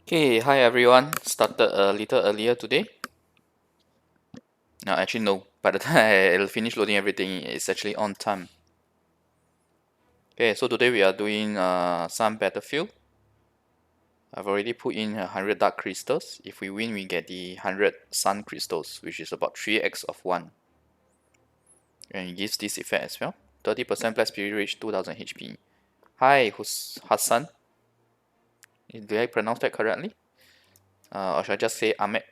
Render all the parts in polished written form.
Okay, hi everyone. Started a little earlier today. No, actually no. By the time I finish loading everything, it's actually on time. Okay, so today we are doing some battlefield. I've already put in 100 dark crystals. If we win, we get the 100 sun crystals, which is about 3x of 1. And it gives this effect as well. 30% plus spirit reach 2000 HP. Hi, who's Hassan? Did I pronounce that correctly? Or should I just say Ahmed?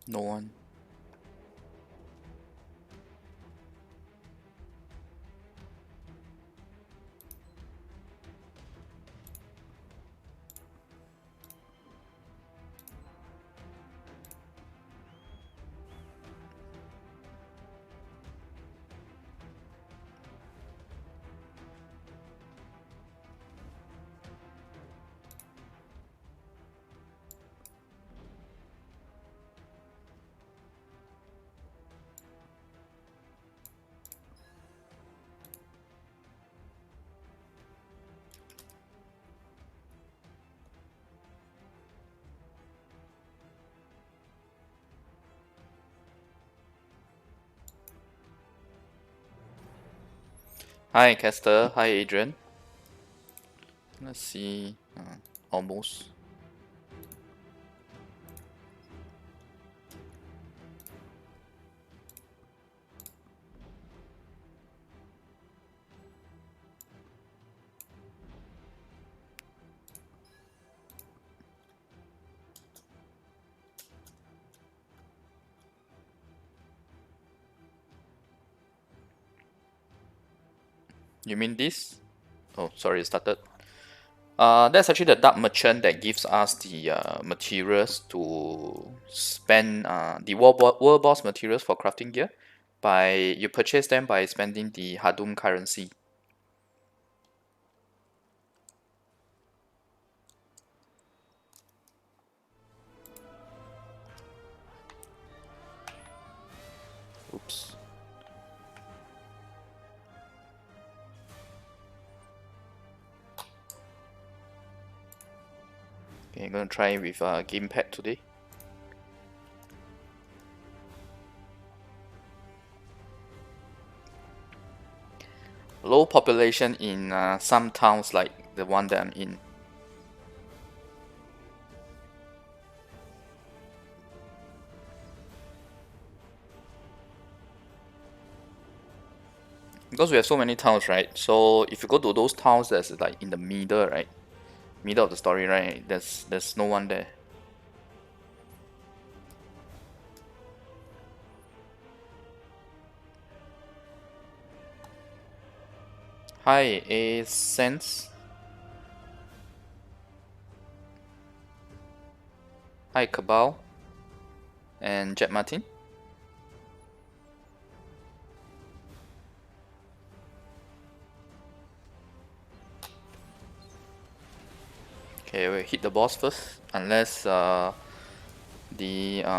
No one. Hi, Caster. Hi, Adrian. Let's see. Almost. You mean this? Oh, sorry, it started. That's actually the dark merchant that gives us the materials to spend the world boss materials for crafting gear. You purchase them by spending the Hadum currency. Oops. Okay, I'm gonna try with gamepad today. Low population in some towns like the one that I'm in. Because we have so many towns, right? So if you go to those towns that's like in the middle, right? Middle of the story, right? There's no one there. Hi, A Sense. Hi, Cabal and Jet Martin. Okay, we'll hit the boss first. Unless the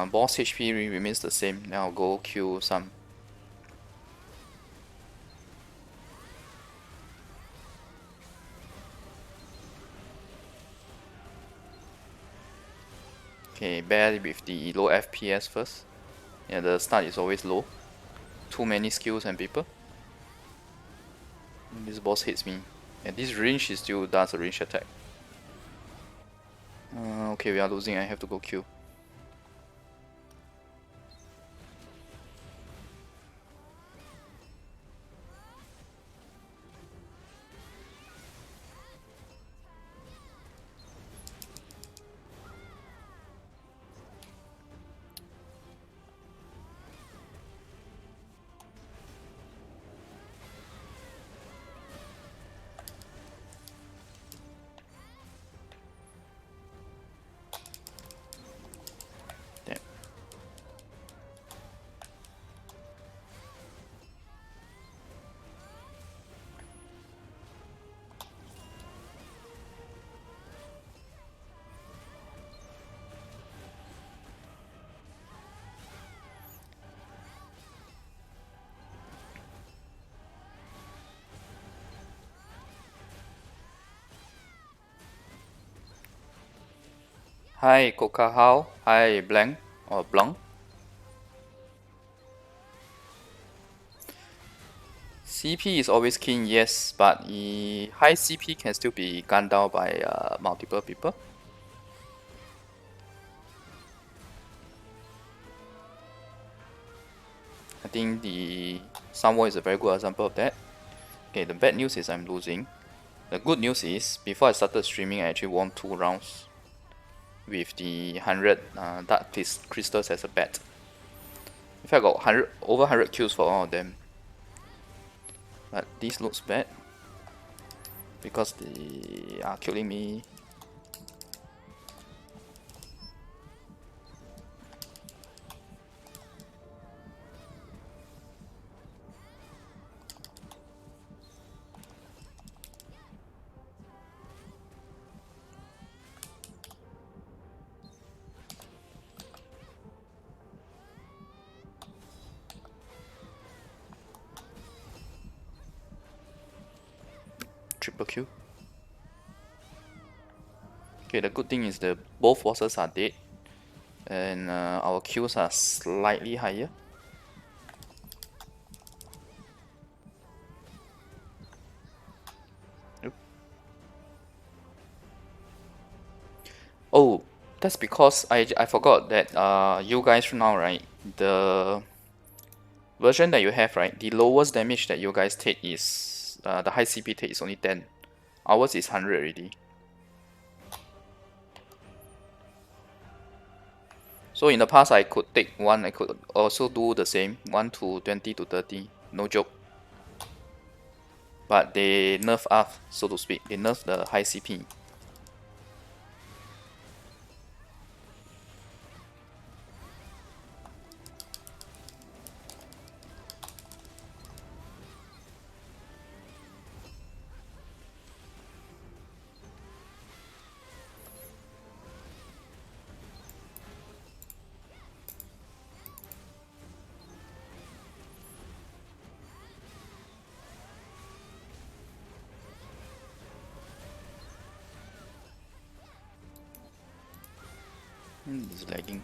boss HP remains the same, then I'll go kill some. Okay, bear with the low FPS first. Yeah, the start is always low. Too many skills and people. This boss hits me. And this range he still does a range attack. Okay, we are losing. I have to go kill. Hi Coca How. Hi Blank or Blanc. CP is always keen, yes, but high CP can still be gunned down by multiple people. I think the Sunwall is a very good example of that. Okay, the bad news is I'm losing. The good news is, before I started streaming, I actually won 2 rounds with the 100 dark crystals as a bet. In fact, I got over 100 kills for all of them. But this looks bad because they are killing me. Triple kill. Okay, the good thing is that both bosses are dead, and our kills are slightly higher. Oop. Oh, that's because I forgot that you guys now, right, the version that you have, right, the lowest damage that you guys take is the high CP take is only 10. Ours is 100 already. So in the past I could take 1, I could also do the same, 1 to 20 to 30, no joke. But they nerf up, so to speak, they nerf the high CP. It's lagging.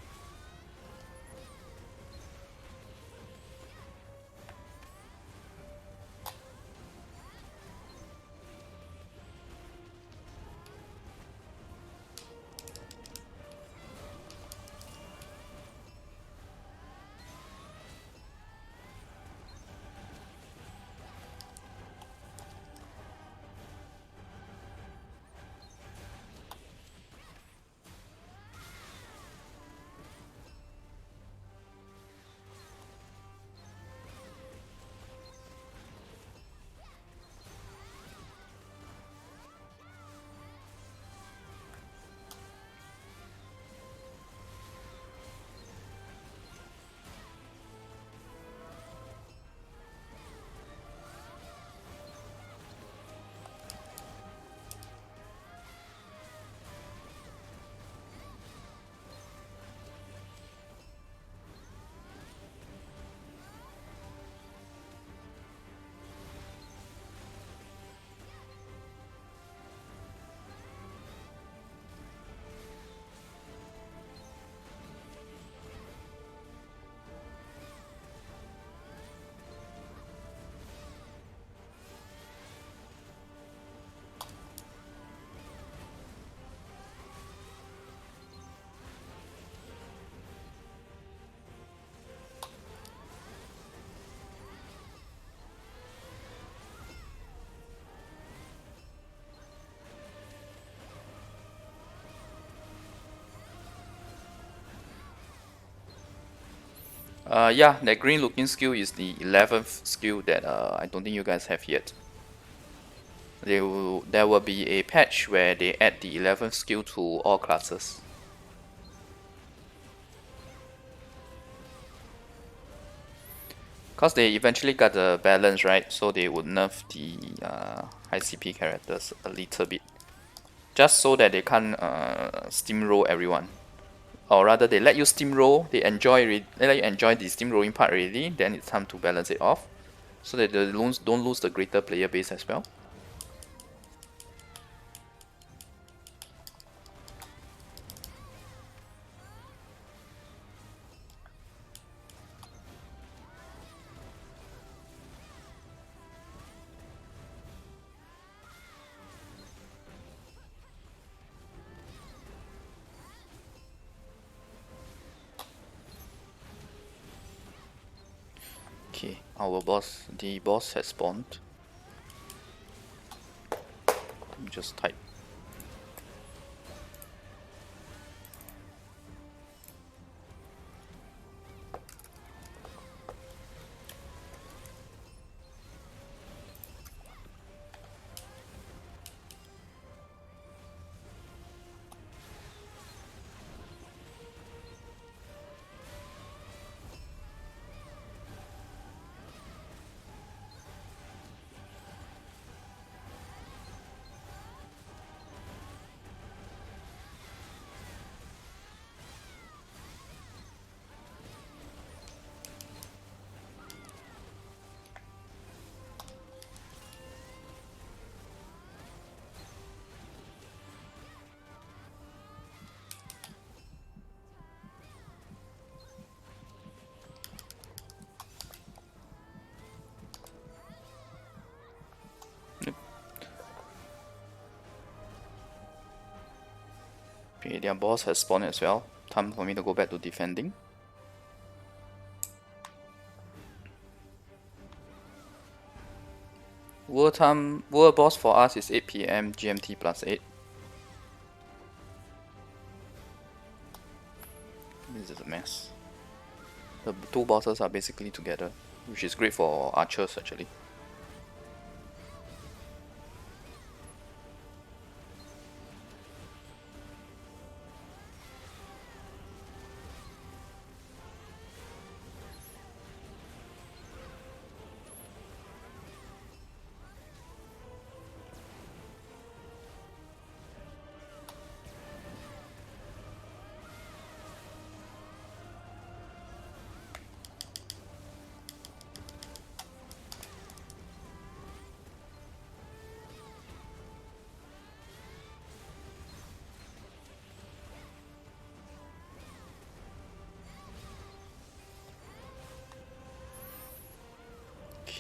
Yeah, that green looking skill is the 11th skill that I don't think you guys have yet. There will be a patch where they add the 11th skill to all classes. Cause they eventually got the balance right, so they would nerf the high CP characters a little bit, just so that they can't steamroll everyone. Or rather, they let you steamroll, they let you enjoy the steamrolling part already. Then it's time to balance it off, so that they don't lose the greater player base as well. Okay, the boss has spawned. Let me just type. Okay, their boss has spawned as well. Time for me to go back to defending. World boss for us is 8 PM GMT plus 8. This is a mess. The two bosses are basically together, which is great for archers actually.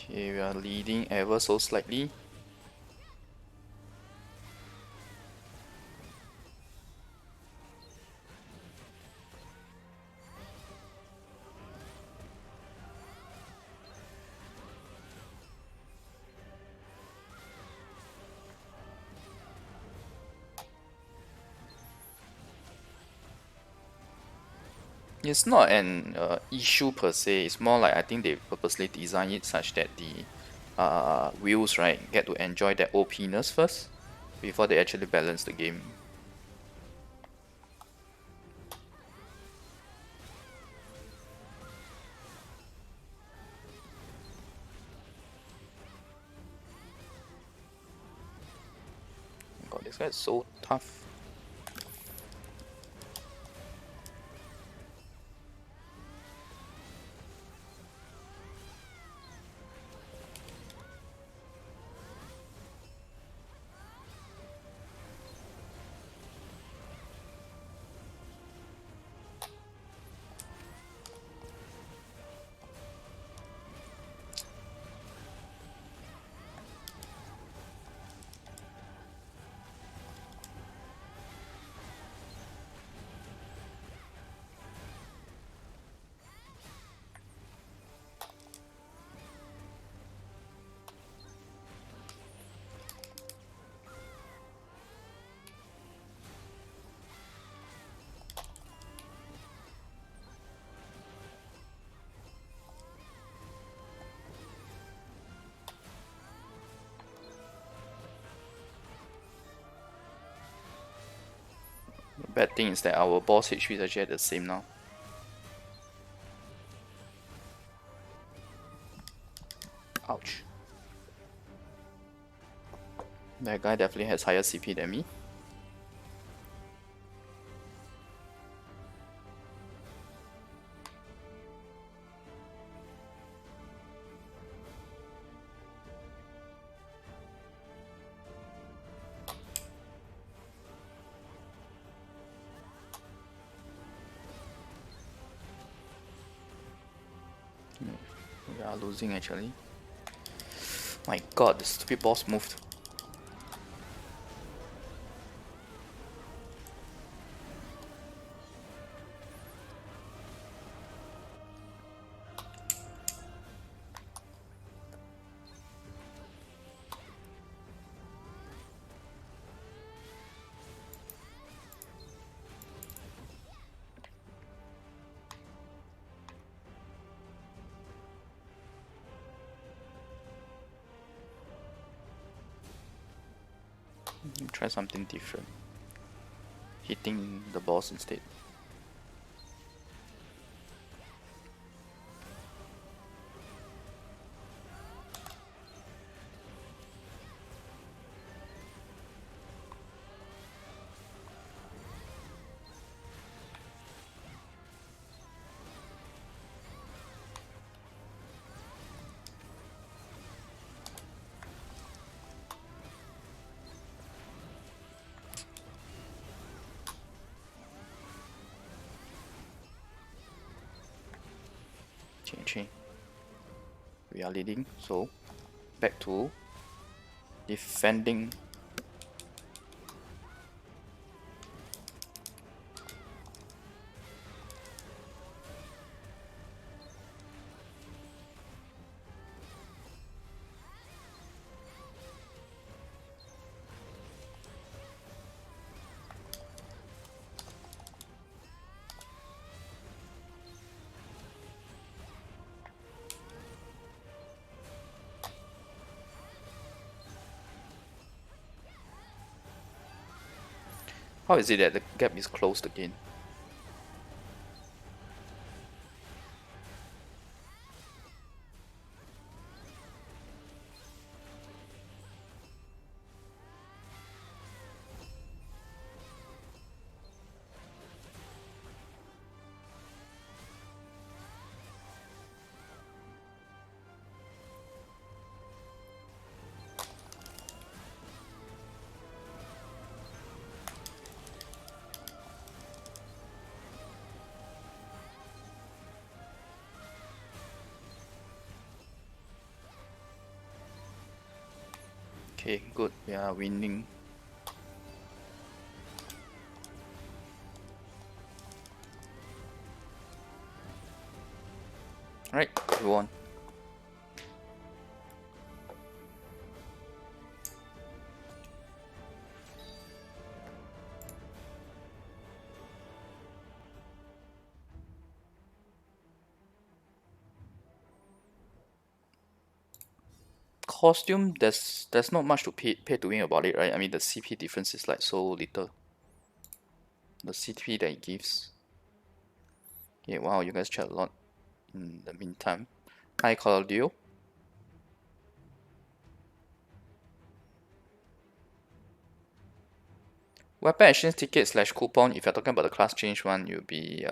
Okay, we are leading ever so slightly. It's not an issue per se, it's more like I think they purposely design it such that the wheels, right, get to enjoy their OP-ness first before they actually balance the game. God, this guy is so tough. The bad thing is that our boss HP is actually at the same now. Ouch. That guy definitely has higher CP than me. We are losing actually. My god, the stupid boss moved. Try something different. Hitting the boss instead. Chain. We are leading, so back to defending. How is it that the gap is closed again? Okay, good. We are winning. Alright, we won. Costume, there's not much to pay to win about it, right? I mean, the CP difference is like so little. The CP that it gives. Yeah, wow, you guys chat a lot in the meantime. Hi, Claudio. Weapon exchange ticket slash coupon. If you're talking about the class change one, will be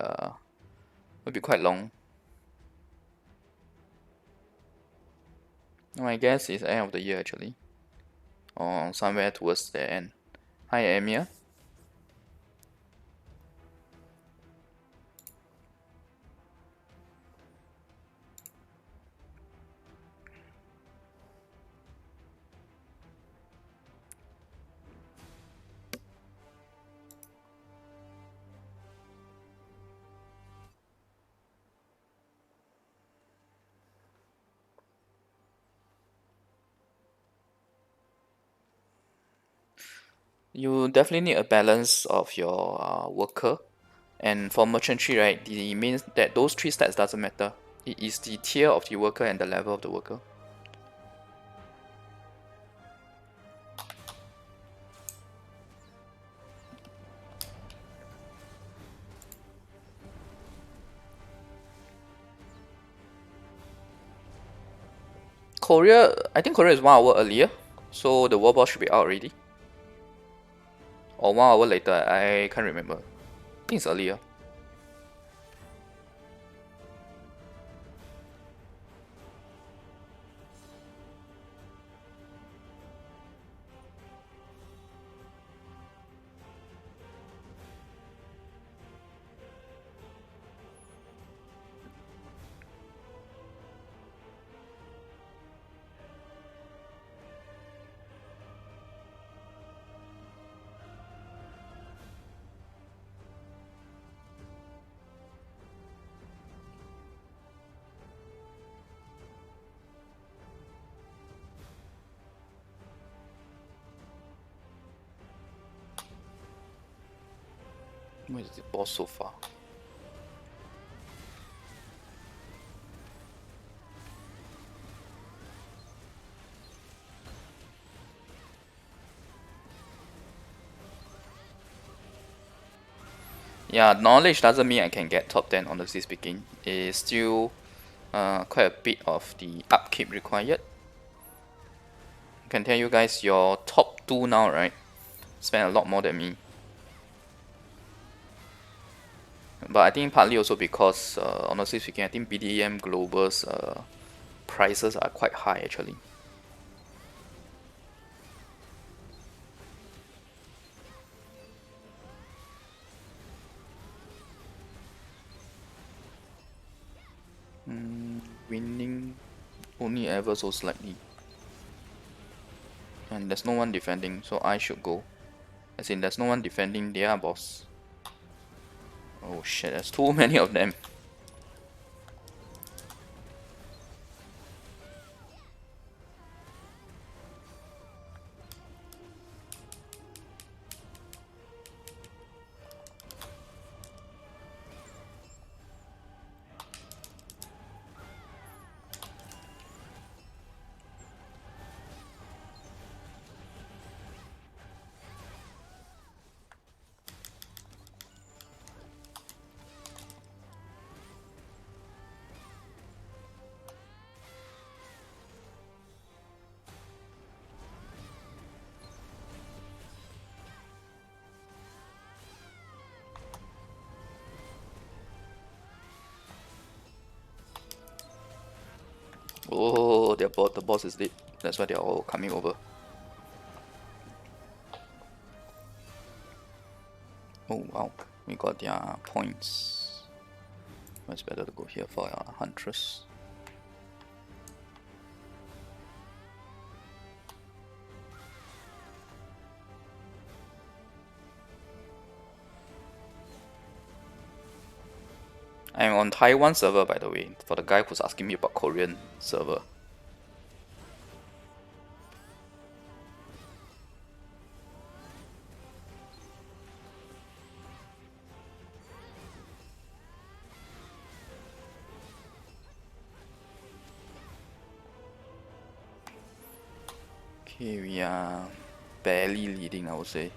quite long. No, I guess it's end of the year actually, or somewhere towards the end. Hi, Amia. You definitely need a balance of your worker, and for merchantry, right, it means that those three stats doesn't matter. It is the tier of the worker and the level of the worker. Korea, I think Korea is 1 hour earlier, so the world boss should be out already. Or 1 hour later, I can't remember. I think it's earlier. Where is the boss so far? Yeah, knowledge doesn't mean I can get top 10, honestly speaking. It's still quite a bit of the upkeep required. I can tell you guys, your top 2 now, right, spend a lot more than me. But I think partly also because, honestly speaking, I think BDM Global's prices are quite high actually. Winning only ever so slightly. And there's no one defending, so I should go. As in, there's no one defending their boss. Oh shit, there's too many of them. Oh, the boss is dead. That's why they're all coming over. Oh wow, we got their points. It's better to go here for our Huntress. I'm on Taiwan server, by the way, for the guy who's asking me about Korean server. Okay, we are barely leading, I would say.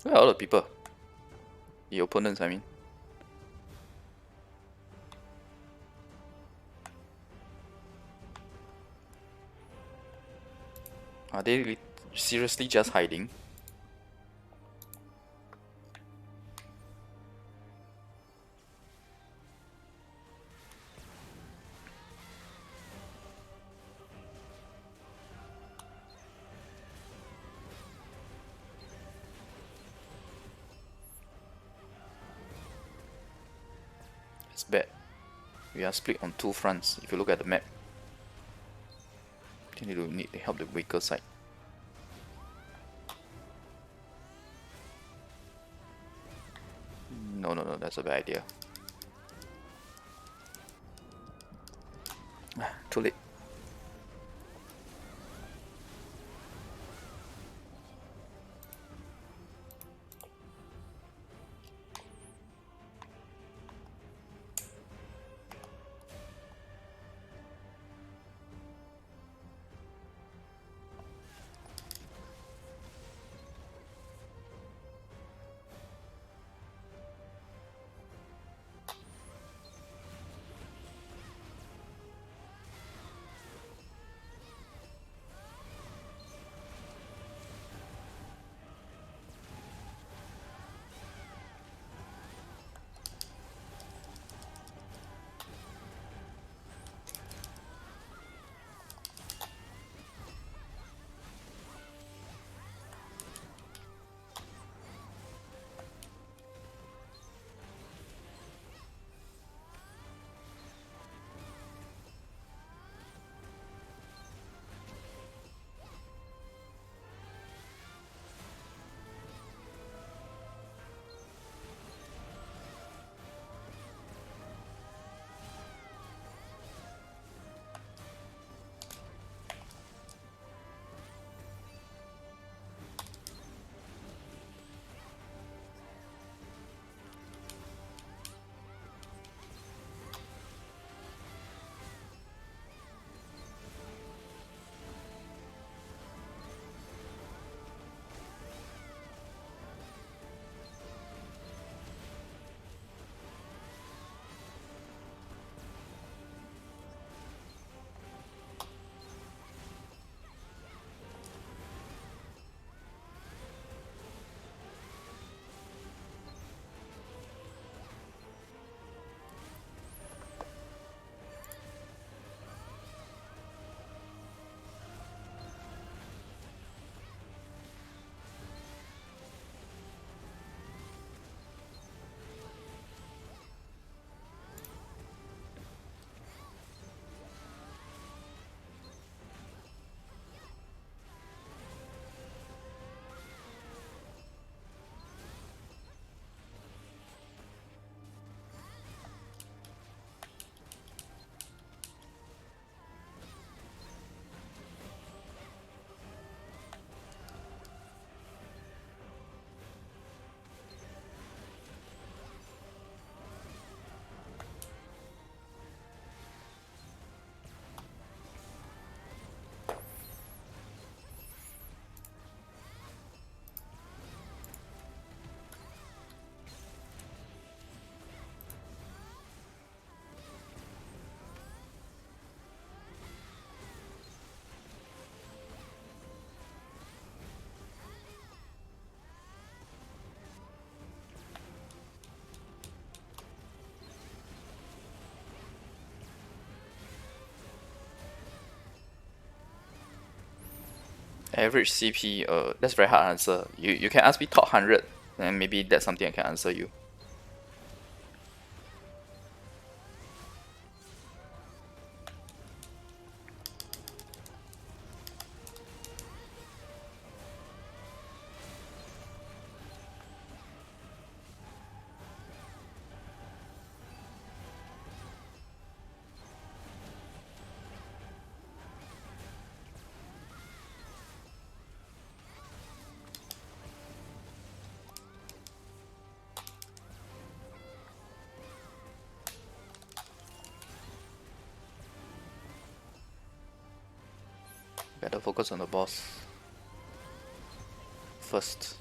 Where are all the people? The opponents, I mean. Are they really seriously just hiding? It's bad. We are split on 2 fronts, if you look at the map. I think we need to help the weaker side. No, that's a bad idea. Too late. Average CP, that's very hard to answer. You can ask me top 100, and maybe that's something I can answer you. Better focus on the boss first.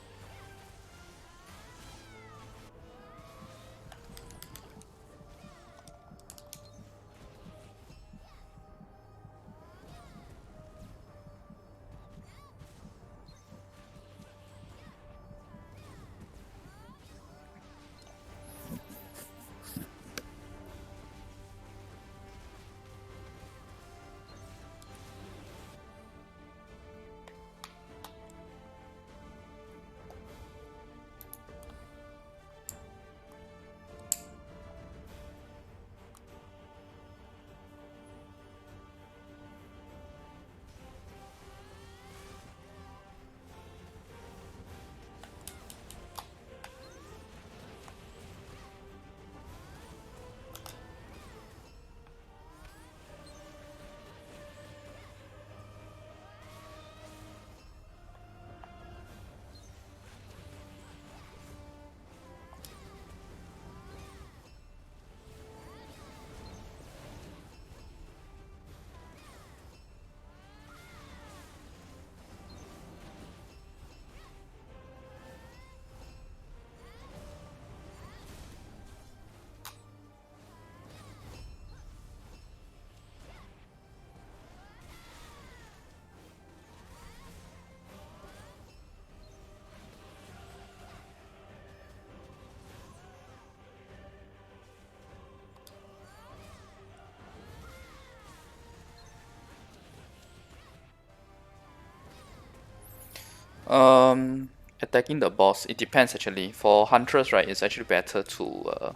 Attacking the boss, it depends actually. For hunters, right, it's actually better to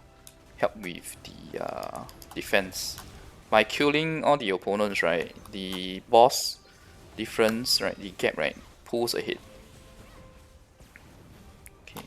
help with the defense. By killing all the opponents, right, the boss difference, right, the gap, right, pulls ahead. Okay.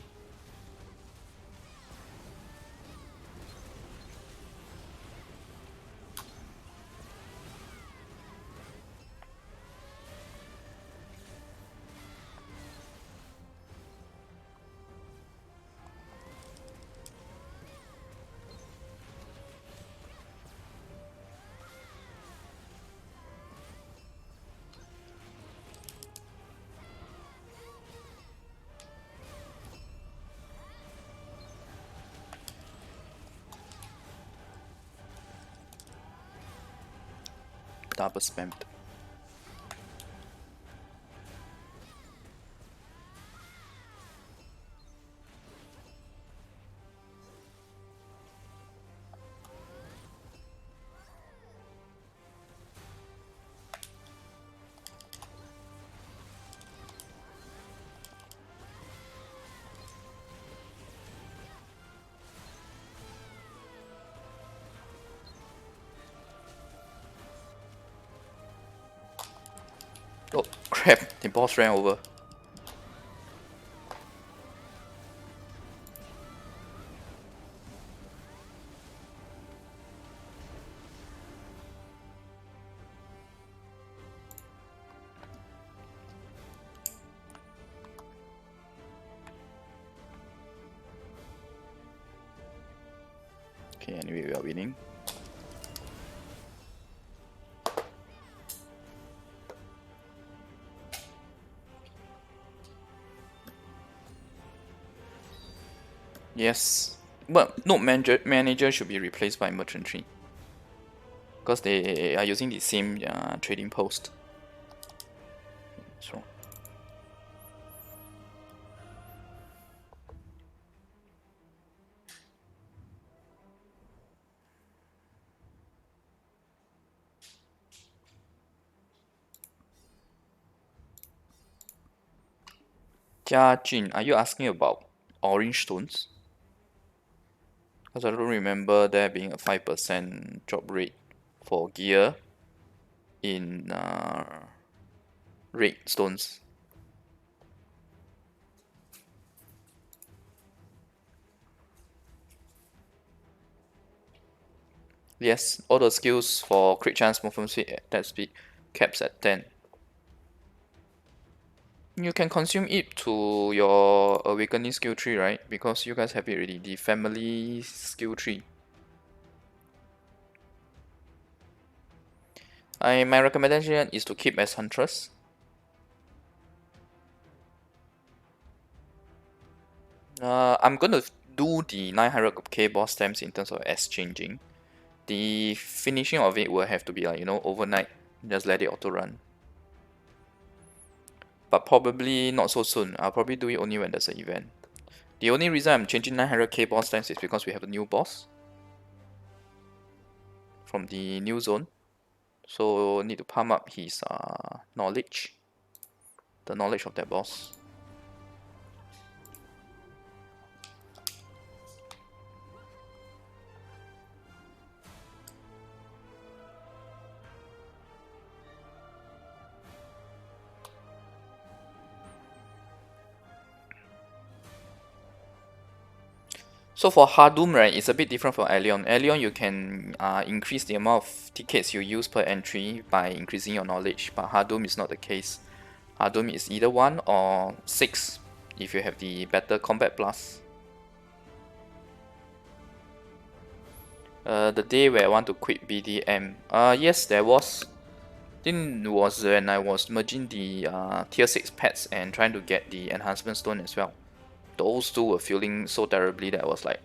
Double spammed. Oh crap, the boss ran over. Okay, anyway, we are winning. Yes, but node manager should be replaced by merchantry because they are using the same trading post. So Jiajun, are you asking about orange stones? Because I don't remember there being a 5% drop rate for gear in red stones. Yes, all the skills for crit chance, movement speed, attack speed caps at 10. You can consume it to your awakening skill tree, right? Because you guys have it already, the family skill tree. My recommendation is to keep as Huntress. I'm gonna do the 900k boss stamps in terms of exchanging. The finishing of it will have to be like, overnight. Just let it auto run. But probably not so soon. I'll probably do it only when there's an event. The only reason I'm changing 900k boss stamps is because we have a new boss from the new zone. So need to pump up his knowledge. The knowledge of that boss. So for Hadum, right, it's a bit different from Allion. Allion, you can increase the amount of tickets you use per entry by increasing your knowledge, but Hadum is not the case. Hadum is either 1 or 6 if you have the better combat plus. The day where I want to quit BDM. Yes, there was. I think it was when I was merging the tier 6 pets and trying to get the enhancement stone as well. Those two were feeling so terribly that I was like,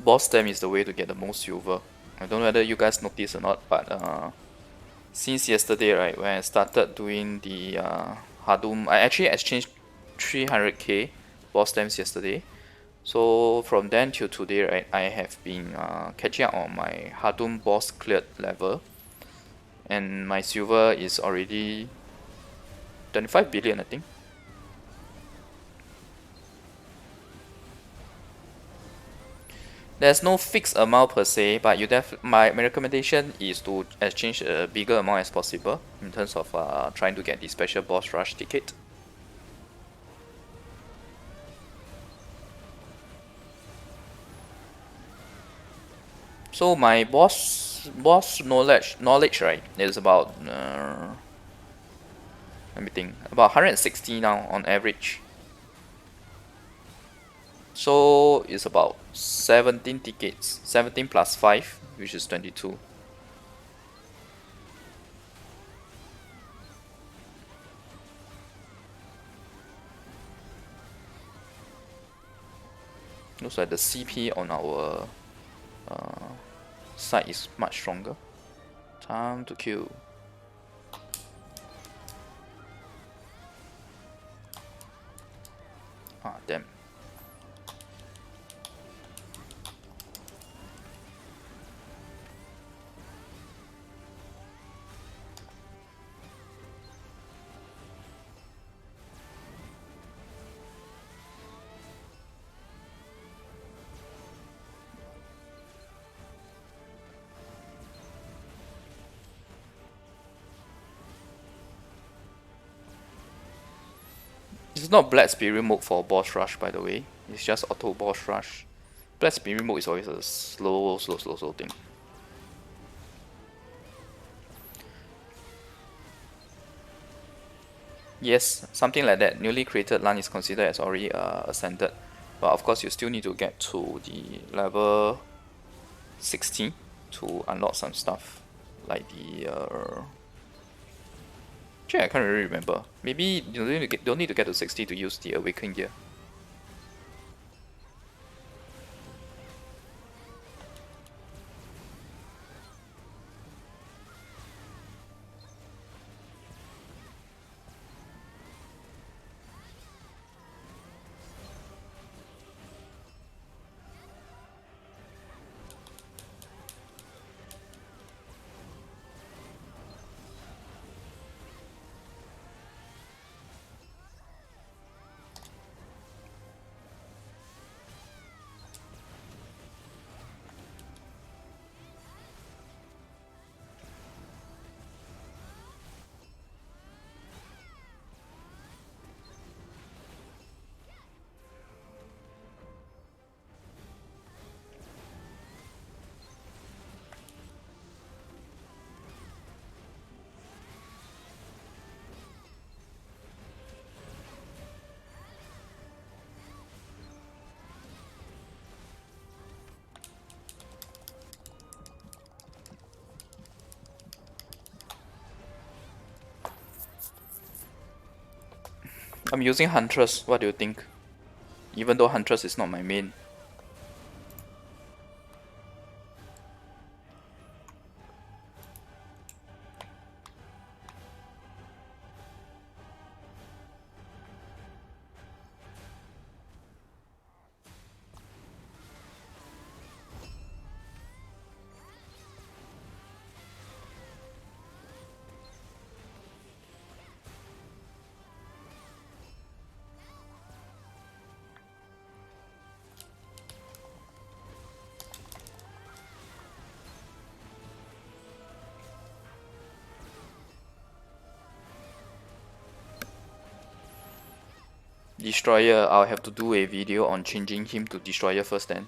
boss stamp is the way to get the most silver. I don't know whether you guys notice or not, but since yesterday, right, when I started doing the Hadum, I actually exchanged 300k boss stamps yesterday. So from then till today, right, I have been catching up on my Hadum boss cleared level, and my silver is already 25 billion, I think. There's no fixed amount per se, but my recommendation is to exchange a bigger amount as possible in terms of trying to get the special boss rush ticket. So my boss knowledge right is about let me think, about 160 now on average. So it's about 17 tickets, 17 plus 5, which is 22. Looks like the CP on our side is much stronger. Time to kill. Ah, damn. It's not Black Spirit mode for boss rush, by the way. It's just auto boss rush. Black Spirit mode is always a slow thing. Yes, something like that. Newly created land is considered as already ascended, but of course you still need to get to the level 60 to unlock some stuff, like the. Actually, I can't really remember. Maybe you don't need to get to 60 to use the awaken gear. I'm using Huntress. What do you think? Even though Huntress is not my main. Destroyer, I'll have to do a video on changing him to Destroyer first then.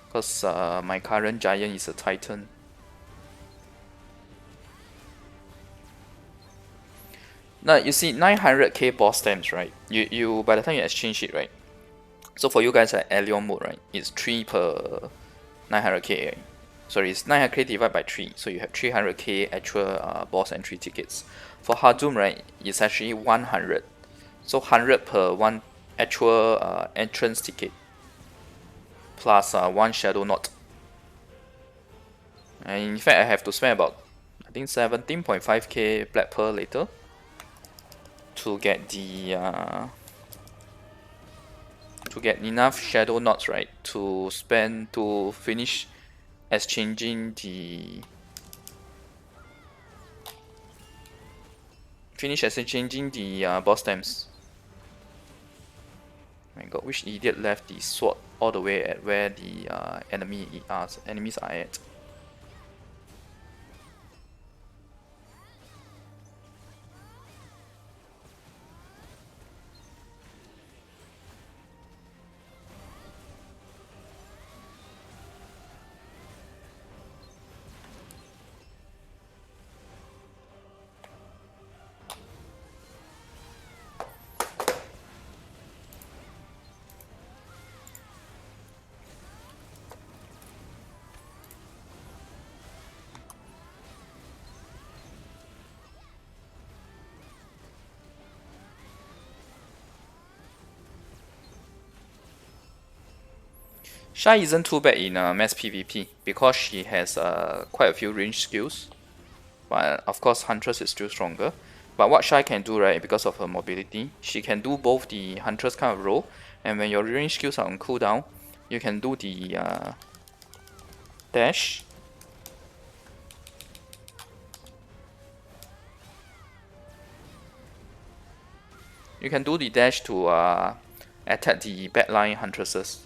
Because my current giant is a Titan. Now you see 900k boss stamps, right? You by the time you exchange it, right? So for you guys at Allion mode, right? It's 3 per 900k. Right? Sorry, it's 900k divided by 3. So you have 300k actual boss entry tickets. For Hadum, right? It's actually 100. So 100 per one actual entrance ticket. Plus 1 shadow knot. And in fact, I have to spend about, I think 17.5k black pearl later to get the to get enough shadow knots, right, to spend to finish exchanging the boss stamps. My god, which idiot left the sword all the way at where the enemies are at? Shai isn't too bad in mass PvP because she has quite a few range skills. But of course, Huntress is still stronger. But what Shai can do, right, because of her mobility, she can do both the Huntress kind of role, and when your range skills are on cooldown, you can do the dash. You can do the dash to attack the backline Huntresses.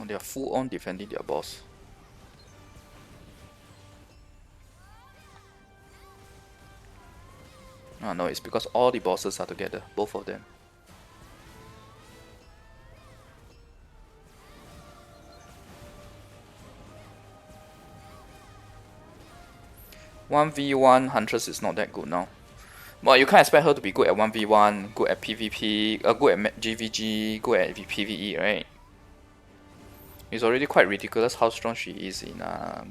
Oh, they are full on defending their boss. Oh no, it's because all the bosses are together, both of them. One v one Huntress is not that good now. Well, you can't expect her to be good at 1v1, good at PvP, good at GVG, good at PvE, right? It's already quite ridiculous how strong she is in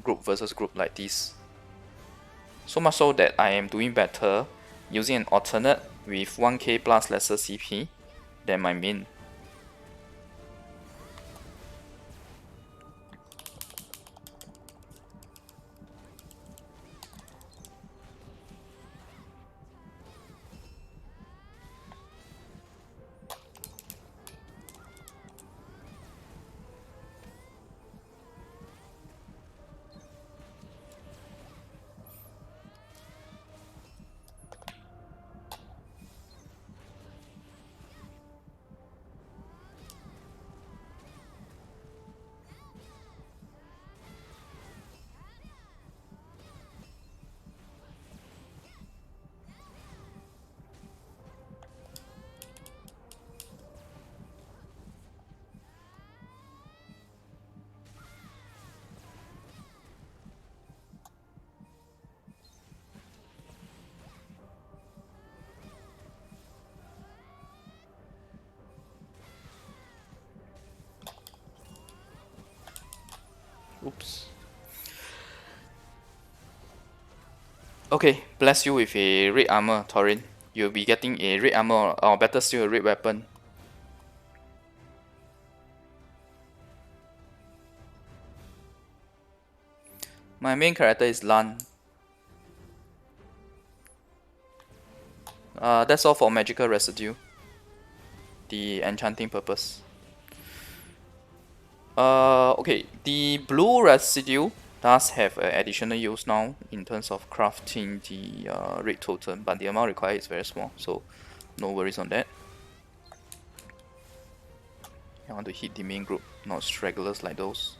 group versus group like this. So much so that I am doing better using an alternate with 1k plus lesser CP than my main. Oops. Okay, bless you with a red armor, Torin. You'll be getting a red armor, or better still, a red weapon. My main character is Lan. That's all for magical residue. The enchanting purpose. Okay, the blue residue does have additional use now in terms of crafting the red totem, but the amount required is very small, so no worries on that. I want to hit the main group, not stragglers like those.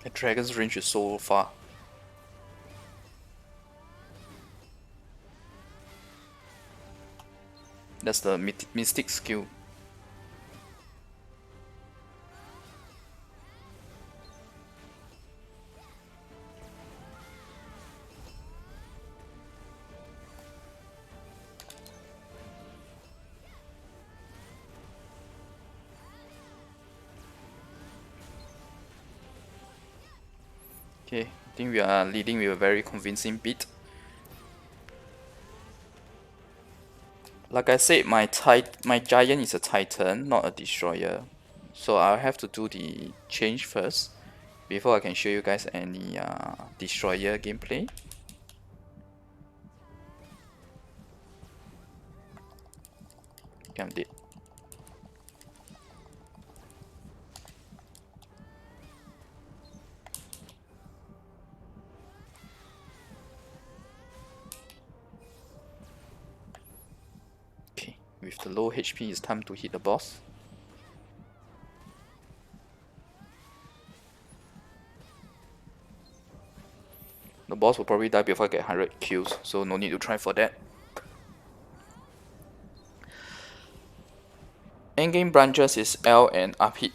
The dragon's range is so far. That's the mystic skill. Okay, I think we are leading with a very convincing beat. Like I said, my giant is a titan, not a destroyer. So I'll have to do the change first before I can show you guys any destroyer gameplay. Okay, I'm dead. Okay, with the low HP, it's time to hit the boss. The boss will probably die before I get 100 kills, so no need to try for that. Endgame branches is L and Upheat.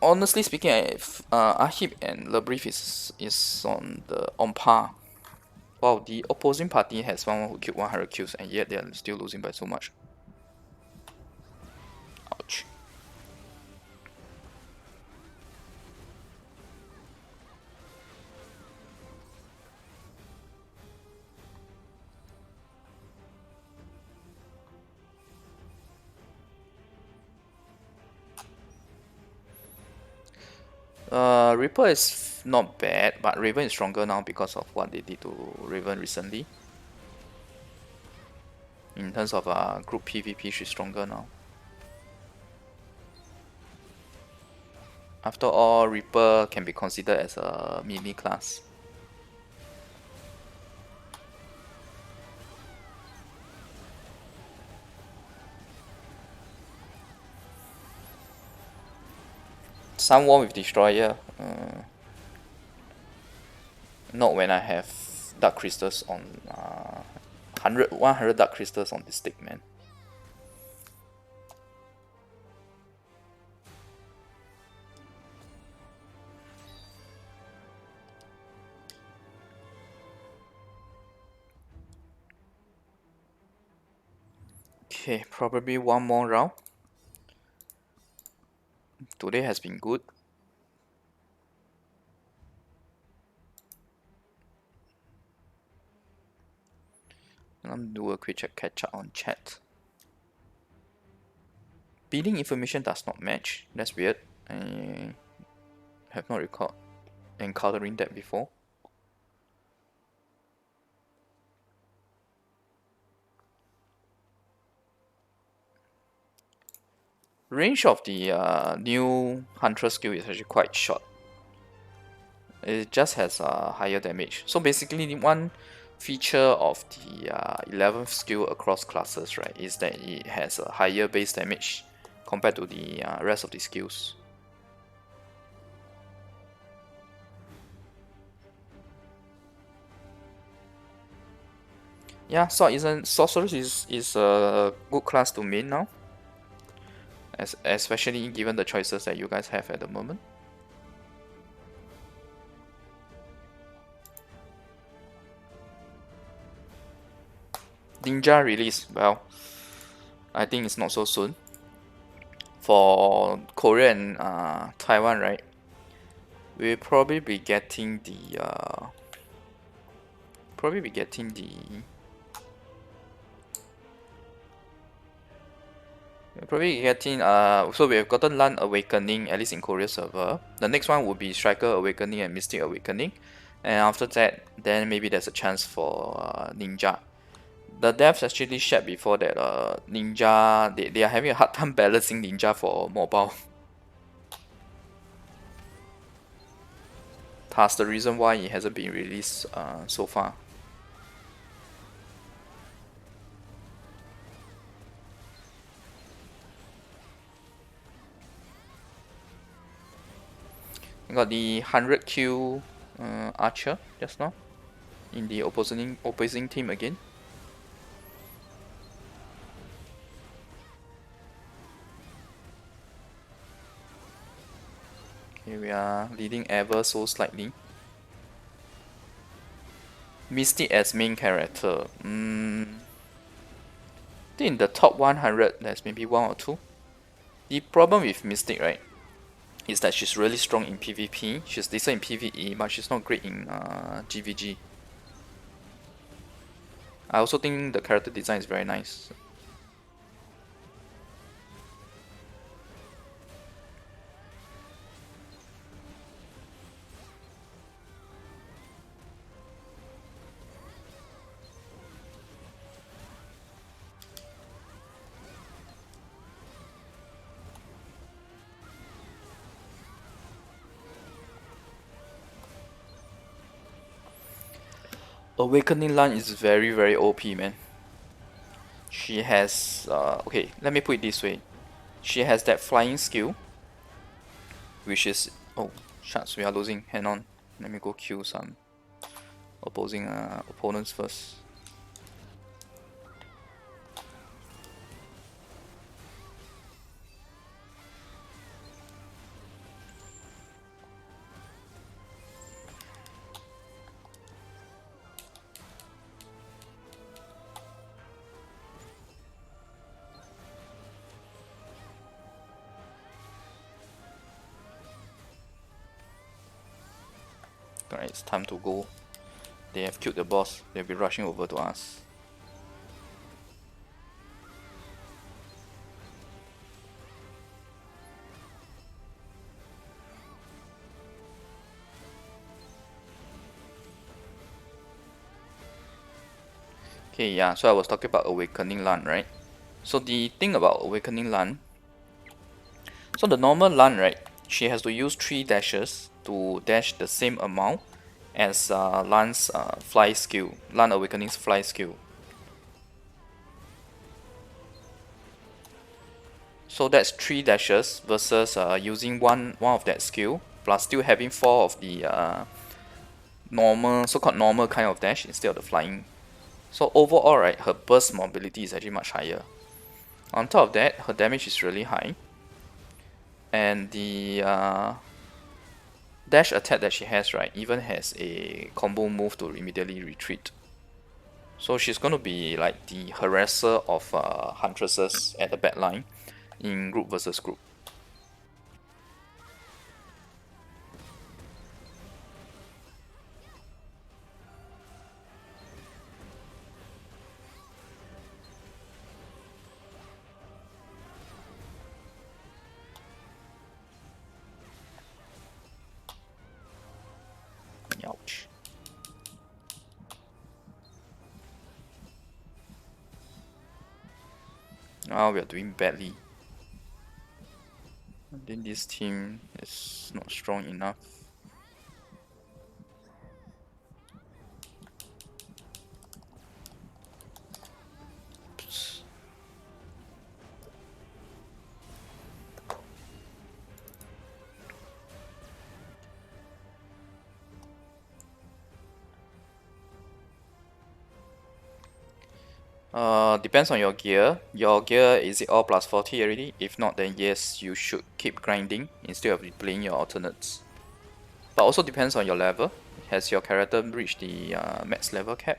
Honestly speaking, Ahib and Lebrief is on par. Wow, the opposing party has someone who killed 100 kills and yet they are still losing by so much. Ouch. Reaper is not bad, but Raven is stronger now because of what they did to Raven recently. In terms of group PvP, she's stronger now. After all, Reaper can be considered as a mini class. Some war with Destroyer. Not when I have Dark Crystals on 100 Dark Crystals on the stick, man. Okay, probably one more round. Today has been good. Let me do a quick catch up on chat. Bidding information does not match. That's weird. I have not recalled encountering that before. Range of the new Hunter skill is actually quite short. It just has higher damage. So basically, one feature of the 11th skill across classes, right, is that it has a higher base damage compared to the rest of the skills. Yeah, sorceress is a good class to main now, especially given the choices that you guys have at the moment. Ninja release, well, I think it's not so soon. For Korea and Taiwan, right, we'll probably be getting the so we have gotten Land Awakening, at least in Korea server. The next one would be Striker Awakening and Mystic Awakening, and after that, then maybe there's a chance for Ninja. The devs actually shared before that Ninja, they are having a hard time balancing Ninja for mobile. That's the reason why it hasn't been released so far. I got the 100 kill archer just now in the opposing team again. Okay, we are leading ever so slightly. Mystic as main character. I think in the top 100 there's maybe one or two. The problem with Mystic, right, is that she's really strong in PvP. She's decent in PvE, but she's not great in GVG. I also think the character design is very nice. Awakening Lan is very OP, man. She has okay, let me put it this way. She has that flying skill, which is oh shucks, we are losing. Hang on, let me go kill some opposing opponents first. Alright, it's time to go. They have killed the boss. They'll be rushing over to us. Okay, yeah, so I was talking about Awakening Lan, right? So the thing about Awakening Lan, so the normal Lan, right, she has to use 3 dashes to dash the same amount as Lan's fly skill, Lan Awakening's fly skill. So that's 3 dashes versus using one of that skill, plus still having 4 of the normal, so-called normal kind of dash instead of the flying. So overall, right, her burst mobility is actually much higher. On top of that, her damage is really high. And the dash attack that she has, right, even has a combo move to immediately retreat. So she's going to be like the harasser of huntresses at the back line in group versus group. Ouch. Now we are doing badly. I think this team is not strong enough. Oops. Depends on your gear. Your gear, is it all plus 40 already? If not, then yes, you should keep grinding instead of playing your alternates. But also depends on your level. Has your character reached the max level cap?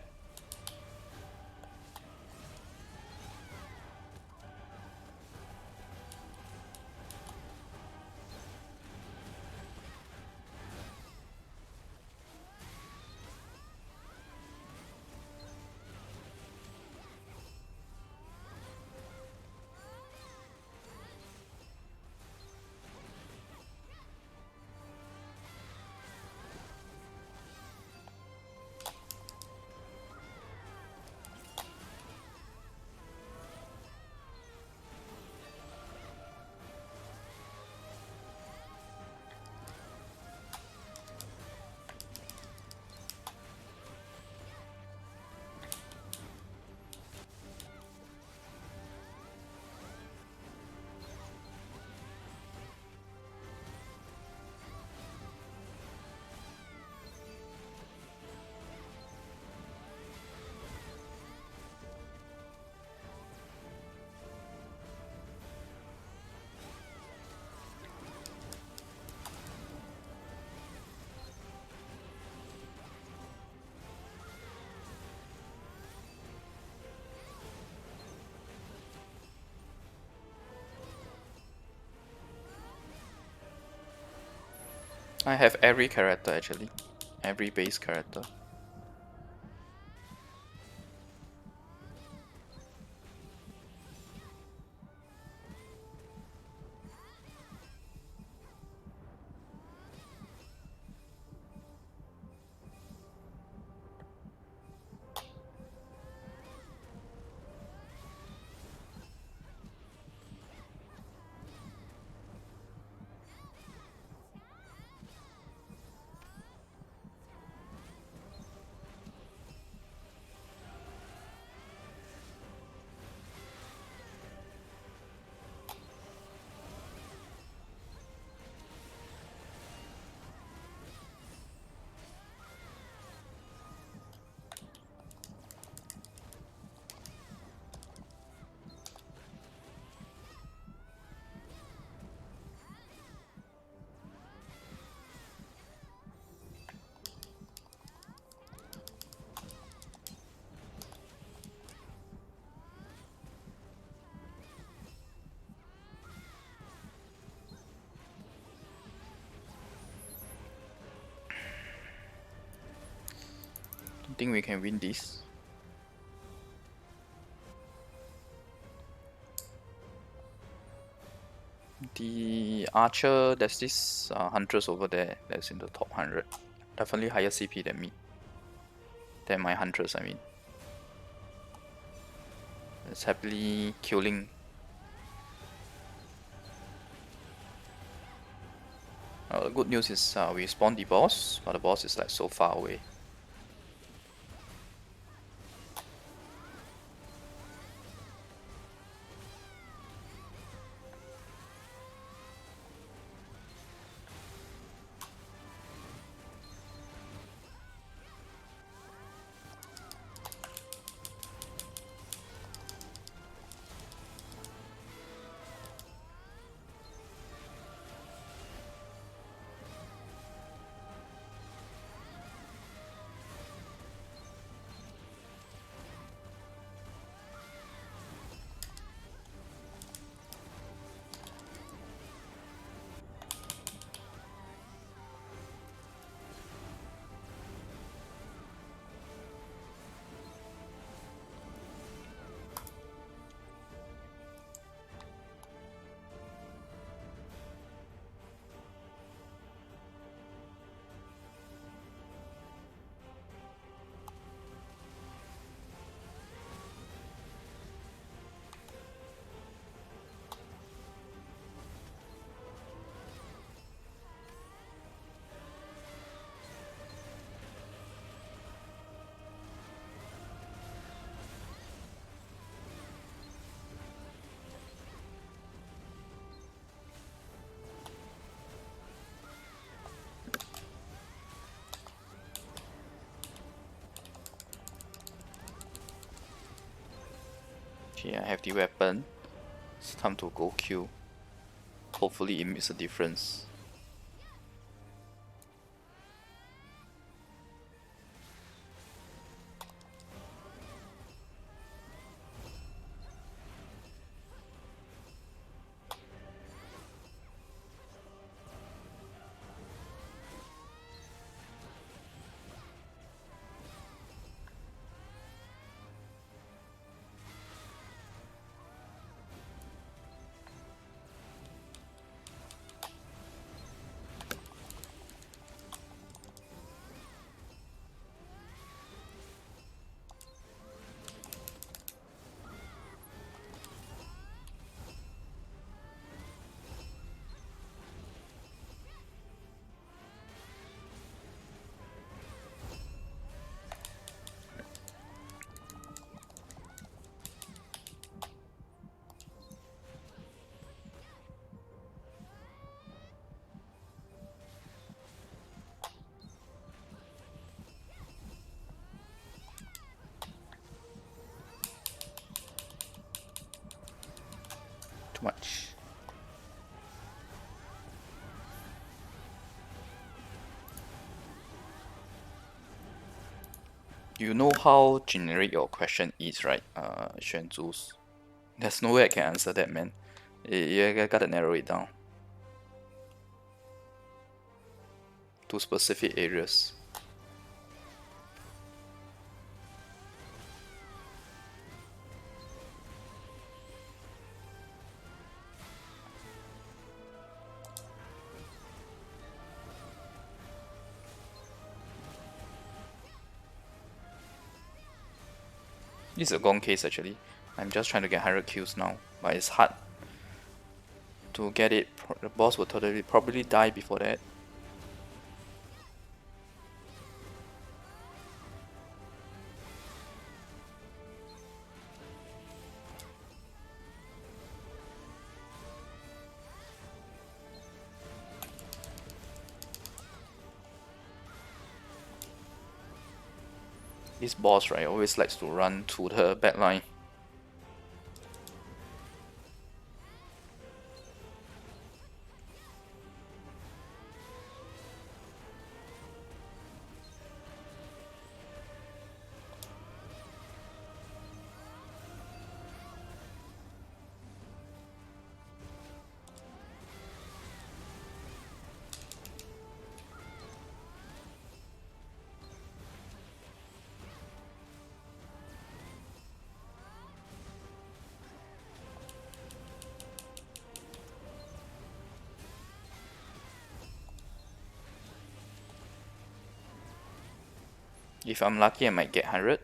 I have every character actually. Every base character. think we can win this. The archer, there's this huntress over there that's in the top 100. Definitely higher CP than me. Than my huntress, I mean. It's happily killing. The good news is we spawned the boss, but the boss is like so far away. Okay, I have the weapon. It's time to go kill. Hopefully it makes a difference. Too much. You know how generic your question is, right? Xuan Zhu's. There's no way I can answer that, man. You gotta narrow it down to specific areas. This is a gone case actually. I'm just trying to get 100 kills now, but it's hard to get it. The boss will probably die before that. This boss, right, always likes to run to the back line. If I'm lucky, I might get 100.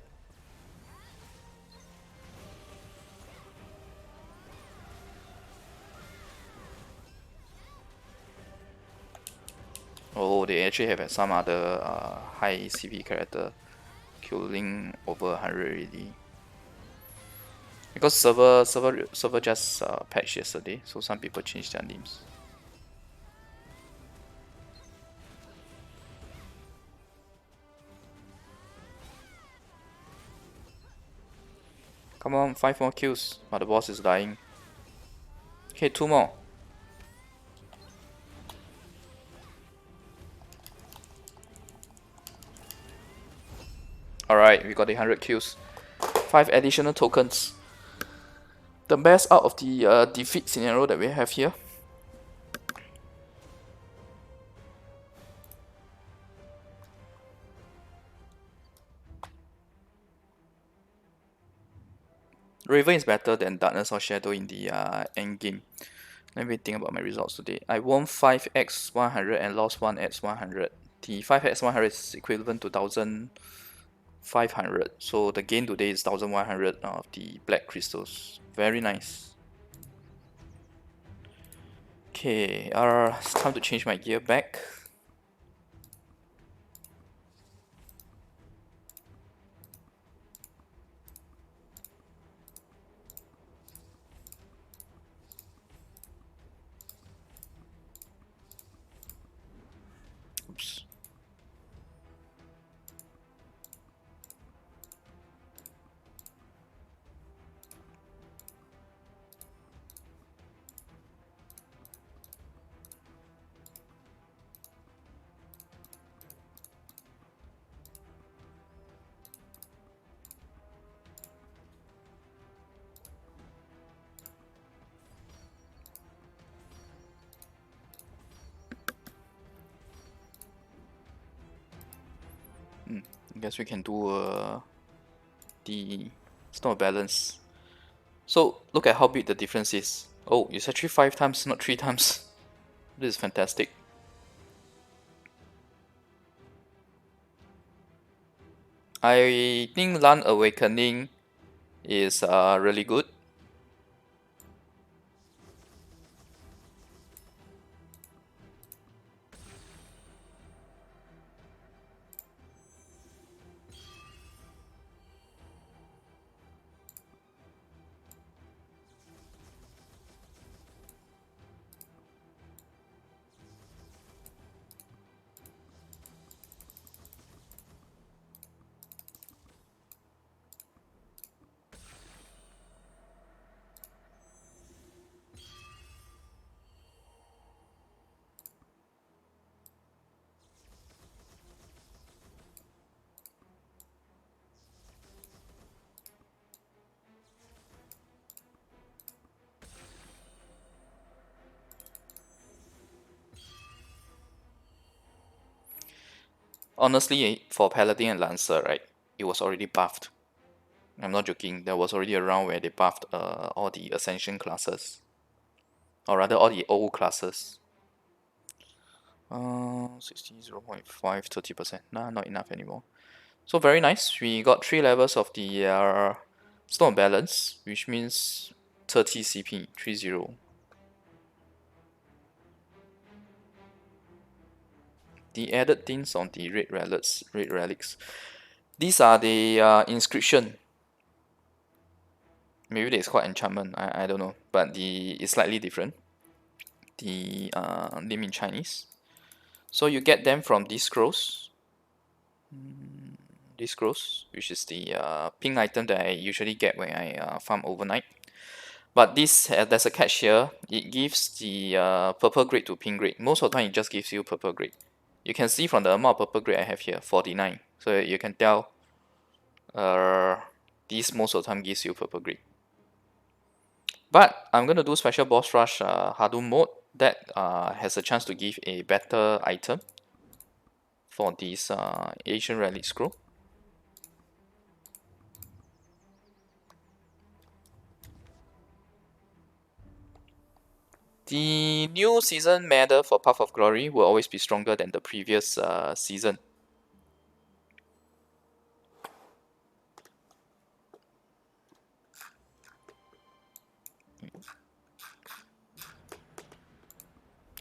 Oh, they actually have some other high CP character killing over 100 already. Because server just patched yesterday, so some people changed their names. Come on, 5 more kills, but the boss is dying. Okay, 2 more. Alright, we got the 100 kills. 5 additional tokens. The best out of the defeat scenario that we have here. Raven is better than Darkness or Shadow in the end game. Let me think about my results today. I won 5x 100 and lost 1x 100. The 5x 100 is equivalent to 1500. So the gain today is 1100 of the black crystals. Very nice. Okay, it's time to change my gear back. Oops. I guess we can do the Stone of Balance. So look at how big the difference is. Oh, it's actually 5 times, not 3 times. This is fantastic. I think Lan Awakening is really good. Honestly, for Paladin and Lancer, right, it was already buffed. I'm not joking, there was already a round where they buffed all the Ascension classes. Or rather, all the old classes. 60, 0.5, 30%. Nah, not enough anymore. So very nice. We got 3 levels of the Stone Balance, which means 30 CP, 30. The added things on the red relics. These are the inscription. Maybe it's called enchantment. I don't know, but it's slightly different. The name in Chinese. So you get them from these scrolls. These scrolls, which is the pink item that I usually get when I farm overnight. But this there's a catch here. It gives the purple grade to pink grade. Most of the time, it just gives you purple grade. You can see from the amount of purple grade I have here, 49. So you can tell this most of the time gives you purple grade. But I'm going to do special boss rush Hadum mode that has a chance to give a better item for this Asian Relic Scroll. The new season medal for Path of Glory will always be stronger than the previous season.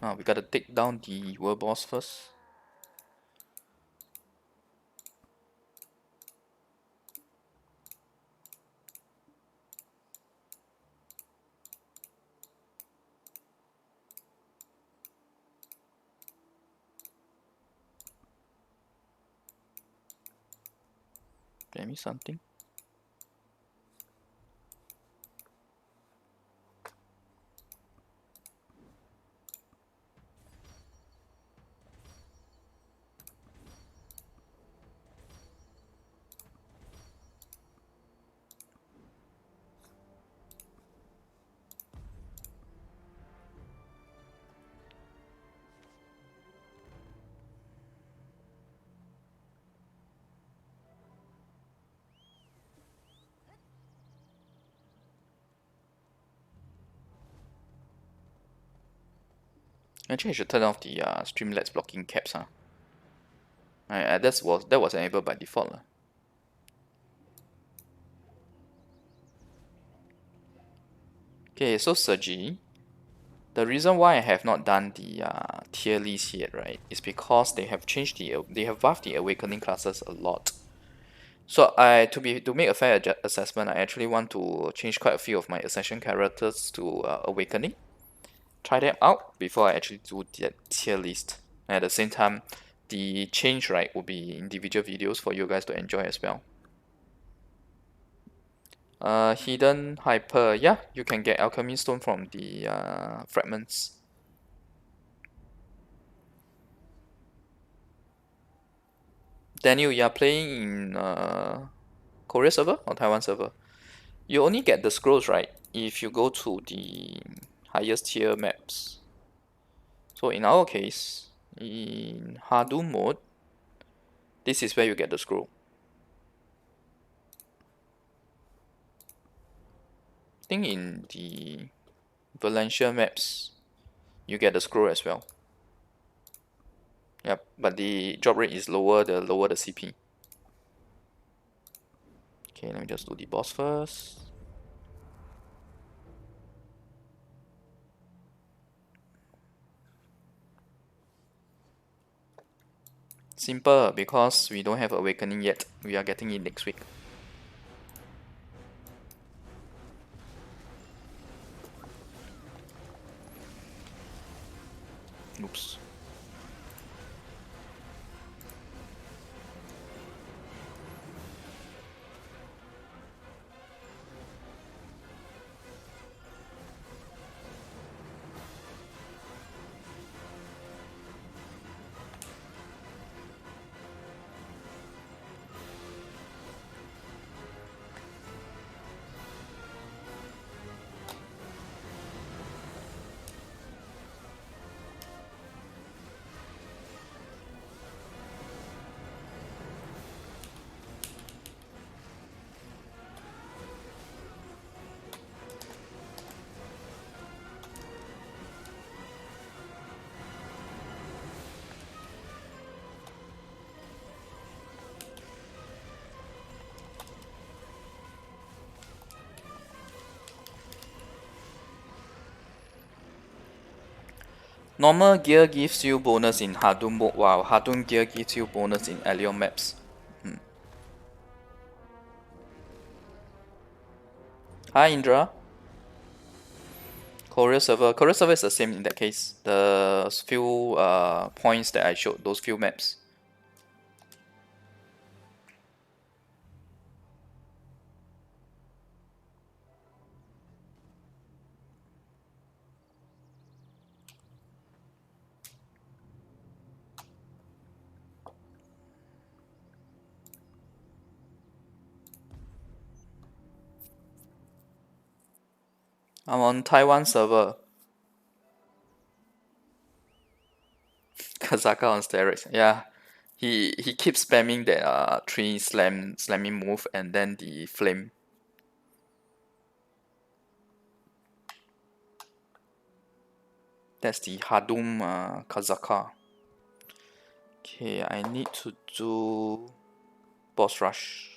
We gotta take down the world boss first. Give me something. Actually, I should turn off the Streamlabs blocking caps. That was enabled by default. Okay, so Sergi, the reason why I have not done the tier list yet, right, is because they have buffed the awakening classes a lot. So to make a fair assessment, I actually want to change quite a few of my ascension characters to awakening. Try that out before I actually do the tier list. And at the same time, the change, right, will be individual videos for you guys to enjoy as well. Hidden hyper, yeah, you can get alchemy stone from the fragments. Daniel, you are playing in Korea server or Taiwan server? You only get the scrolls, right, if you go to the highest tier maps. So in our case, in Hadum mode, this is where you get the scroll. I think in the Valencia maps, you get the scroll as well. Yep, but the drop rate is lower the lower the CP. Okay, let me just do the boss first. Simple, because we don't have awakening yet. We are getting it next week. Oops. Normal gear gives you bonus in Hadum mode, while Hadum gear gives you bonus in Allium maps. Hi Indra. Korea server is the same in that case. The few points that I showed, those few maps. I'm on Taiwan server. Kazaka on steroids. Yeah. He keeps spamming that tree slamming move and then the flame. That's the Hadum Kazaka. Okay, I need to do boss rush.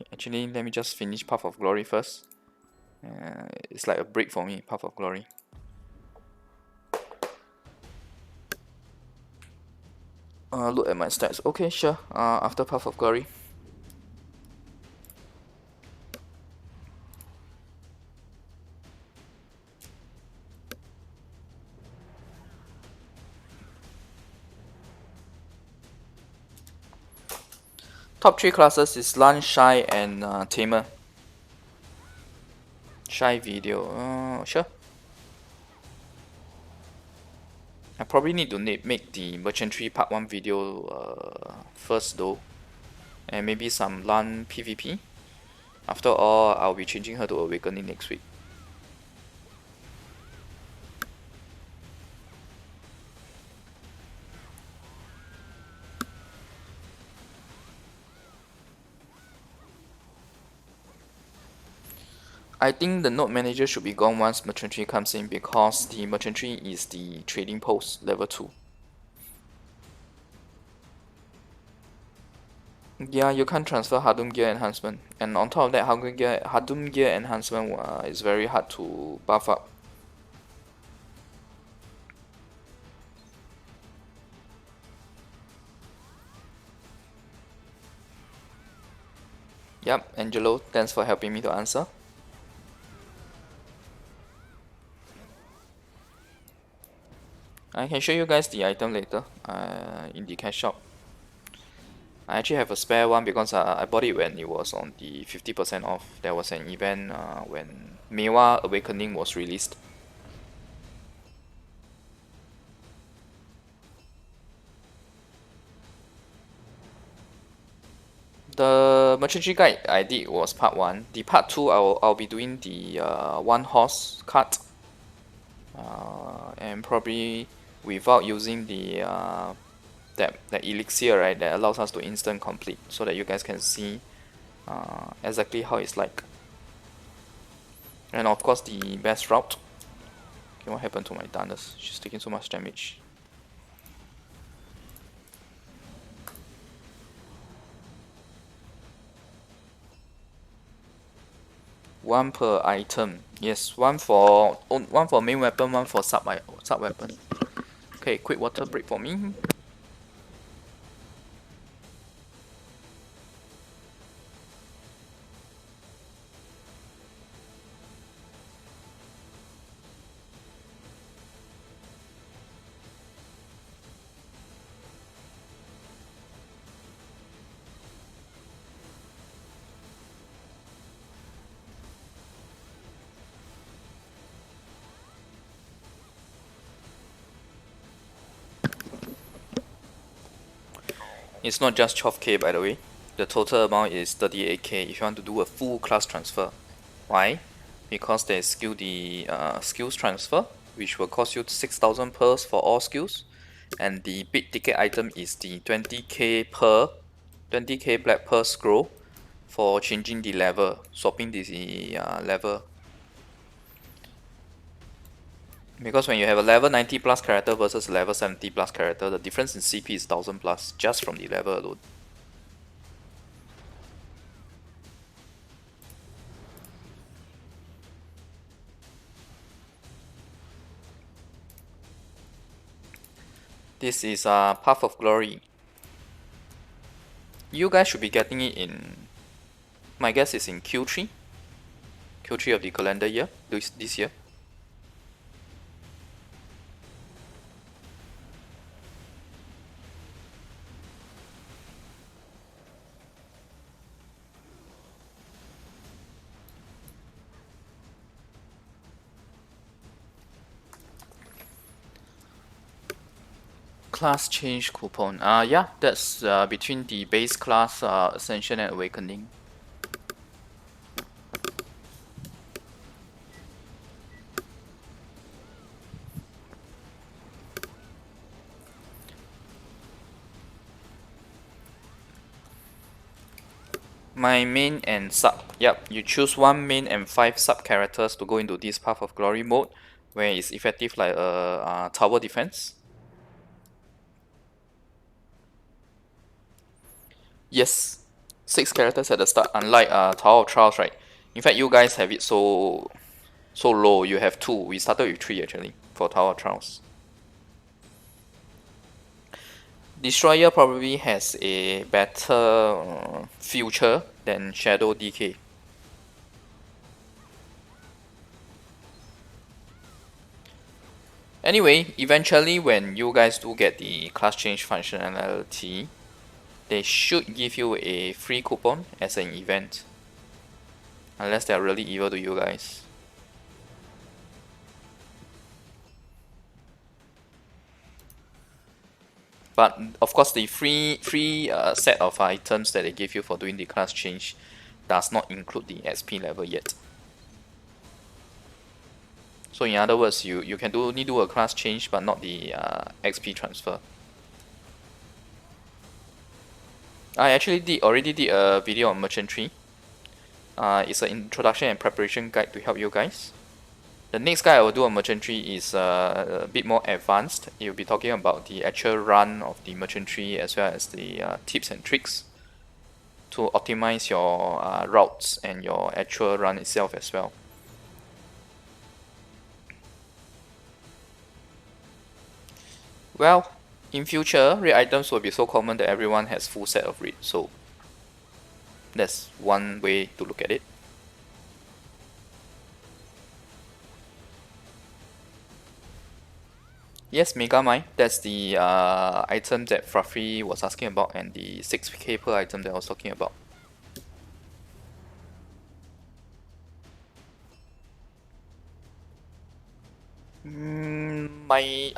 Okay, actually, let me just finish Path of Glory first. It's like a break for me, Path of Glory. Look at my stats. Okay, sure. After Path of Glory. Top 3 classes is Lunch, Shy, and Tamer. Shy video. Sure. I probably need to make the Merchantry Part 1 video first though. And maybe some LAN PvP. After all, I'll be changing her to Awakening next week. I think the node manager should be gone once Merchantry comes in because the Merchantry is the trading post level 2. Yeah, you can't transfer Hadum gear enhancement, and on top of that, Hadum gear enhancement is very hard to buff up. Yep, Angelo, thanks for helping me to answer. I can show you guys the item later in the cash shop. I actually have a spare one because I bought it when it was on the 50% off. There was an event when Mewa Awakening was released. The Merchantry Guide I did was part 1. The part 2 I'll be doing the one horse cart. And probably without using the that elixir, right, that allows us to instant complete, so that you guys can see exactly how it's like. And of course the best route. Okay, what happened to my Danas? She's taking so much damage. One per item. Yes, one for main weapon, one for sub weapon. Okay, quick water break for me. It's not just 12k by the way. The total amount is 38k if you want to do a full class transfer. Why? Because there's still the skills transfer, which will cost you 6,000 pearls for all skills, and the big ticket item is the 20k black pearl scroll for changing the level, swapping the level. Because when you have a level 90 plus character versus level 70 plus character, the difference in CP is 1000 plus just from the level alone. This is Path of Glory. You guys should be getting it in, my guess is in Q3 of the calendar year, this year. Class change coupon. Yeah, that's between the base class, Ascension and Awakening. My main and sub. Yep, you choose one main and 5 sub characters to go into this Path of Glory mode, where it's effective like a tower defense. Yes. 6 characters at the start, unlike Tower of Trials, right? In fact, you guys have it so low. You have 2. We started with 3 actually for Tower of Trials. Destroyer probably has a better future than Shadow DK. Anyway, eventually when you guys do get the class change functionality, they should give you a free coupon as an event. Unless they're really evil to you guys. But of course, the free set of items that they give you for doing the class change does not include the XP level yet. So in other words, you can only do a class change, but not the XP transfer. I actually already did a video on merchantry. It's an introduction and preparation guide to help you guys. The next guide I will do on merchantry is a bit more advanced. It will be talking about the actual run of the merchantry as well as the tips and tricks to optimize your routes and your actual run itself as well. Well, in future, raid items will be so common that everyone has full set of raid, so that's one way to look at it. Yes, Mega Mine, that's the item that Fluffy was asking about, and the 6k per item that I was talking about.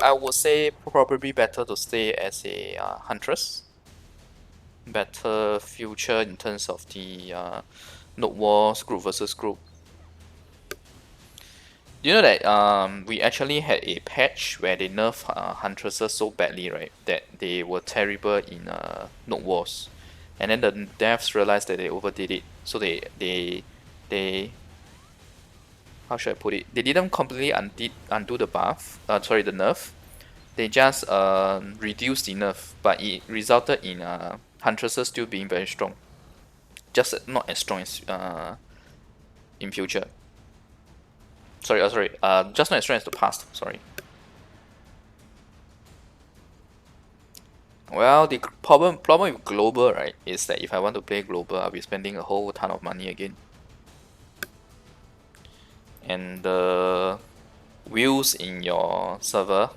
I would say probably better to stay as a huntress. Better future in terms of the node wars, group versus group. Do you know that we actually had a patch where they nerfed huntresses so badly, right, that they were terrible in node wars, and then the devs realized that they overdid it, so they how should I put it? They didn't completely undo the buff. Sorry, the nerf. They just reduced the nerf, but it resulted in huntresses still being very strong, just not as strong as in future. Sorry, just not as strong as the past. Sorry. Well, the problem with global, right, is that if I want to play global, I'll be spending a whole ton of money again. And the wheels in your server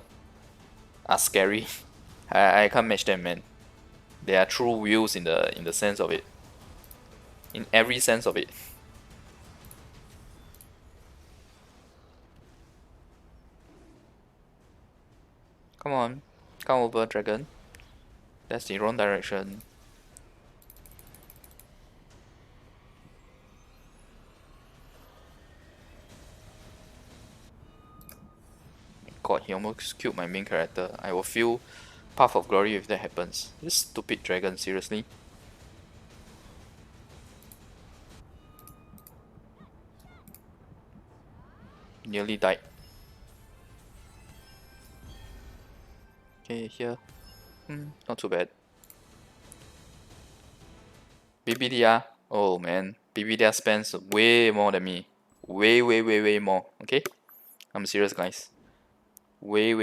are scary. I can't match them, man. They are true wheels in the sense of it. In every sense of it. Come on, come over, dragon. That's the wrong direction. God, he almost killed my main character. I will feel Path of Glory if that happens. This stupid dragon, seriously. Nearly died. Okay, here. Not too bad. BBDR. Oh man, BBDR spends way more than me. Way more. Okay? I'm serious, guys. Way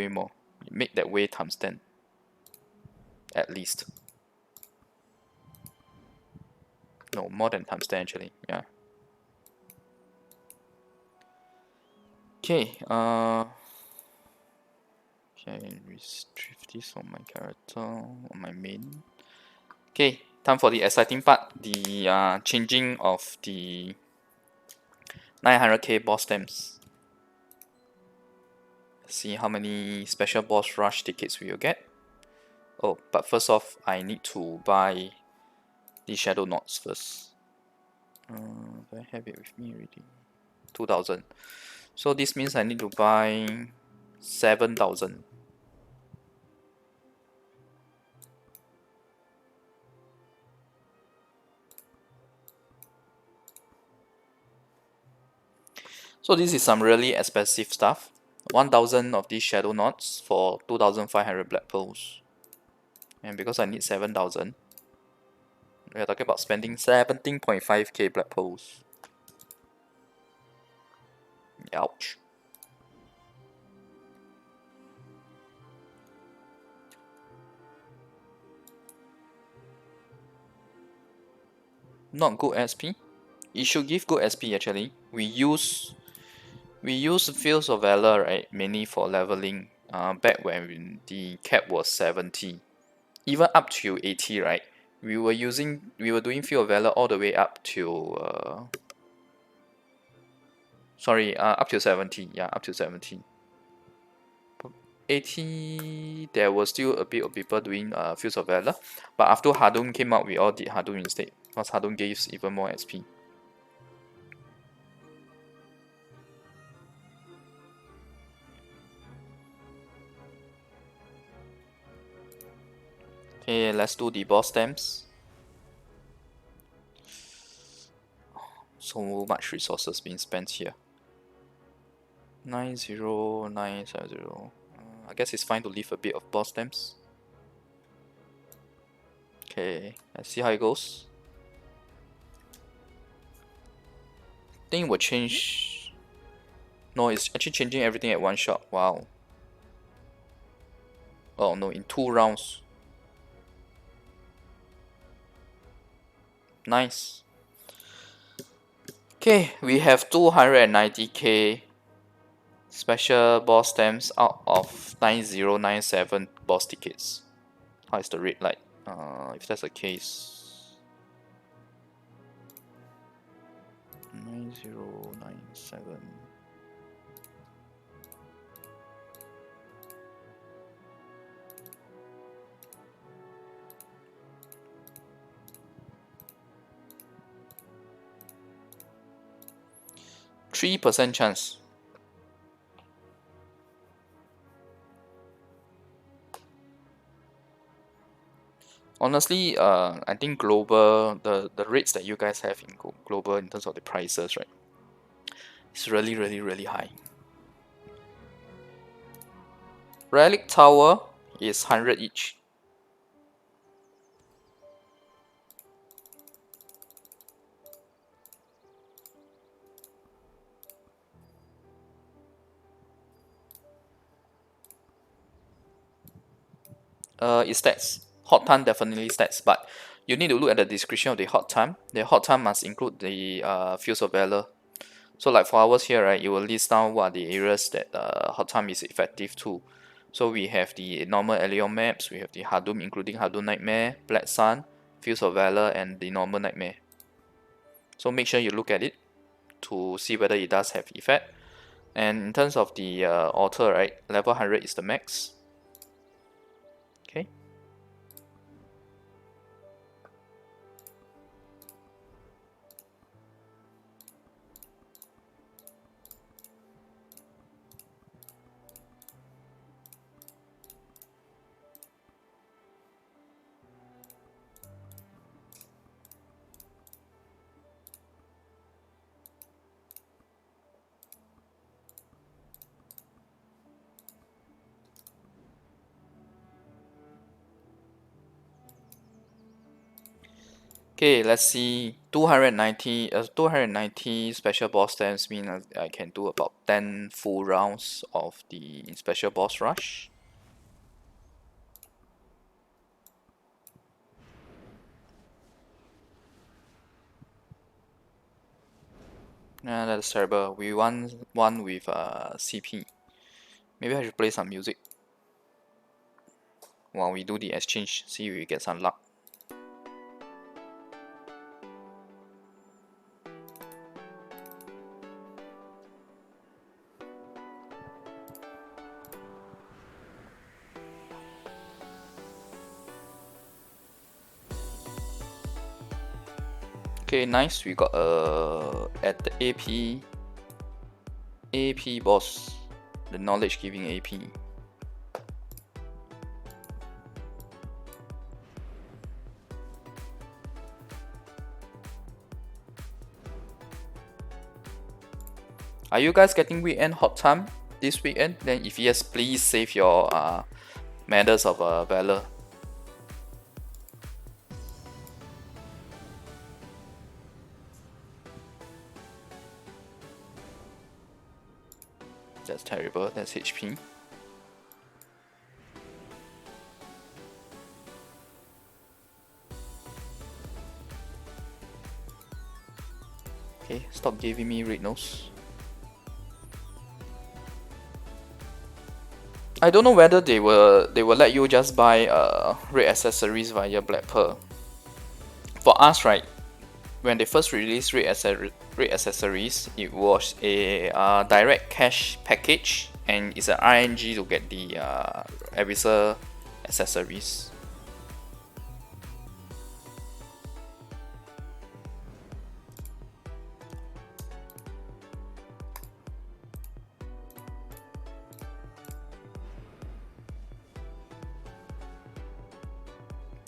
more. Make that way times 10. At least. No, more than times 10 actually. Yeah. Okay, can retrieve this on my character, on my main. Okay, time for the exciting part, the changing of the 900k boss stamps. Let's see how many special boss rush tickets we will get. Oh, but first off, I need to buy the shadow knots first. Do I have it with me already? 2000. So this means I need to buy 7000. So this is some really expensive stuff. 1000 of these shadow knots for 2500 black pearls. And because I need 7000, We are talking about spending 17.5k black pearls. Ouch. Not good SP. It should give good SP actually. We use Fields of Valor, right, mainly for leveling. Back when the cap was 70, even up to 80, right? We were doing Field of Valor all the way up to up to 70. Yeah, up to 70. 80, there was still a bit of people doing Fields of Valor, but after Hadum came out, we all did Hadum instead, because Hadum gives even more SP. Okay, let's do the boss stamps. So much resources being spent here. 90970. I guess it's fine to leave a bit of boss stamps. Okay, let's see how it goes. I think it will change. No, it's actually changing everything at one shot. Wow. Oh no, in 2 rounds. Nice. Okay, we have 290k special boss stamps out of 9097 boss tickets. How is the rate like? If that's the case, 9097. %3 chance. Honestly, I think global, the rates that you guys have in global in terms of the prices, right? It's really, really, really high. Relic Tower is 100 each. It stats. Hot time definitely stats, but you need to look at the description of the hot time. The hot time must include the Fields of Valor. So like for ours here, right, it will list down what are the areas that hot time is effective to. So we have the normal Elion maps, we have the Hadum, including Hadum Nightmare, Black Sun, Fields of Valor, and the normal Nightmare. So make sure you look at it to see whether it does have effect. And in terms of the altar, right, level 100 is the max. Okay. Okay, let's see. 290 special boss stamps mean I can do about 10 full rounds of the special boss rush. That's terrible. We want one with CP. Maybe I should play some music while we do the exchange, see if we get some luck. Okay, nice. We got at the AP boss, the knowledge giving AP. Are you guys getting weekend hot time this weekend? Then if yes, please save your medals of valor. That's terrible. That's HP. Okay, stop giving me red nose. I don't know whether they will let you just buy red accessories via Black Pearl. For us, right, when they first released red accessories, it was a direct cash package, and it's an RNG to get the Abyssal accessories.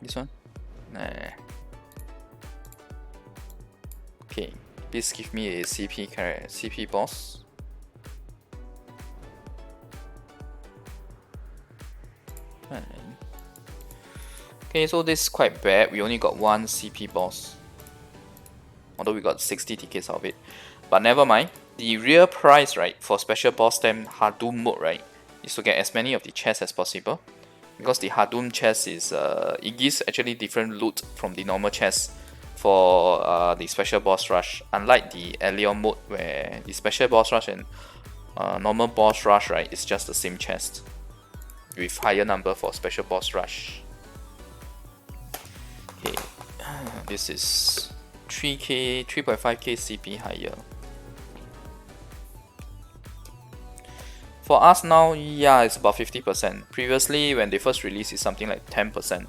This one? Nah. Okay, please give me a CP boss. Okay, so this is quite bad. We only got one CP boss, although we got 60 tickets of it. But never mind. The real prize, right, for special boss stamp Hadum mode, right, is to get as many of the chests as possible. Because the Hadum chest is it gives actually different loot from the normal chest for the special boss rush, unlike the Elion mode where the special boss rush and normal boss rush, right, is just the same chest with higher number for special boss rush. Okay, this is 3k 3.5k CP higher. For us now, yeah, it's about 50%. Previously, when they first released, it's something like 10%.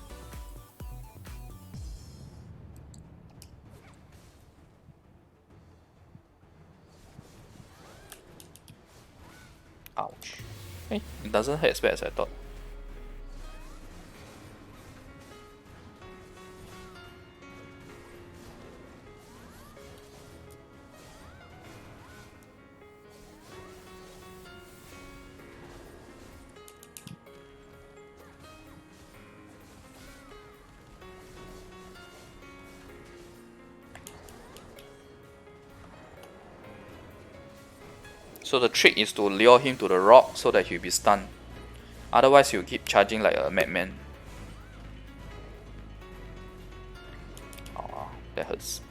Ouch. Hey, it doesn't hurt as bad as I thought. So the trick is to lure him to the rock so that he'll be stunned. Otherwise he'll keep charging like a madman. Oh, that hurts.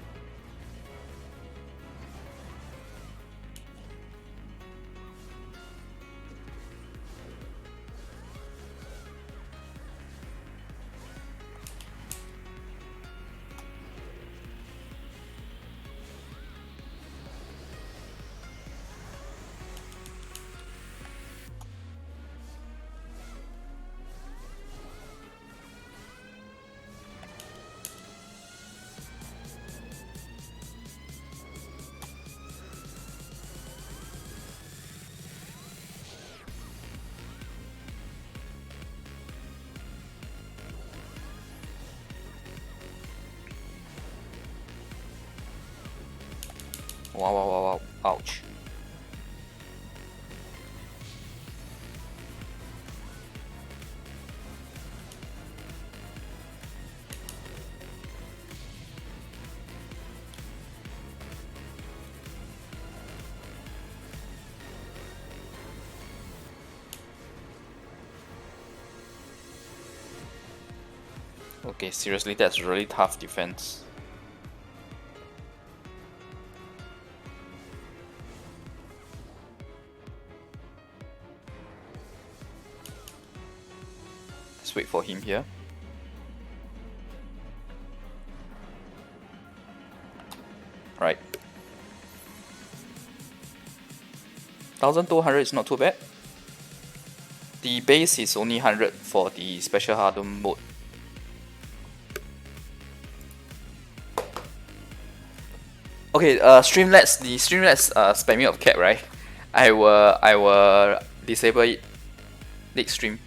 Wow, wow, wow, wow, ouch. Okay, seriously, that's really tough defense. Let's wait for him here. Right. 1200 is not too bad. The base is only 100 for the special Hadum mode. Okay, Streamlabs, the Streamlabs spamming of cap, right? I will disable it next stream.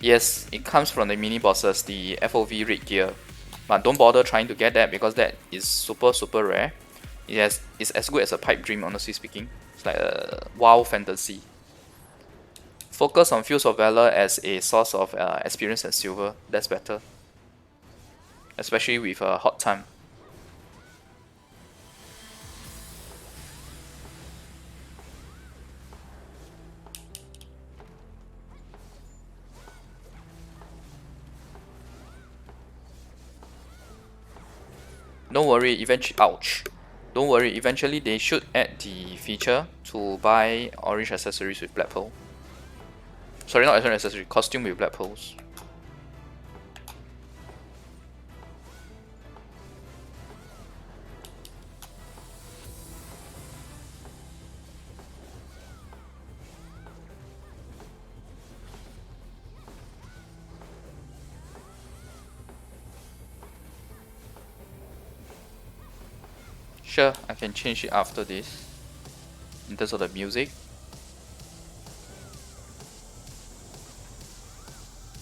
Yes, it comes from the mini bosses, the FOV red gear. But don't bother trying to get that because that is super rare. It's as good as a pipe dream, honestly speaking. It's like a WoW fantasy. Focus on Fields of Valor as a source of experience and silver. That's better. Especially with a hot time. Don't worry, eventually, ouch. Don't worry, eventually they should add the feature to buy orange accessories with black pearl. Sorry, not orange accessory, costume with black pearls. Sure, I can change it after this. In terms of the music.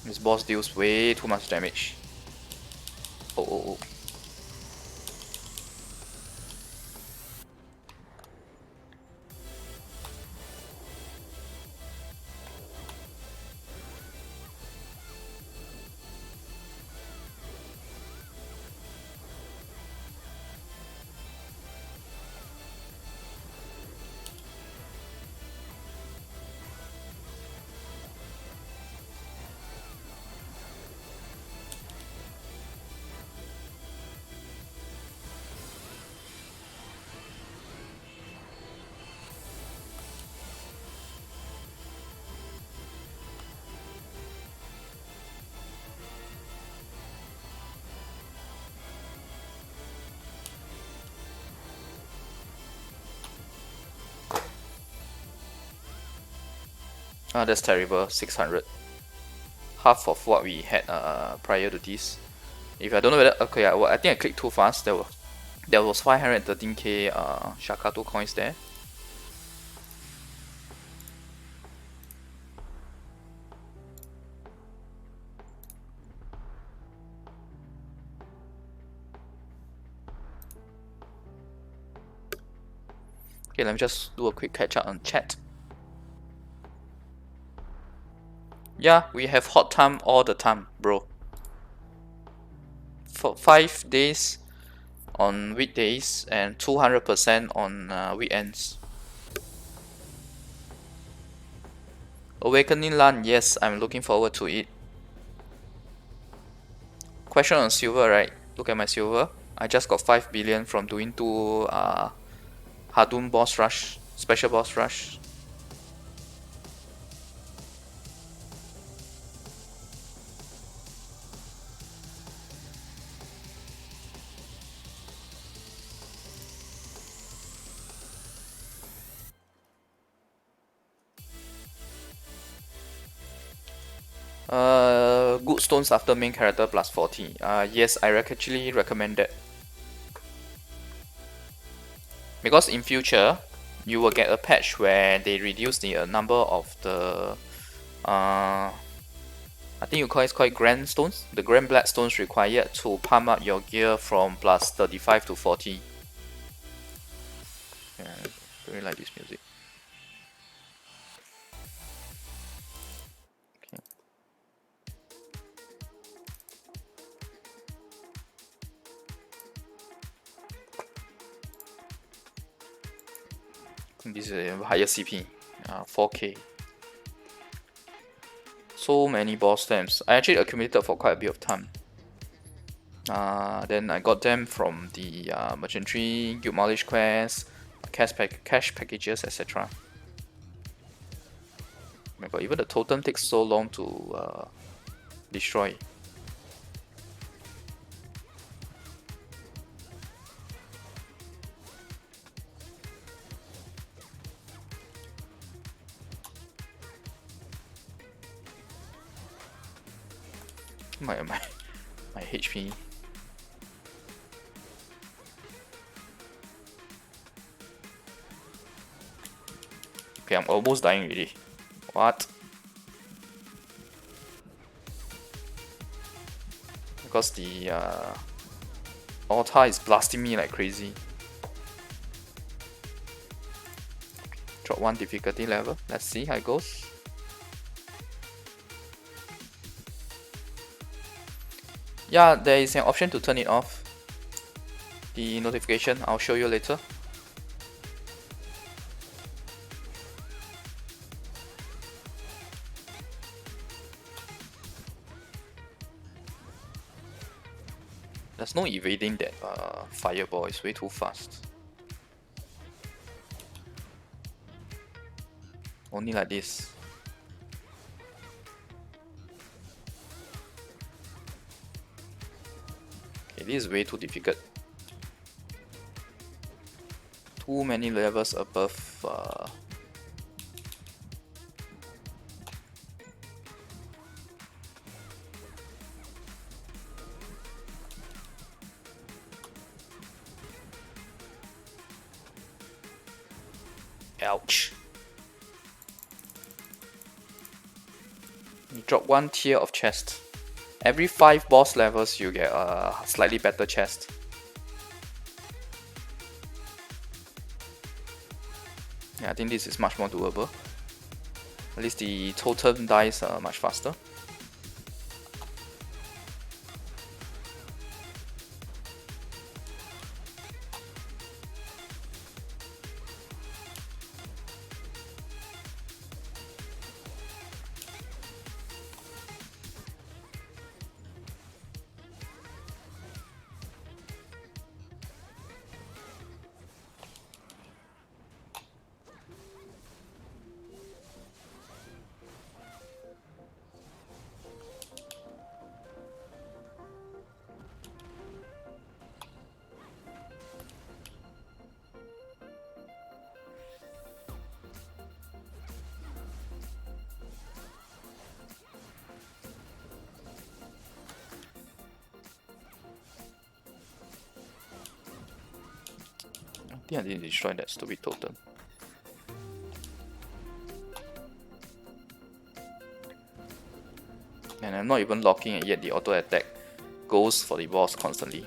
This boss deals way too much damage. Oh. Ah, that's terrible. 600. Half of what we had prior to this. If I don't know whether okay, I think I clicked too fast. There was 513k Shakato coins there. Okay, let me just do a quick catch up on chat. Yeah, we have hot time all the time, bro. For 5 days on weekdays and 200% on weekends. Awakening Land, yes, I'm looking forward to it. Question on silver, right? Look at my silver. I just got 5 billion from doing 2 Hadum boss rush, special boss rush. Good stones after main character plus 40. Yes, I actually recommend that. Because in future, you will get a patch where they reduce the number of the I think you call it grand stones, the grand black stones required to pump up your gear from plus 35 to 40. Yeah, I really like this music. This is a higher CP, 4K. So many boss stamps. I actually accumulated for quite a bit of time. Then I got them from the merchantry, guild mileage quests, cash packages, etc. Oh my god, even the totem takes so long to destroy. My HP. Okay, I'm almost dying already. What? Because the altar is blasting me like crazy. Drop 1 difficulty level. Let's see how it goes. Yeah, there is an option to turn it off. The notification, I'll show you later. There's no evading that fireball, it's way too fast. Only like this. Okay, this is way too difficult. Too many levels above. Ouch. You drop one tier of chest. Every 5 boss levels you get a slightly better chest. Yeah, I think this is much more doable. At least the totem dies much faster. I think I didn't destroy that stupid totem. And I'm not even locking it yet, the auto attack goes for the boss constantly.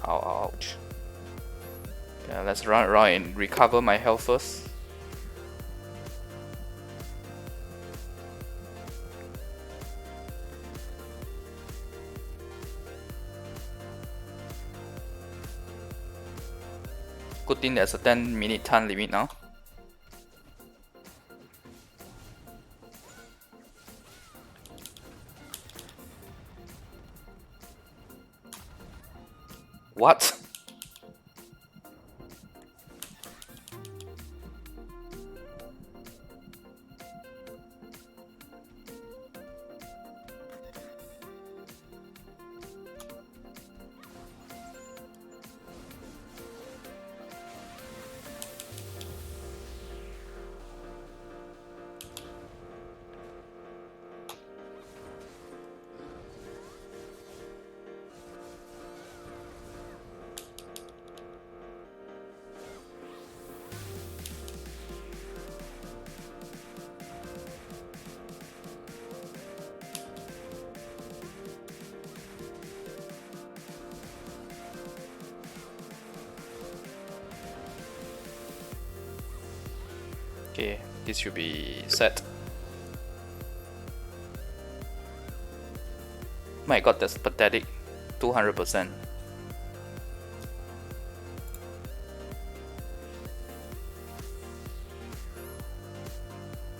Ouch. Okay, let's run around and recover my health first. Good thing there's a 10-minute time limit now. What? Okay, this should be set. My god, that's pathetic. 200%.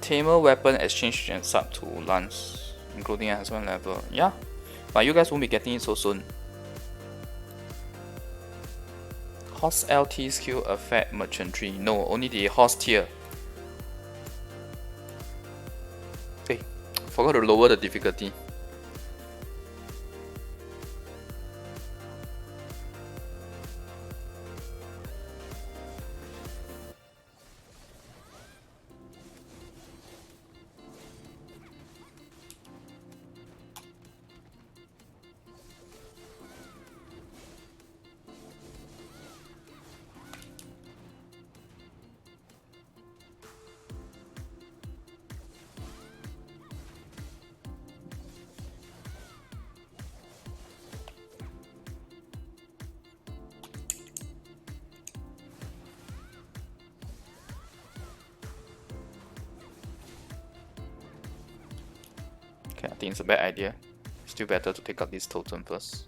Tamer weapon exchange and sub to lance, including enhancement level. Yeah, but you guys won't be getting it so soon. Horse LT skill affect merchantry. No, only the horse tier. Okay, forgot to lower the difficulty. Okay, I think it's a bad idea. Still better to take out this totem first.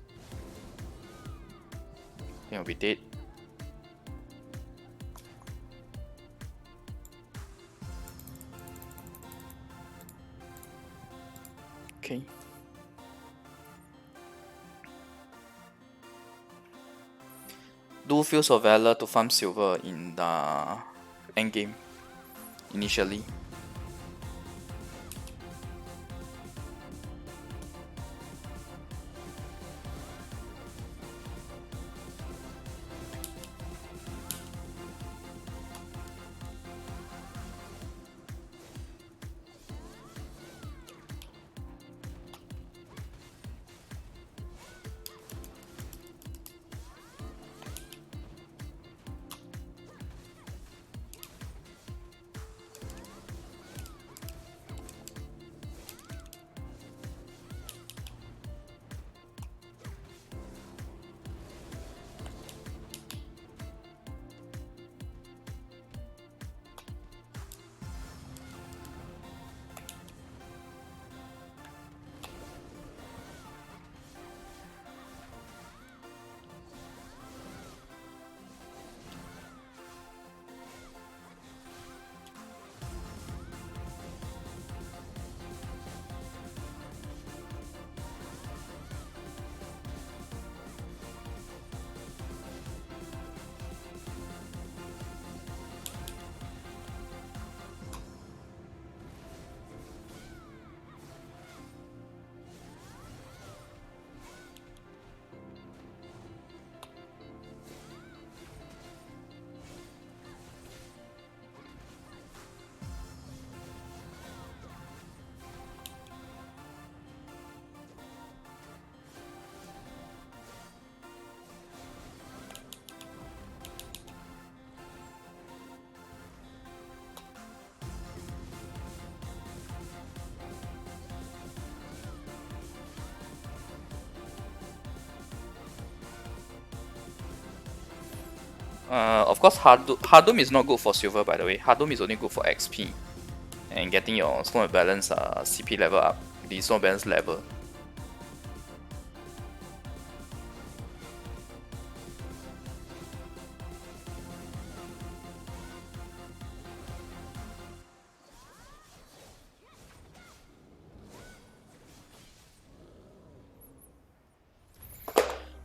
I think I'll be dead. Okay. Do Fields of Valor to farm silver in the endgame initially. Of course, Hadum is not good for silver, by the way. Hadum is only good for XP and getting your Stone of Balance CP level up, the Stone of Balance level.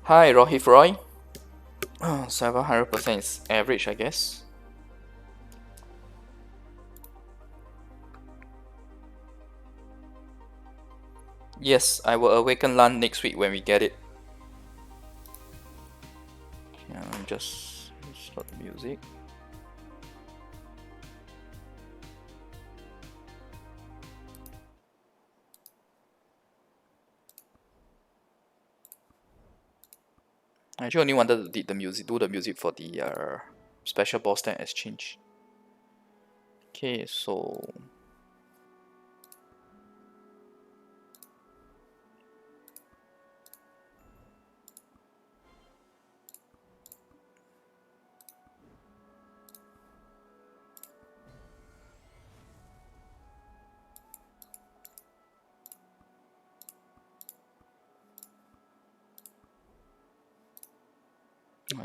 Hi, Rohif Roy. 700% is average, I guess. Yes, I will awaken Lan next week when we get it. Yeah, just start the music. I actually only wanted to do the music for the special boss stand exchange. Okay, so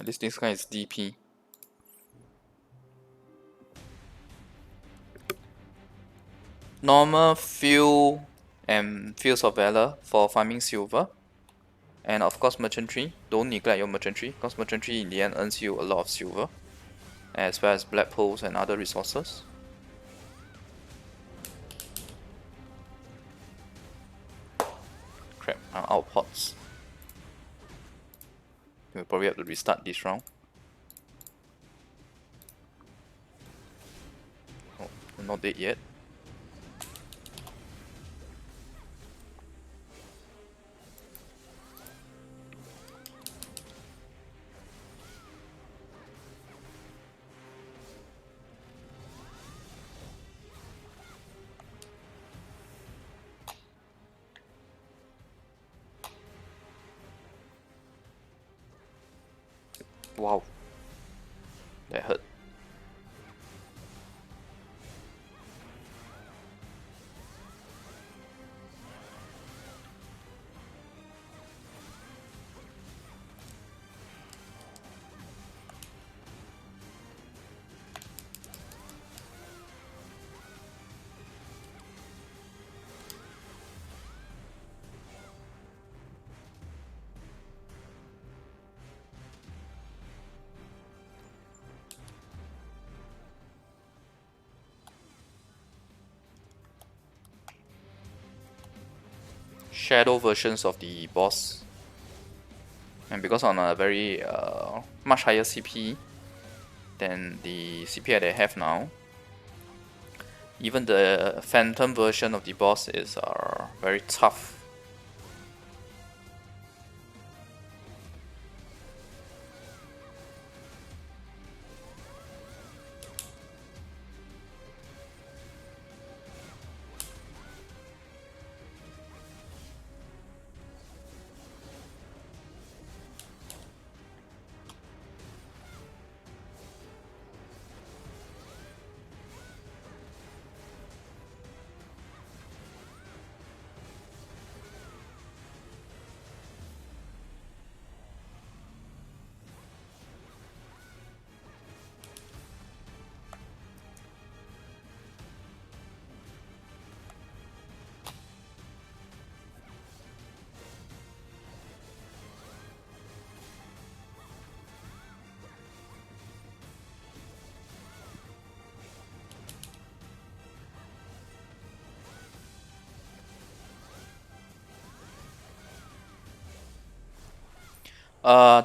this guy is DP. Normal Field and Fields of Valor for farming silver. And of course merchantry. Don't neglect your merchantry, because merchantry in the end earns you a lot of silver, as well as black pearls and other resources. We'll probably have to restart this round. Oh, not dead yet. Wow, that hurt. Shadow versions of the boss, and because on a very much higher CP than the CP that I have now, even the phantom version of the boss is very tough.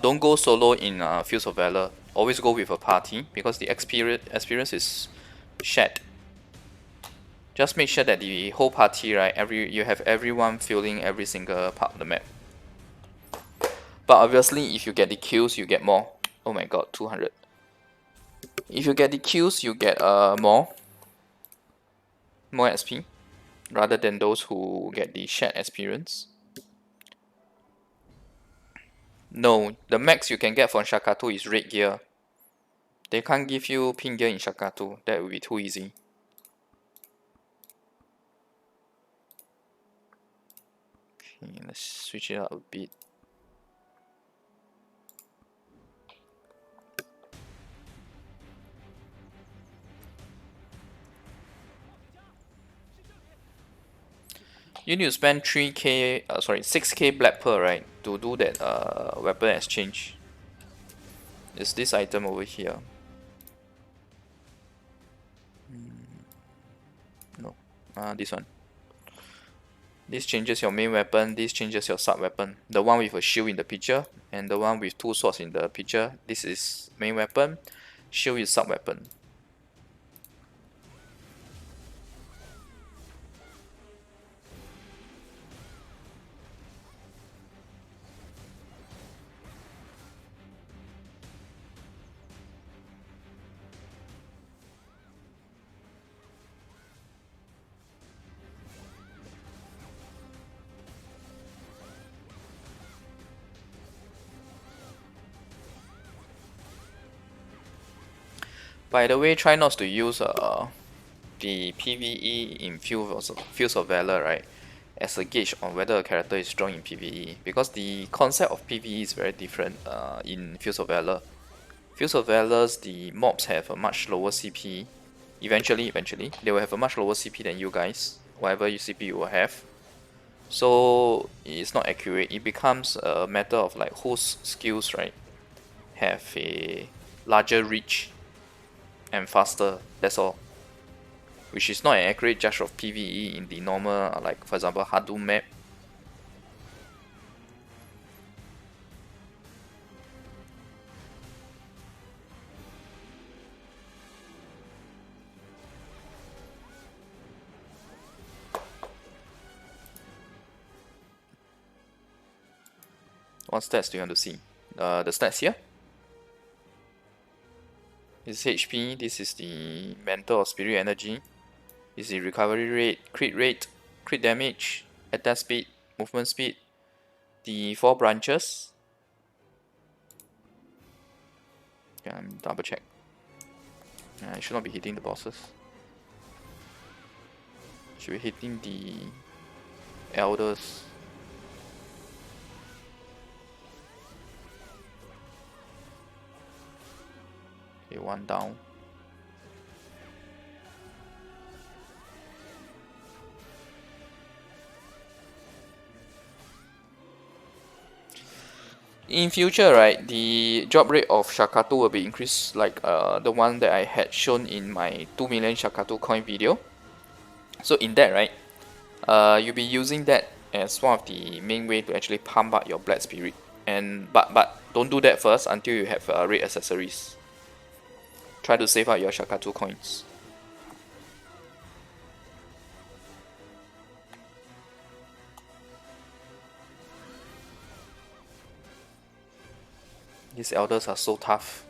Don't go solo in Fields of Valor. Always go with a party because the experience is shared. Just make sure that the whole party, right, you have everyone filling every single part of the map. But obviously, if you get the kills, you get more. Oh my god, 200. If you get the kills, you get more XP rather than those who get the shared experience. No, the max you can get from Shakatu is red gear. They can't give you pink gear in Shakatu. That would be too easy. Okay, let's switch it up a bit. You need to spend 6k black pearl, right, to do that weapon exchange. It's this item over here. No, this one. This changes your main weapon, this changes your sub weapon. The one with a shield in the picture, and the one with 2 swords in the picture. This is main weapon, shield is sub weapon. By the way, try not to use the PvE in Fields of Valor, right, as a gauge on whether a character is strong in PvE, because the concept of PvE is very different in Fields of Valor. Fields of Valor's the mobs have a much lower CP. Eventually, they will have a much lower CP than you guys, whatever CP you will have. So it's not accurate. It becomes a matter of like whose skills, right, have a larger reach and faster. That's all. Which is not an accurate judge of PvE in the normal, like for example, Hadum map. What stats do you want to see? The stats here. This is HP, this is the mental or spirit energy, this is the recovery rate, crit damage, attack speed, movement speed, the 4 branches. Okay, I'm double check. I should not be hitting the bosses. Should be hitting the elders. Okay, 1 down. In future, right, the drop rate of Shakatu will be increased like the one that I had shown in my 2 million Shakatu coin video. So in that, right, you'll be using that as one of the main way to actually pump up your Black Spirit. And but don't do that first until you have red accessories. Try to save up your Shakatu coins. These elders are so tough.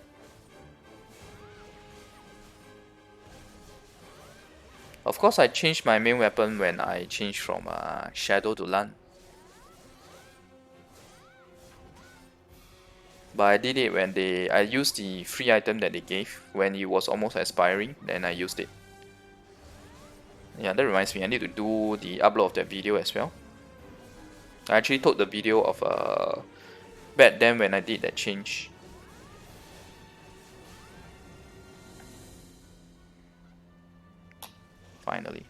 Of course, I changed my main weapon when I changed from Shadow to Lan. But I did it when I used the free item that they gave when it was almost expiring, then I used it. Yeah, that reminds me, I need to do the upload of that video as well. I actually took the video of back then when I did that change. Finally.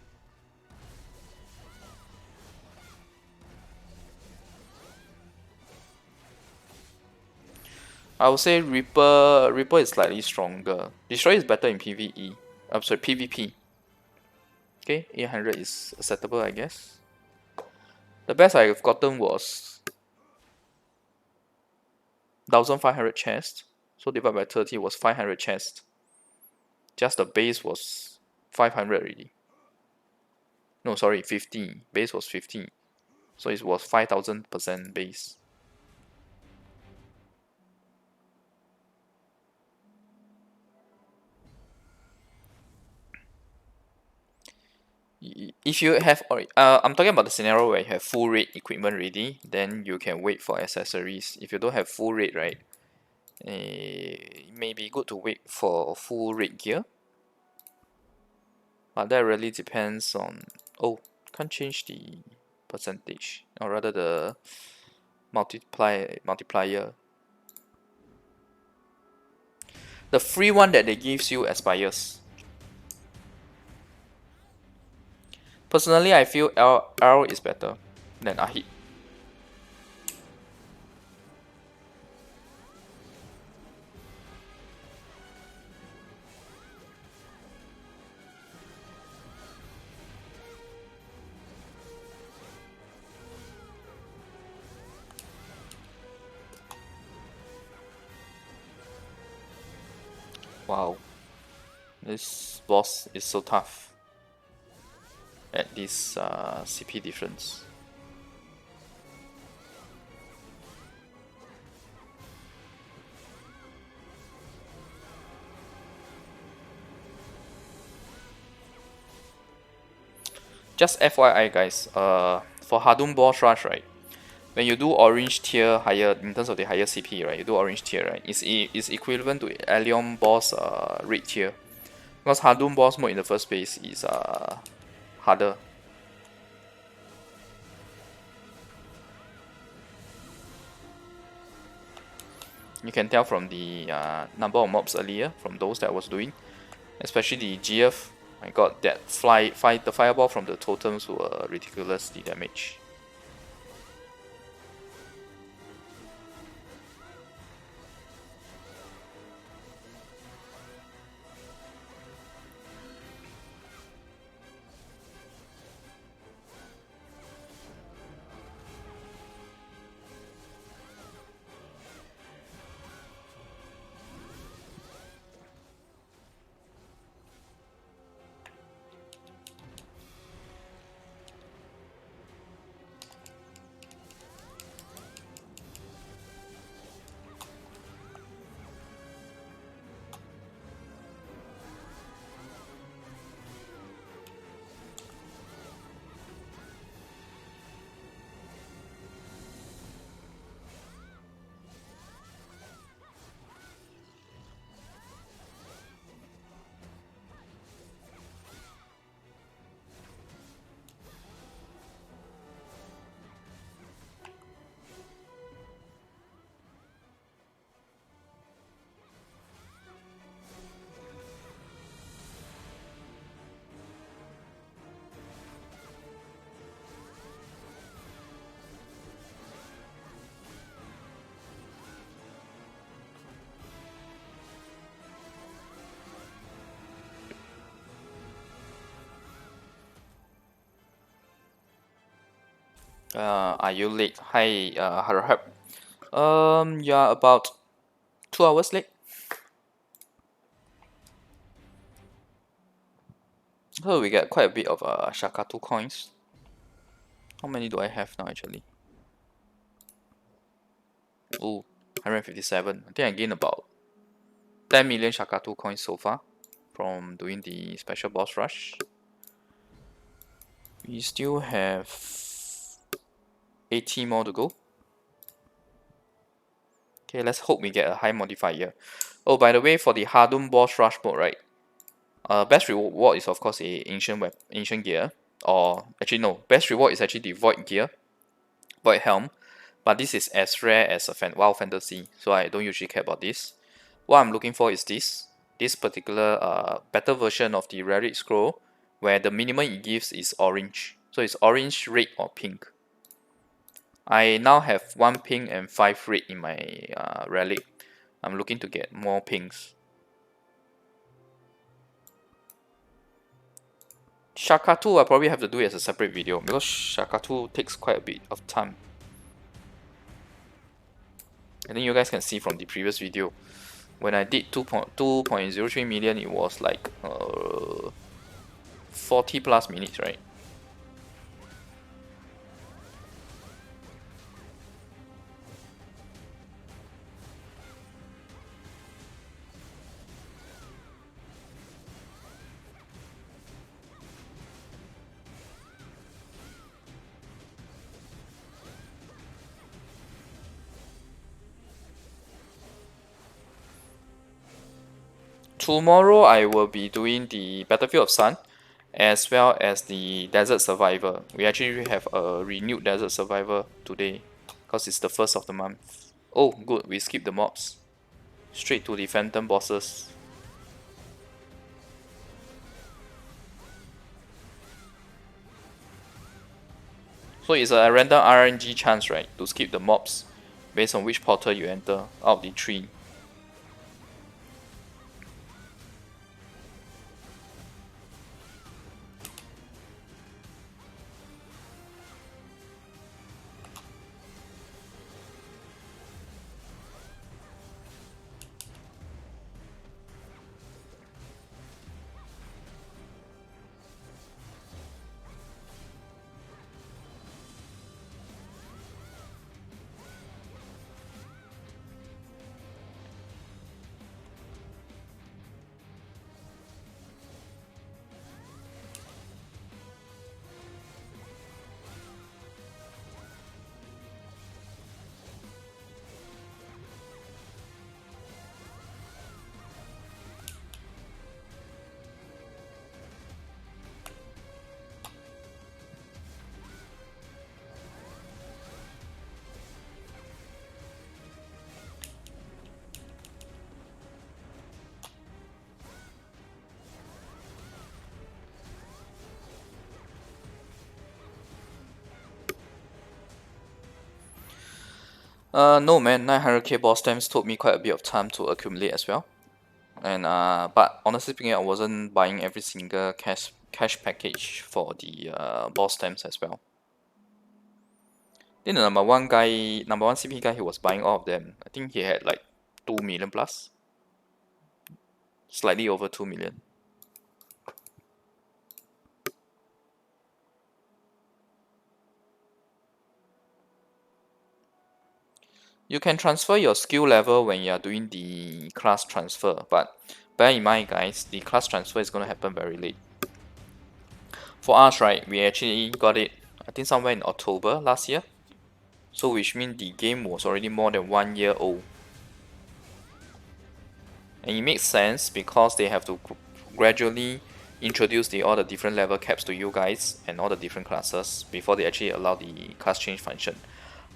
I would say Reaper is slightly stronger. Destroy is better in PvE. I'm sorry, PvP. Okay, 800 is acceptable, I guess. The best I've gotten was 1500 chests. So divided by 30 was 500 chests. Just the base was 500 already. No, sorry, 50. Base was 50. So it was 5000% base. If you have, I'm talking about the scenario where you have full rate equipment ready, then you can wait for accessories. If you don't have full rate, right, it may be good to wait for full rate gear. But that really depends on, oh, can't change the percentage, or rather the multiplier. The free one that they gives you expires. Personally, I feel L is better than Ahit. Wow, this boss is so tough at this CP difference. Just FYI guys, for Hadum boss rush, right, when you do orange tier higher, in terms of the higher CP, right, you do orange tier, right, it's equivalent to Allium boss red tier. Because Hadum boss mode in the first place is harder. You can tell from the number of mobs earlier, from those that I was doing, especially the GF. I got that the fireball from the totems were ridiculously damage. Are you late? Hi, Harhab. You are about 2 hours late. So we get quite a bit of Shakatu coins. How many do I have now actually? Oh, 157. I think I gained about 10 million Shakatu coins so far from doing the special boss rush. We still have 80 more to go. Okay, let's hope we get a high modifier. Oh, by the way, for the Hadum boss rush mode, right? Best reward is of course a ancient gear, or actually no, best reward is actually the void gear, void helm. But this is as rare as a wild fantasy, so I don't usually care about this. What I'm looking for is this particular better version of the relic scroll, where the minimum it gives is orange. So it's orange, red, or pink. I now have 1 pink and 5 red in my relic. I'm looking to get more pinks. Shakatu I probably have to do it as a separate video because Shakatu takes quite a bit of time. I think you guys can see from the previous video, when I did 2.03 million, it was like 40 plus minutes, right? Tomorrow I will be doing the Battlefield of Sun as well as the Desert Survivor. We actually have a renewed Desert Survivor today because it's the first of the month. Oh, good, we skipped the mobs. Straight to the Phantom bosses. So it's a random RNG chance, right, to skip the mobs based on which portal you enter out of the 3. No man, 900k boss stamps took me quite a bit of time to accumulate as well. And but honestly speaking, I wasn't buying every single cash package for the boss stamps as well. Then the number one CP guy, he was buying all of them. I think he had like 2 million plus, slightly over 2 million. You can transfer your skill level when you are doing the class transfer, but bear in mind guys, the class transfer is going to happen very late. For us, right, we actually got it, I think somewhere in October last year. So which means the game was already more than 1 year old. And it makes sense because they have to gradually introduce all the different level caps to you guys and all the different classes before they actually allow the class change function.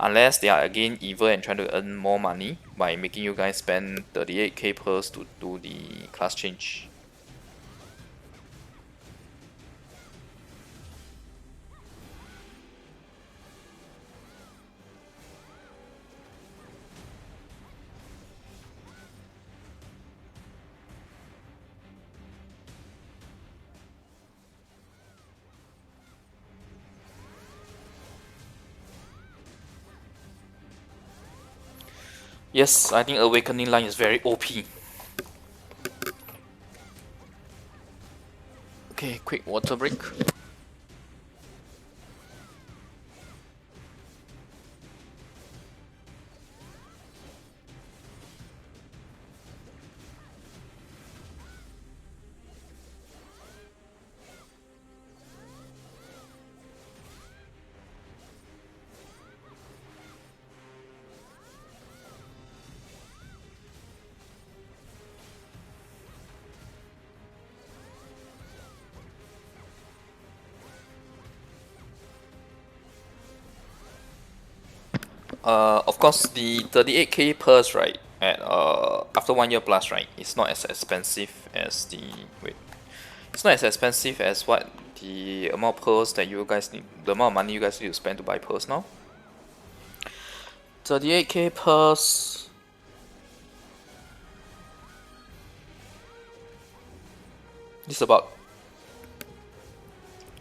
Unless they are again evil and trying to earn more money by making you guys spend 38k pearls to do the class change. Yes, I think Awakening line is very OP. Okay, quick water break. Of course, the 38k purse, right, at after 1 year plus, right, it's not as expensive as the wait. It's not as expensive as what the amount of pearls that you guys need, the amount of money you guys need to spend to buy pearls now. 38k pearls. This about,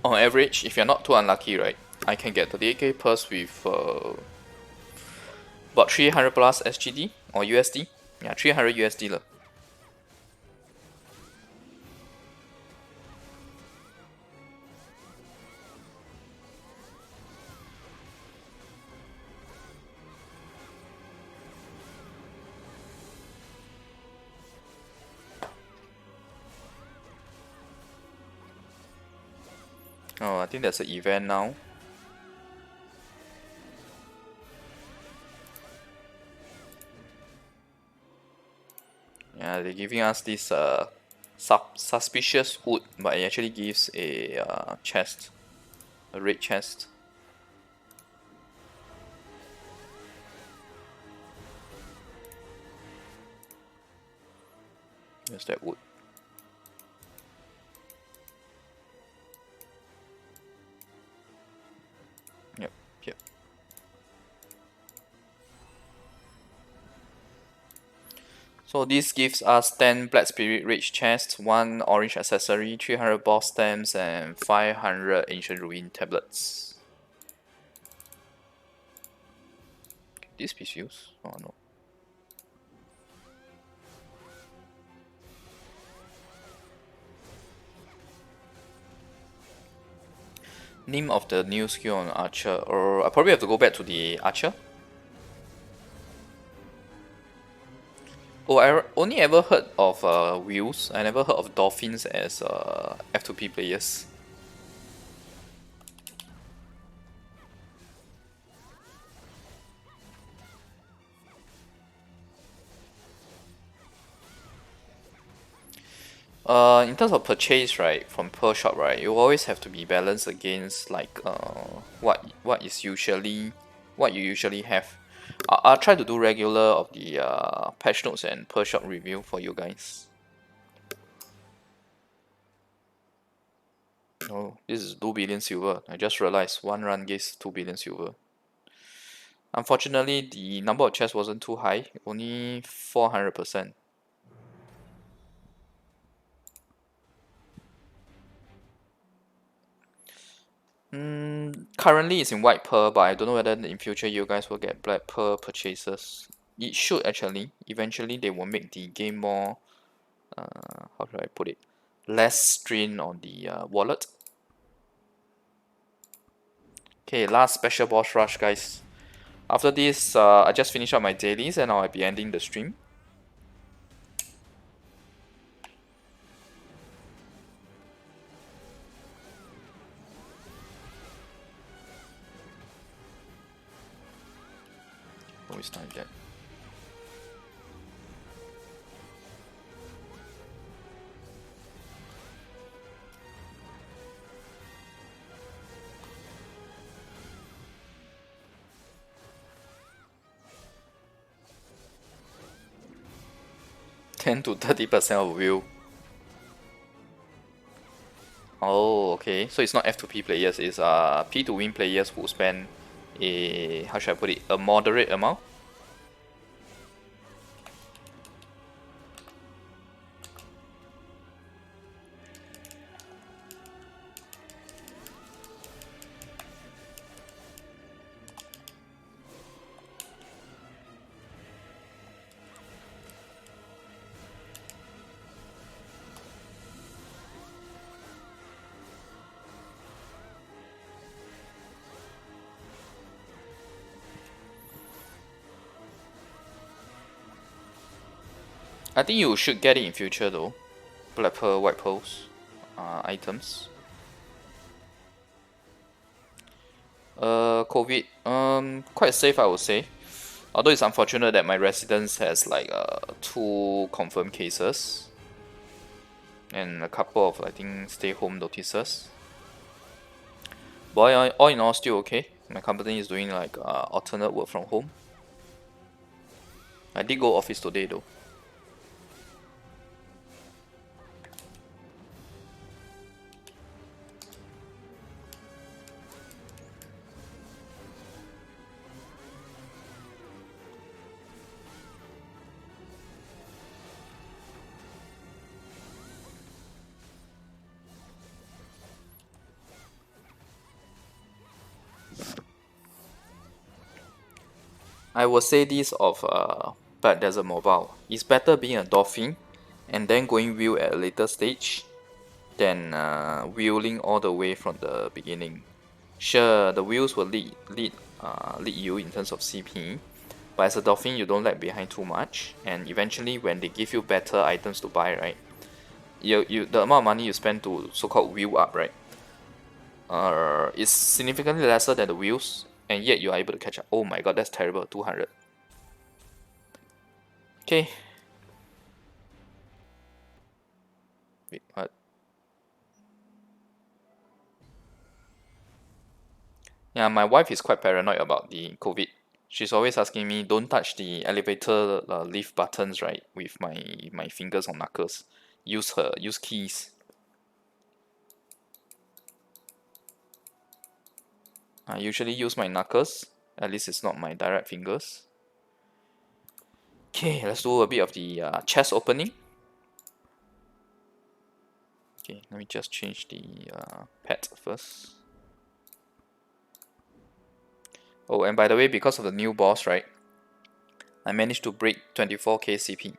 on average, if you're not too unlucky, right, I can get 38k pearls with about 300 plus SGD or USD. Yeah, 300 USD lah. Oh, I think there's an event now. Yeah, they're giving us this suspicious wood, but it actually gives a chest, a red chest. Where's that wood? Yep, yep. So this gives us 10 Black Spirit Rage chests, 1 orange accessory, 300 boss stamps, and 500 Ancient Ruin tablets. Can this be used? Oh no. Name of the new skill on Archer, or I probably have to go back to the Archer. Oh, I only ever heard of wheels. I never heard of dolphins as F2P players. In terms of purchase, right, from per shop, right, you always have to be balanced against like what you usually have. I'll try to do regular of the patch notes and per shop review for you guys. Oh, this is 2 billion silver. I just realized one run gives 2 billion silver. Unfortunately, the number of chests wasn't too high, only 400%. Currently it's in white pearl, but I don't know whether in future you guys will get black pearl purchases. It should actually. Eventually they will make the game more, how should I put it, less strain on the wallet. Okay, last special boss rush, guys. After this, I just finished up my dailies and I'll be ending the stream. Oh, it's not yet. Ten to 30% of will. Oh, okay. So it's not F2P players, it's P to win players who spend a, how should I put it, a moderate amount. I think you should get it in future though. Black pearl, white pearls items. COVID, quite safe I would say. Although it's unfortunate that my residence has like 2 confirmed cases and a couple of I think stay home notices. But all in all, still okay. My company is doing like alternate work from home. I did go office today though. I will say this of Black Desert Mobile. It's better being a dolphin and then going wheel at a later stage than wheeling all the way from the beginning. Sure, the wheels will lead you in terms of CP, but as a dolphin, you don't lag behind too much, and eventually, when they give you better items to buy, right, the amount of money you spend to so-called wheel up, right, is significantly lesser than the wheels, and yet you are able to catch up. Oh my god, that's terrible. 200. Okay. Wait, what? Yeah, my wife is quite paranoid about the COVID. She's always asking me, don't touch the elevator lift buttons, right, with my fingers or knuckles. Use keys. I usually use my knuckles. At least it's not my direct fingers. Okay, let's do a bit of the chest opening. Okay, let me just change the pet first. Oh, and by the way, because of the new boss, right, I managed to break 24k CP.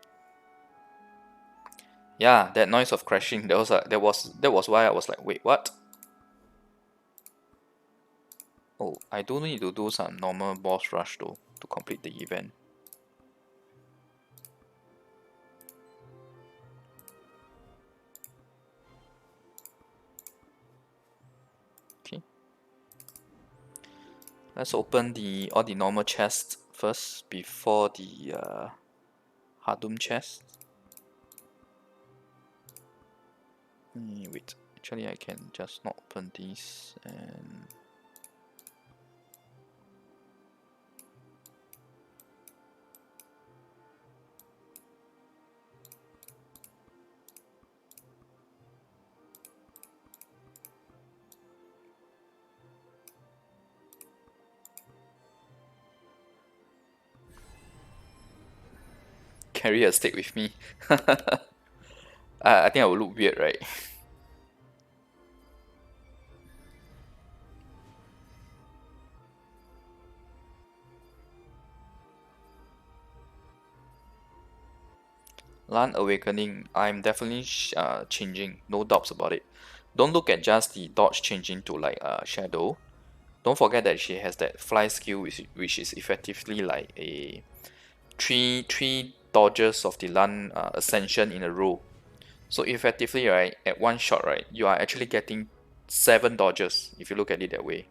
Yeah, that noise of crashing, that was why I was like, wait, what? Oh, I do need to do some normal boss rush though to complete the event. Okay. Let's open all the normal chests first before the Hadum chest. Wait, actually I can just not open these and carry a stick with me. I think I will look weird, right? Land Awakening, I'm definitely changing, no doubts about it. Don't look at just the dodge changing to like Shadow. Don't forget that she has that fly skill which is effectively like a three dodges of the Lan Ascension in a row. So effectively, right, at one shot, right, you are actually getting 7 dodges if you look at it that way.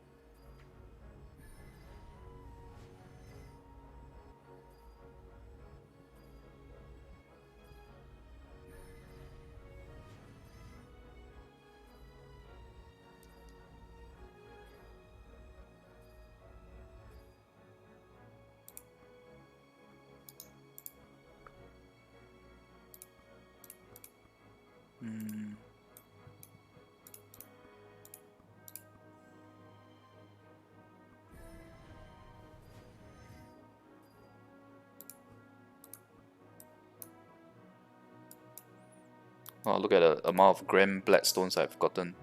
Oh, look at the amount of Grand Blackstones I've gotten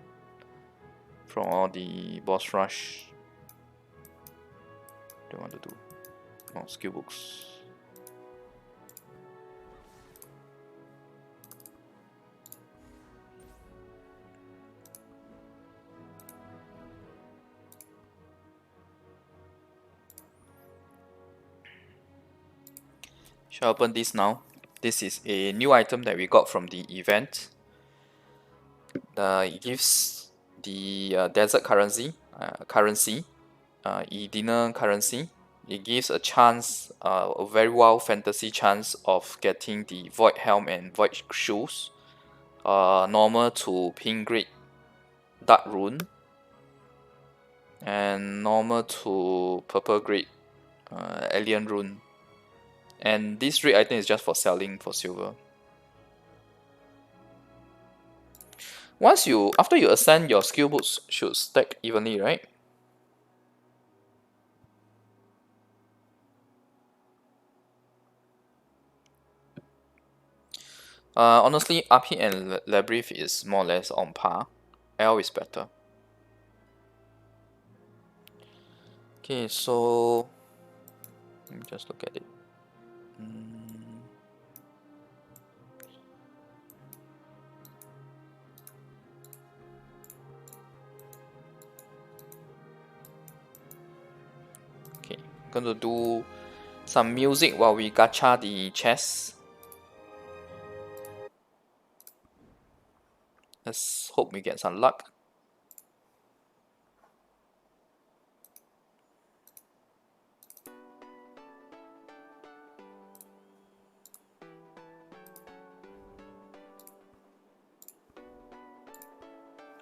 from all the boss rush. Don't want to do. Oh, skill books. Shall I open this now? This is a new item that we got from the event. It gives the desert currency, Edina currency. It gives a chance, a very wild fantasy chance of getting the Void Helm and Void Shoes. Normal to pink grade Dark Rune. And normal to purple grade Alien Rune. And this rate item is just for selling for silver. After you ascend, your skill boots should stack evenly, right? Honestly, RP and Labyrinth is more or less on par. L is better. Okay, so let me just look at it. Okay, I'm going to do some music while we gacha the chest. Let's hope we get some luck.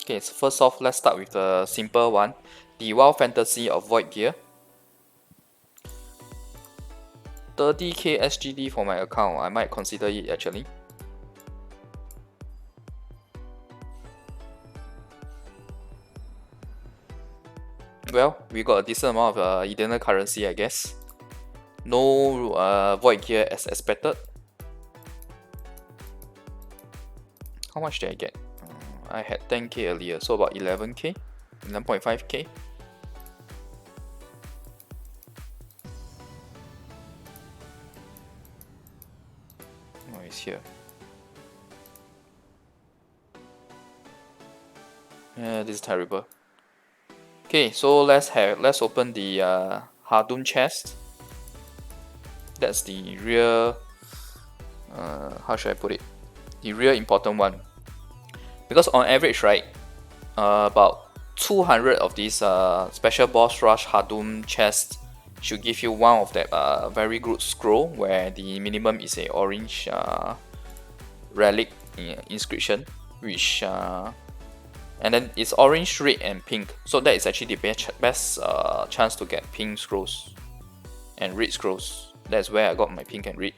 Okay, so first off, let's start with the simple one. The Wild Fantasy of Void Gear. 30k SGD for my account. I might consider it actually. Well, we got a decent amount of Edena currency, I guess. No Void Gear as expected. How much did I get? I had 10k earlier, so about 11k, 11.5k. Oh, it's here. Yeah, this is terrible. Okay, so let's open the Hadum chest. That's the real. How should I put it? The real important one. Because on average, right, about 200 of these special boss rush Hadum chests should give you one of that very good scroll where the minimum is a orange relic inscription, which and then it's orange, red, and pink. So that is actually the best chance to get pink scrolls and red scrolls. That's where I got my pink and red.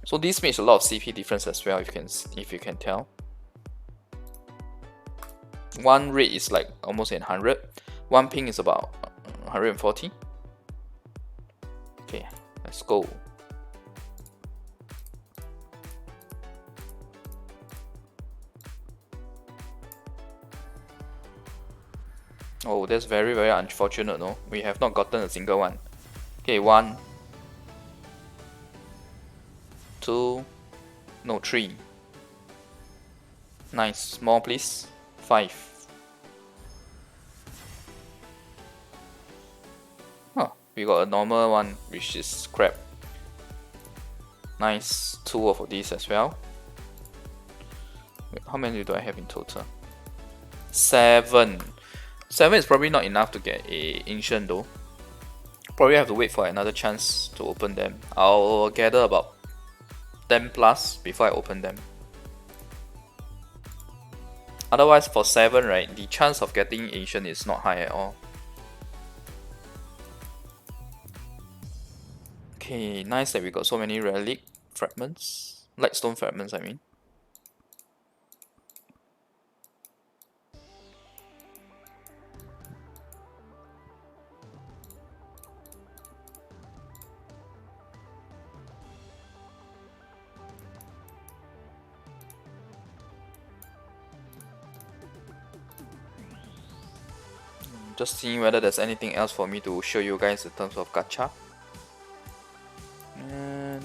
So this makes a lot of CP difference as well, if you can tell. One red is like almost 800. One pink is about 140. Okay, let's go. Oh, that's very, very unfortunate, no? We have not gotten a single one. Okay, 1, 2, no, 3. Nice, more please. 5. Huh, we got a normal one, which is crap. Nice, 2 of these as well. Wait, how many do I have in total? 7. 7 is probably not enough to get a ancient though. Probably have to wait for another chance to open them. I'll gather about 10 plus before I open them. Otherwise for 7, right, the chance of getting ancient is not high at all. Okay, nice that we got so many relic fragments. Lightstone fragments, I mean. Just seeing whether there's anything else for me to show you guys in terms of gacha.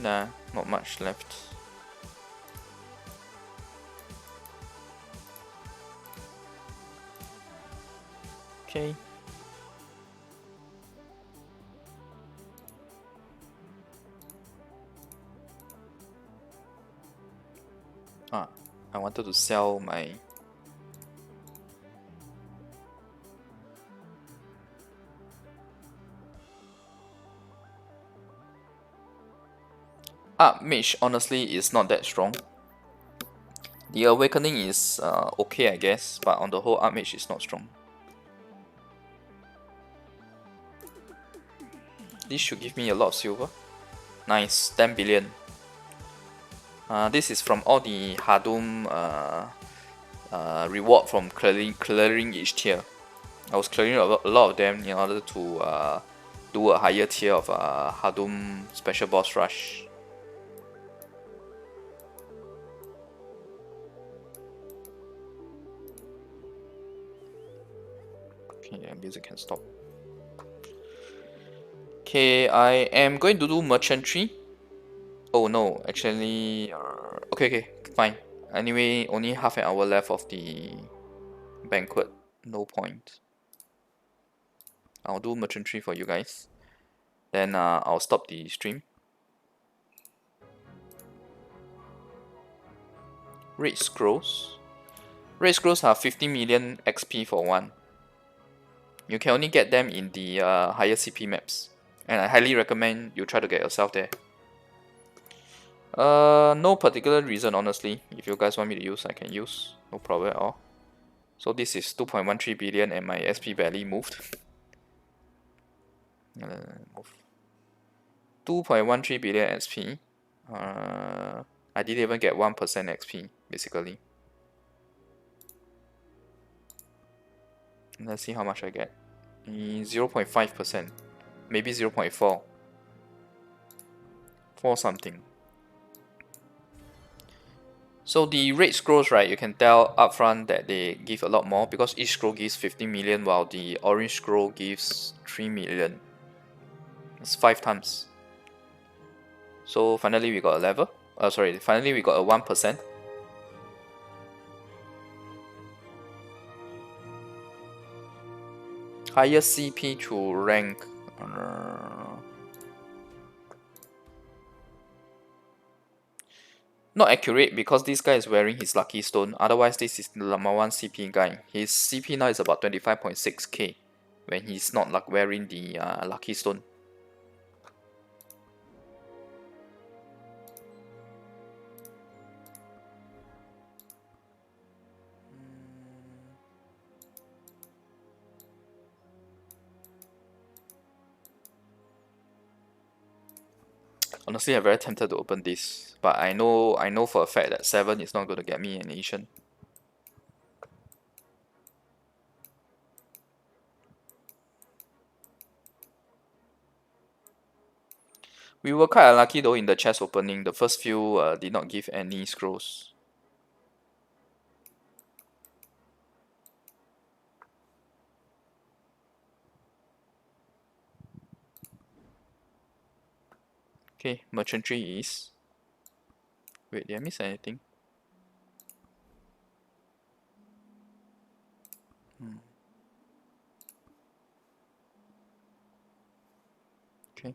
Nah, not much left. Okay. I wanted to sell my... Mage honestly is not that strong. The Awakening is okay, I guess, but on the whole, Mage is not strong. This should give me a lot of silver. Nice, 10 billion. This is from all the Hadum reward from clearing each tier. I was clearing a lot of them in order to do a higher tier of Hadum special boss rush. Okay, yeah, music can stop. Okay, I am going to do merchantry. Oh no, actually, okay, fine. Anyway, only half an hour left of the banquet. No point. I'll do merchantry for you guys. Then I'll stop the stream. Red scrolls. Red scrolls are 50 million XP for one. You can only get them in the higher CP maps, and I highly recommend you try to get yourself there. No particular reason, honestly. If you guys want me to use, I can use. No problem at all. So this is 2.13 billion and my SP barely moved. Move. 2.13 billion XP. I didn't even get 1% XP, basically. Let's see how much I get. 0.5%. Maybe 0.4. 4 something. So the red scrolls, right, you can tell upfront that they give a lot more because each scroll gives 15 million while the orange scroll gives 3 million. It's 5 times. So finally we got a level. Finally we got a 1%. Higher CP to rank. Not accurate because this guy is wearing his lucky stone. Otherwise, this is the number 1 CP guy. His CP now is about 25.6k when he's not wearing the lucky stone. Honestly, I'm very tempted to open this, but I know for a fact that 7 is not going to get me an Asian. We were quite unlucky though in the chest opening. The first few did not give any scrolls. Okay, merchantry is... Wait, did I miss anything? Okay.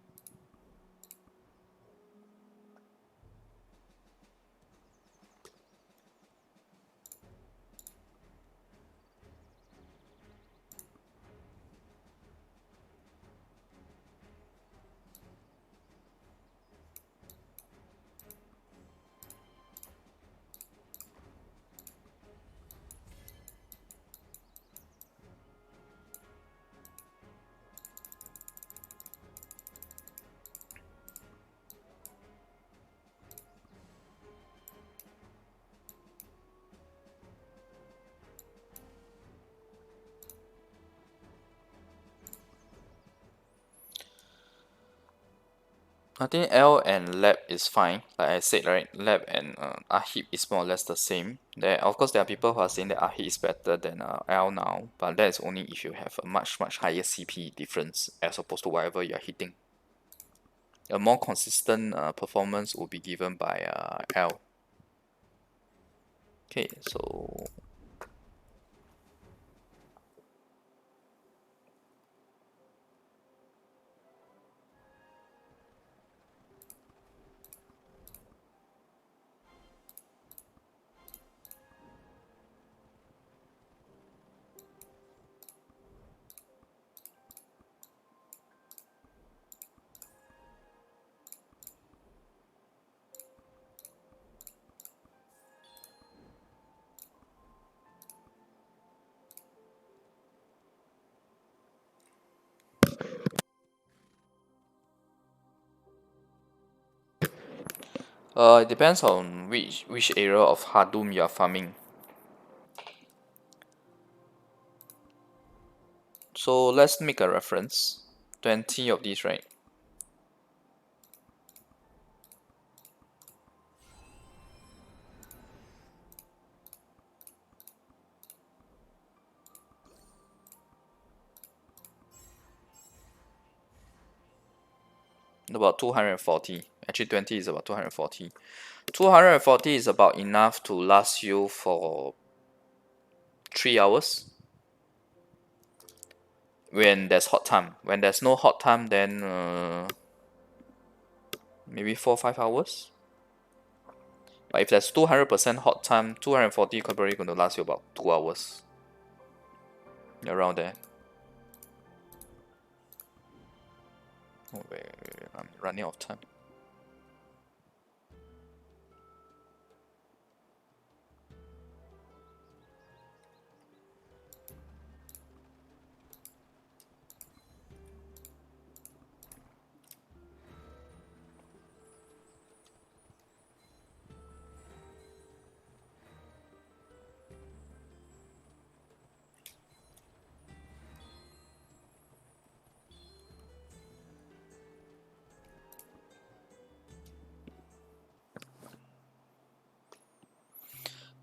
I think L and lab is fine. Like I said, right, lab and Ahib is more or less the same. Of course, there are people who are saying that Ahib is better than L now, but that is only if you have a much higher CP difference as opposed to whatever you are hitting. A more consistent performance will be given by L. Okay, so It depends on which area of Hadum you are farming. So let's make a reference. 20 of these, right? About 240. Actually, 20 is about 240. 240 is about enough to last you for 3 hours when there's hot time. When there's no hot time, then maybe 4 or 5 hours. But if there's 200% hot time, 240 probably going to last you about 2 hours. Around there. Oh, wait, I'm running out of time.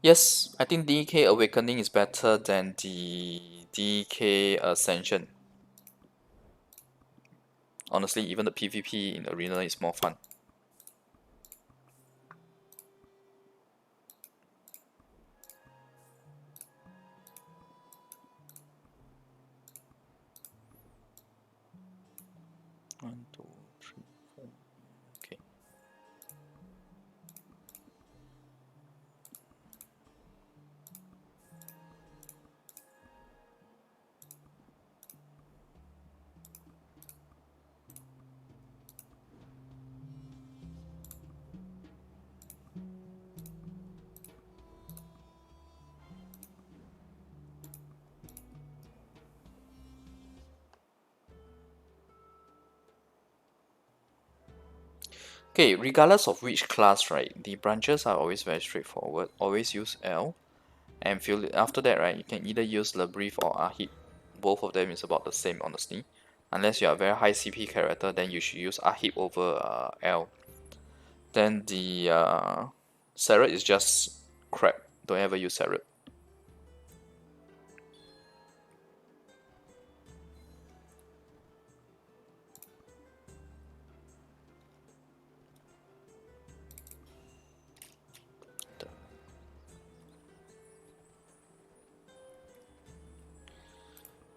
Yes, I think DK Awakening is better than the DK Ascension. Honestly, even the PvP in Arena is more fun. One, two, three, four. Okay. Okay, regardless of which class, right, the branches are always very straightforward. Always use L. And after that, right, you can either use Labrief or Ahib. Both of them is about the same, honestly. Unless you are a very high CP character, then you should use Ahib over L. Then the Serret is just crap. Don't ever use Serret.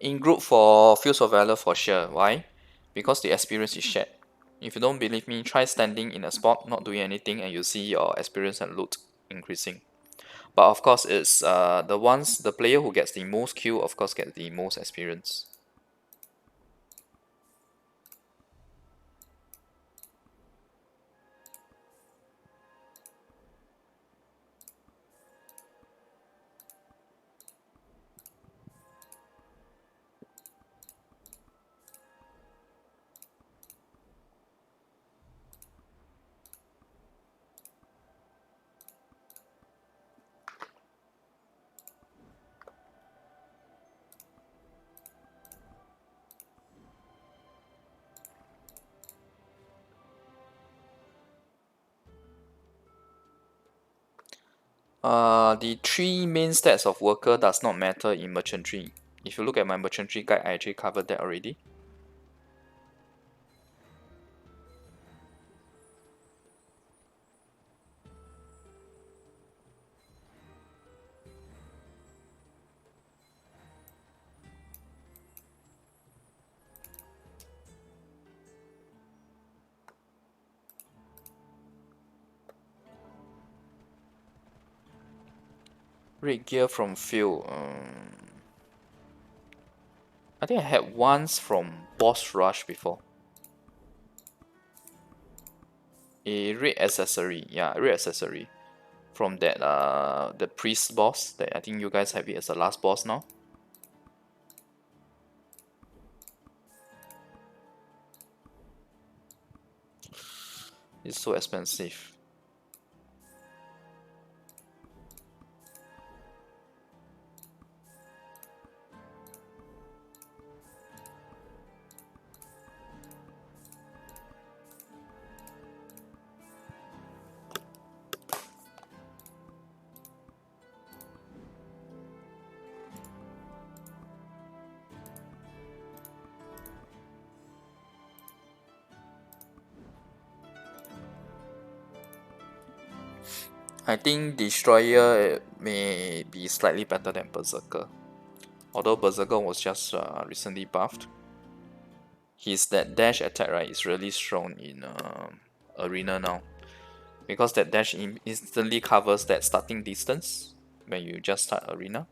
In group for Fields of Valor for sure. Why? Because the experience is shared. If you don't believe me, try standing in a spot, not doing anything, and you see your experience and loot increasing. But of course, it's the player who gets the most kill, of course, gets the most experience. The three main stats of worker does not matter in merchantry. If you look at my merchantry guide, I actually covered that already. Red gear from field. I think I had once from boss rush before. A red accessory, yeah, red accessory from that the priest boss that I think you guys have it as the last boss now. It's so expensive. I think Destroyer may be slightly better than Berserker. Although Berserker was just recently buffed. His that dash attack, right, is really strong in Arena now. Because that dash instantly covers that starting distance when you just start Arena.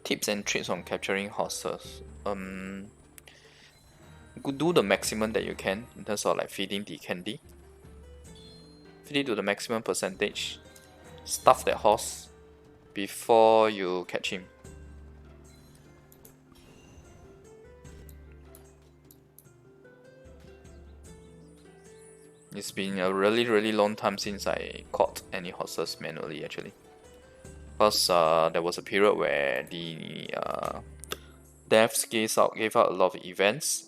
Tips and tricks on capturing horses. Do the maximum that you can in terms of like feeding the candy. Feed it to the maximum percentage. Stuff that horse before you catch him. It's been a really long time since I caught any horses manually actually. Because there was a period where the devs gave out a lot of events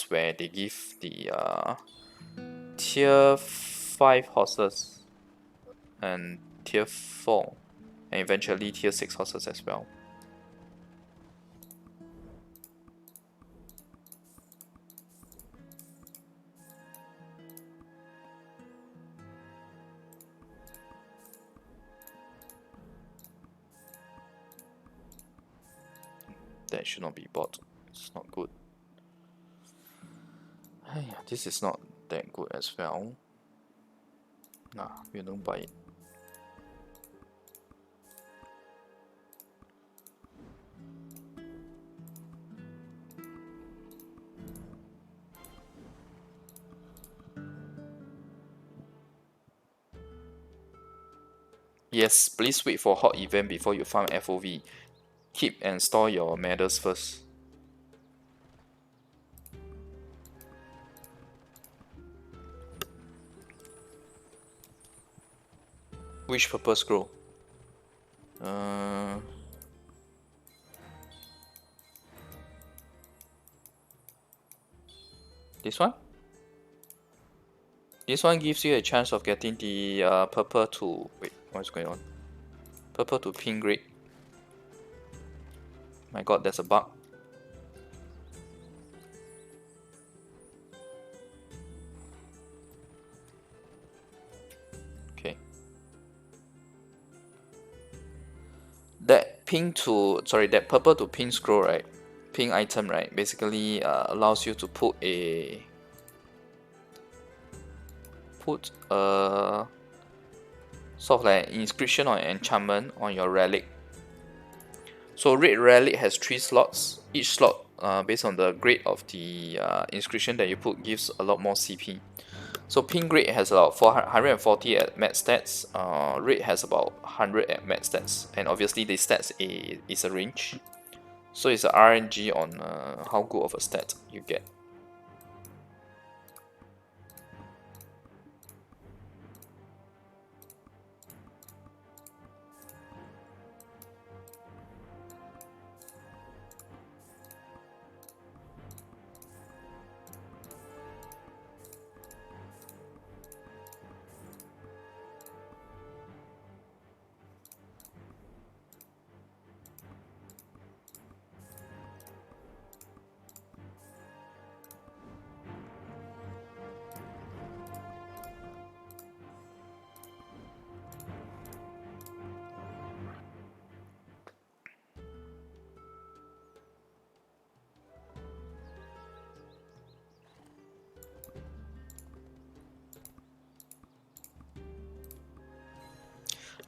where they give the tier 5 horses and tier 4 and eventually tier 6 horses as well. That should not be bought. It's not good. Hey, this is not that good as well. Nah, we don't buy it. Yes, please wait for hot event before you farm FOV. Keep and store your medals first. Which purple scroll? This one? This one gives you a chance of getting the purple to... Wait, what is going on? Purple to pink grade. My god, there's a bug. Okay. That that purple to pink scroll, right? Pink item, right? Basically allows you to put a sort of like inscription or enchantment on your relic. So red relic has 3 slots. Each slot, based on the grade of the inscription that you put, gives a lot more CP. So pink grade has about 440 at max stats. Red has about 100 at max stats, and obviously the stats is a range. So it's a RNG on how good of a stat you get.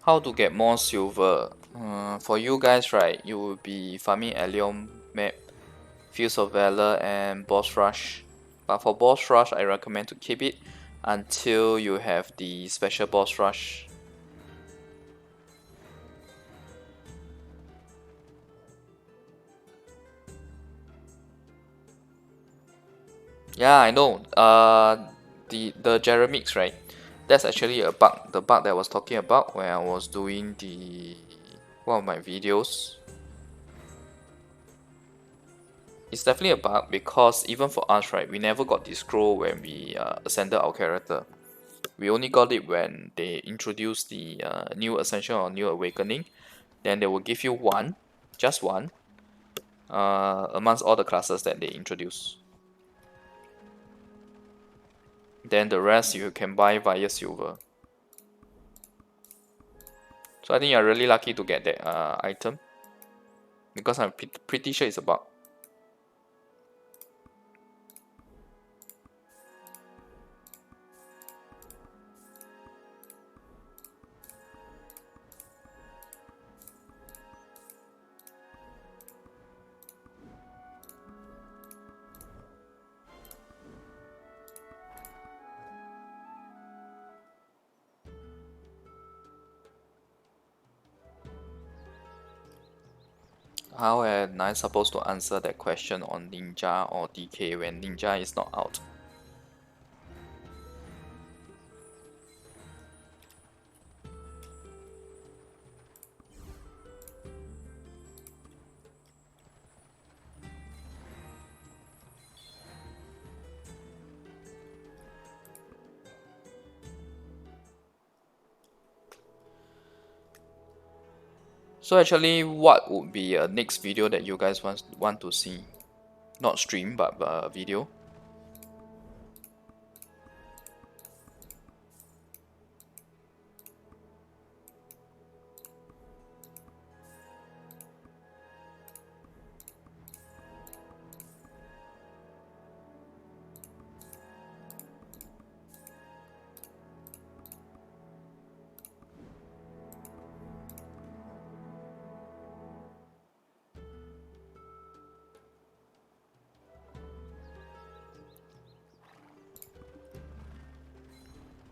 How to get more silver? For you guys, right, you will be farming Allium map, Fields of Valor, and Boss Rush. But for Boss Rush, I recommend to keep it until you have the special Boss Rush. Yeah, I know. The Jeremix, right? That's actually a bug. The bug that I was talking about when I was doing one of my videos. It's definitely a bug because even for us, right, we never got this scroll when we ascended our character. We only got it when they introduced the new ascension or new awakening. Then they will give you one, just one, amongst all the classes that they introduce. Then the rest you can buy via silver. So I think you're really lucky to get that item, because I'm pretty sure it's a bug. How am I supposed to answer that question on Ninja or DK when Ninja is not out? So actually, what would be a next video that you guys want to see? Not stream, but video.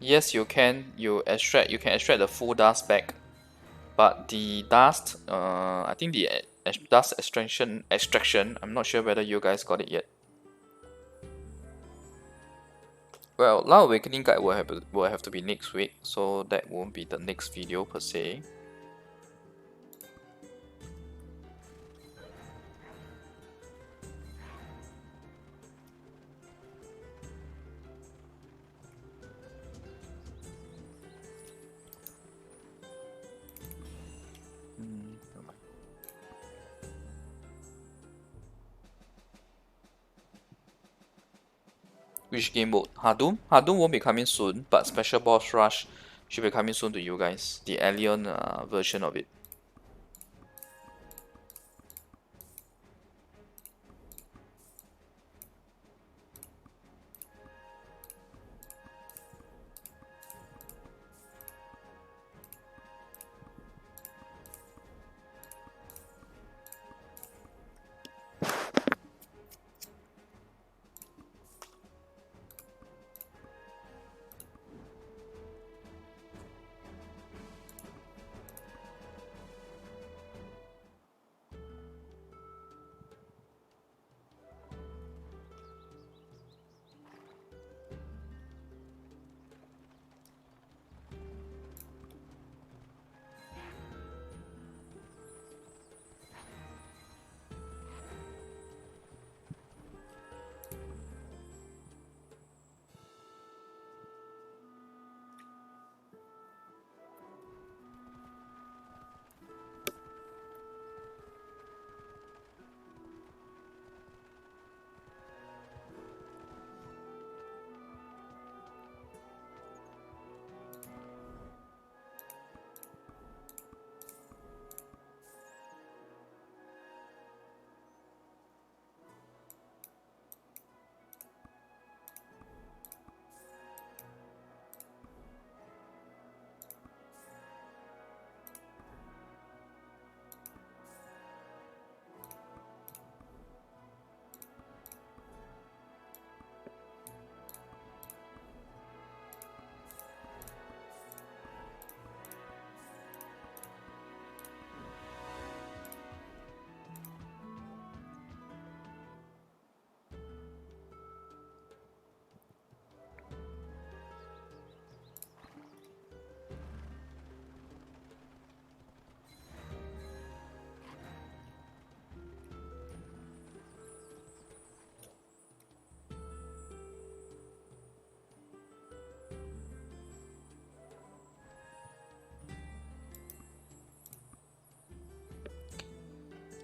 Yes, you can. You can extract the full dust back, but the dust, I think the dust extraction. I'm not sure whether you guys got it yet. Well, Lao Awakening Guide will have to be next week, so that won't be the next video per se. Never mind. Which game mode? Hadum? Hadum won't be coming soon, but Special Boss Rush should be coming soon to you guys. The alien version of it.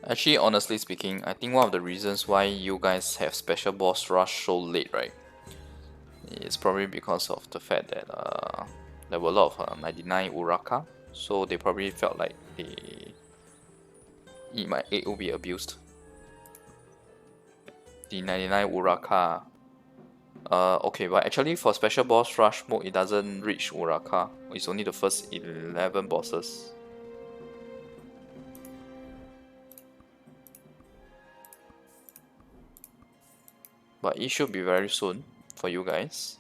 Actually, honestly speaking, I think one of the reasons why you guys have Special Boss Rush so late, right? It's probably because of the fact that there were a lot of 99 Uraka, so they probably felt like it will be abused. The 99 Uraka. Okay, but actually for special boss rush mode, it doesn't reach Uraka. It's only the first 11 bosses. But it should be very soon for you guys.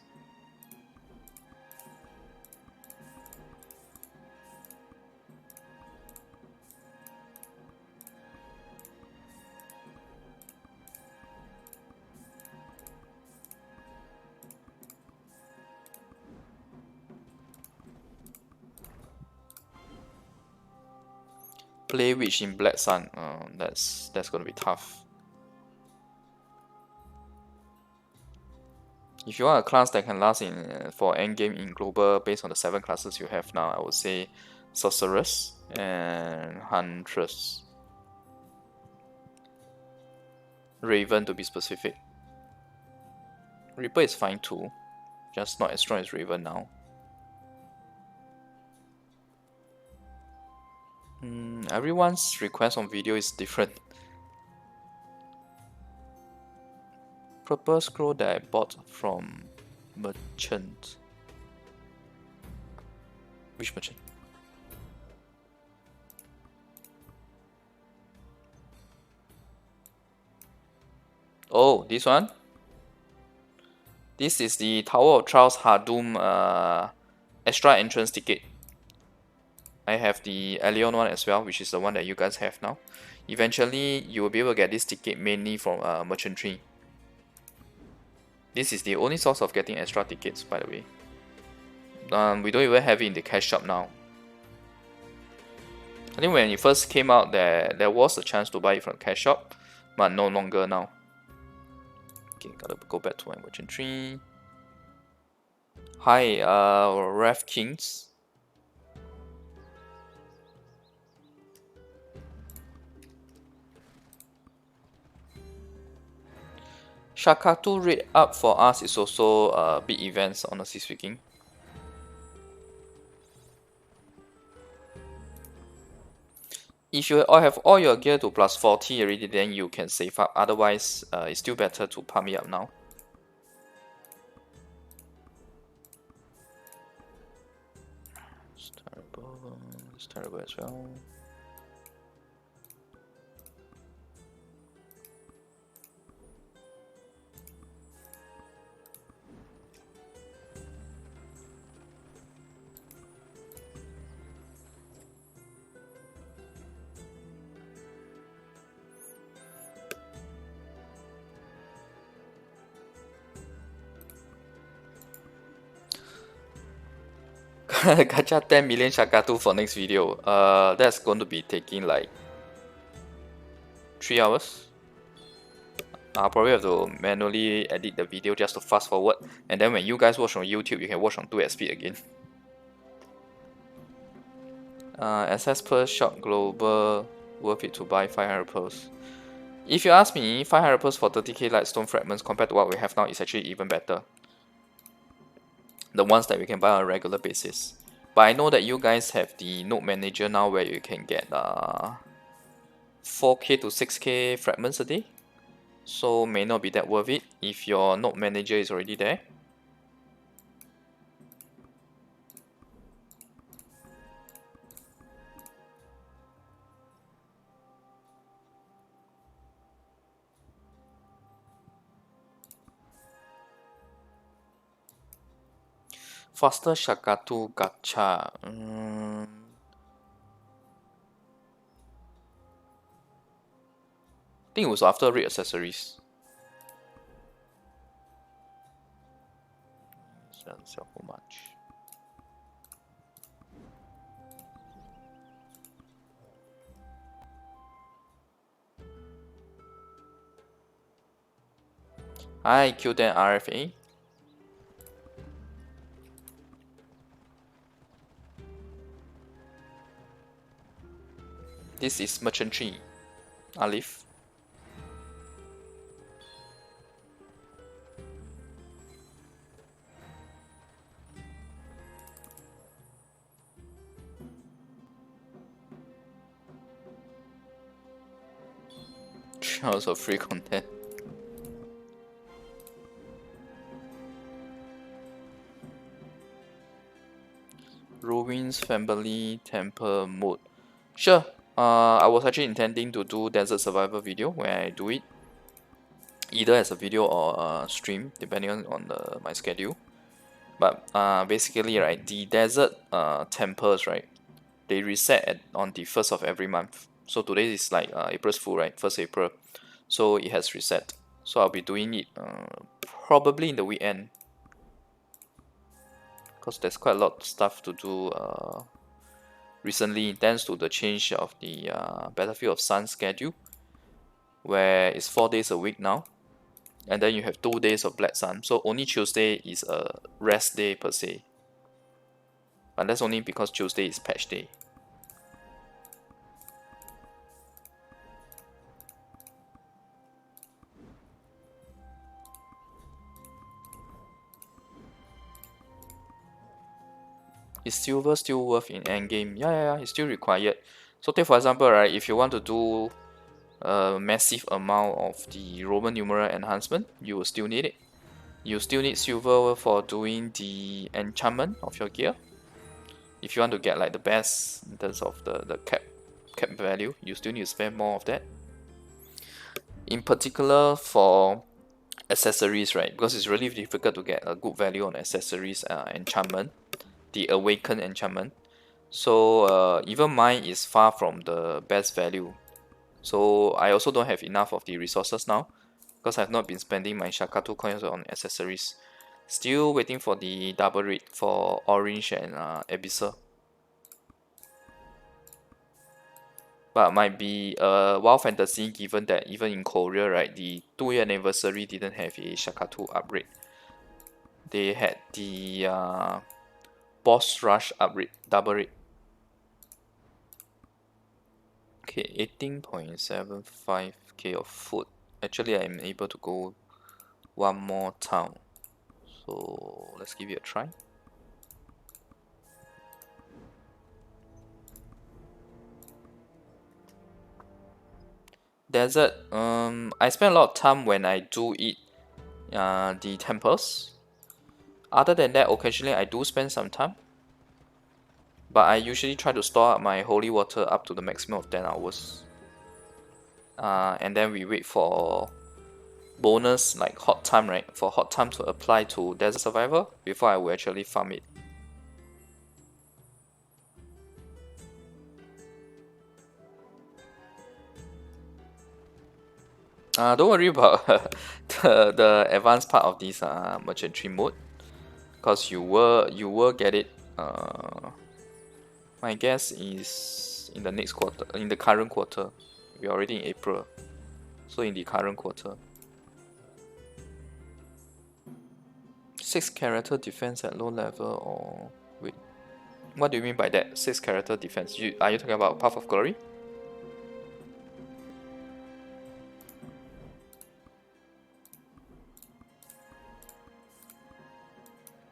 Play Witch in Black Sun. That's gonna be tough. If you want a class that can last for endgame in global based on the 7 classes you have now, I would say Sorceress and Huntress. Raven to be specific. Reaper is fine too, just not as strong as Raven now. Everyone's request on video is different. Purple scroll that I bought from merchant. Which merchant? Oh, this one? This is the Tower of Trials Hadum extra entrance ticket. I have the Alien one as well, which is the one that you guys have now. Eventually, you will be able to get this ticket mainly from merchantry. This is the only source of getting extra tickets, by the way. We don't even have it in the cash shop now. I think when it first came out, there was a chance to buy it from the cash shop, but no longer now. Okay, gotta go back to my merchantry. Hi, Rev Kings. Shakatu rate up for us is also big events, honestly speaking. If you all have all your gear to plus 40 already, then you can save up. Otherwise, it's still better to pump me up now. It's terrible. It's terrible as well. Gacha 10 million Shakatu for next video. That's going to be taking like 3 hours. I'll probably have to manually edit the video just to fast forward, and then when you guys watch on YouTube, you can watch on 2x speed again. SS per shop global, worth it to buy 500 pearls. If you ask me, 500 pearls for 30k light stone fragments compared to what we have now is actually even better. The ones that we can buy on a regular basis. But I know that you guys have the node manager now where you can get 4k to 6k fragments a day. So may not be that worth it if your node manager is already there. Faster Shakatu Gacha. I think it was after raid accessories. Doesn't sell for much. Hi, Q10 RFA. This is merchantry. Alif. 3 hours of free content. Ruins Family Temple mode. Sure. I was actually intending to do desert survival video where I do it either as a video or a stream depending on my schedule. But basically, right, the desert temples, right, they reset on the 1st of every month. So today is like April's Fool, right? 1st April. So it has reset. So I'll be doing it probably in the weekend, because there's quite a lot of stuff to do recently, thanks to the change of the Battlefield of Sun schedule, where it's 4 days a week now, and then you have 2 days of Black Sun. So only Tuesday is a rest day per se, but that's only because Tuesday is patch day. Is silver still worth in endgame? Yeah, it's still required. So take for example, right, if you want to do a massive amount of the Roman numeral enhancement, you will still need it. You still need silver for doing the enchantment of your gear. If you want to get like the best in terms of the cap value, you still need to spend more of that. In particular for accessories, right, because it's really difficult to get a good value on accessories enchantment, the awakened enchantment. So even mine is far from the best value. So I also don't have enough of the resources now, because I've not been spending my Shakatu coins on accessories. Still waiting for the double rate for Orange and Abyssal. But might be a wild fantasy, given that even in Korea, right, the 2-year anniversary didn't have a Shakatu upgrade. They had the boss rush upgrade, double rate. Okay, 18.75k of food. Actually, I'm able to go one more town. So let's give it a try. Desert, I spend a lot of time when I do eat the temples. Other than that, occasionally I do spend some time, but I usually try to store up my holy water up to the maximum of 10 hours. And then we wait for bonus like hot time, right? For hot time to apply to desert survivor before I will actually farm it. Don't worry about the advanced part of this merchantry mode, because you will get it. My guess is in the next quarter, in the current quarter. We're already in April, so in the current quarter. 6 character defense at low level, or wait, what do you mean by that? 6 character defense? Are you talking about Path of Glory?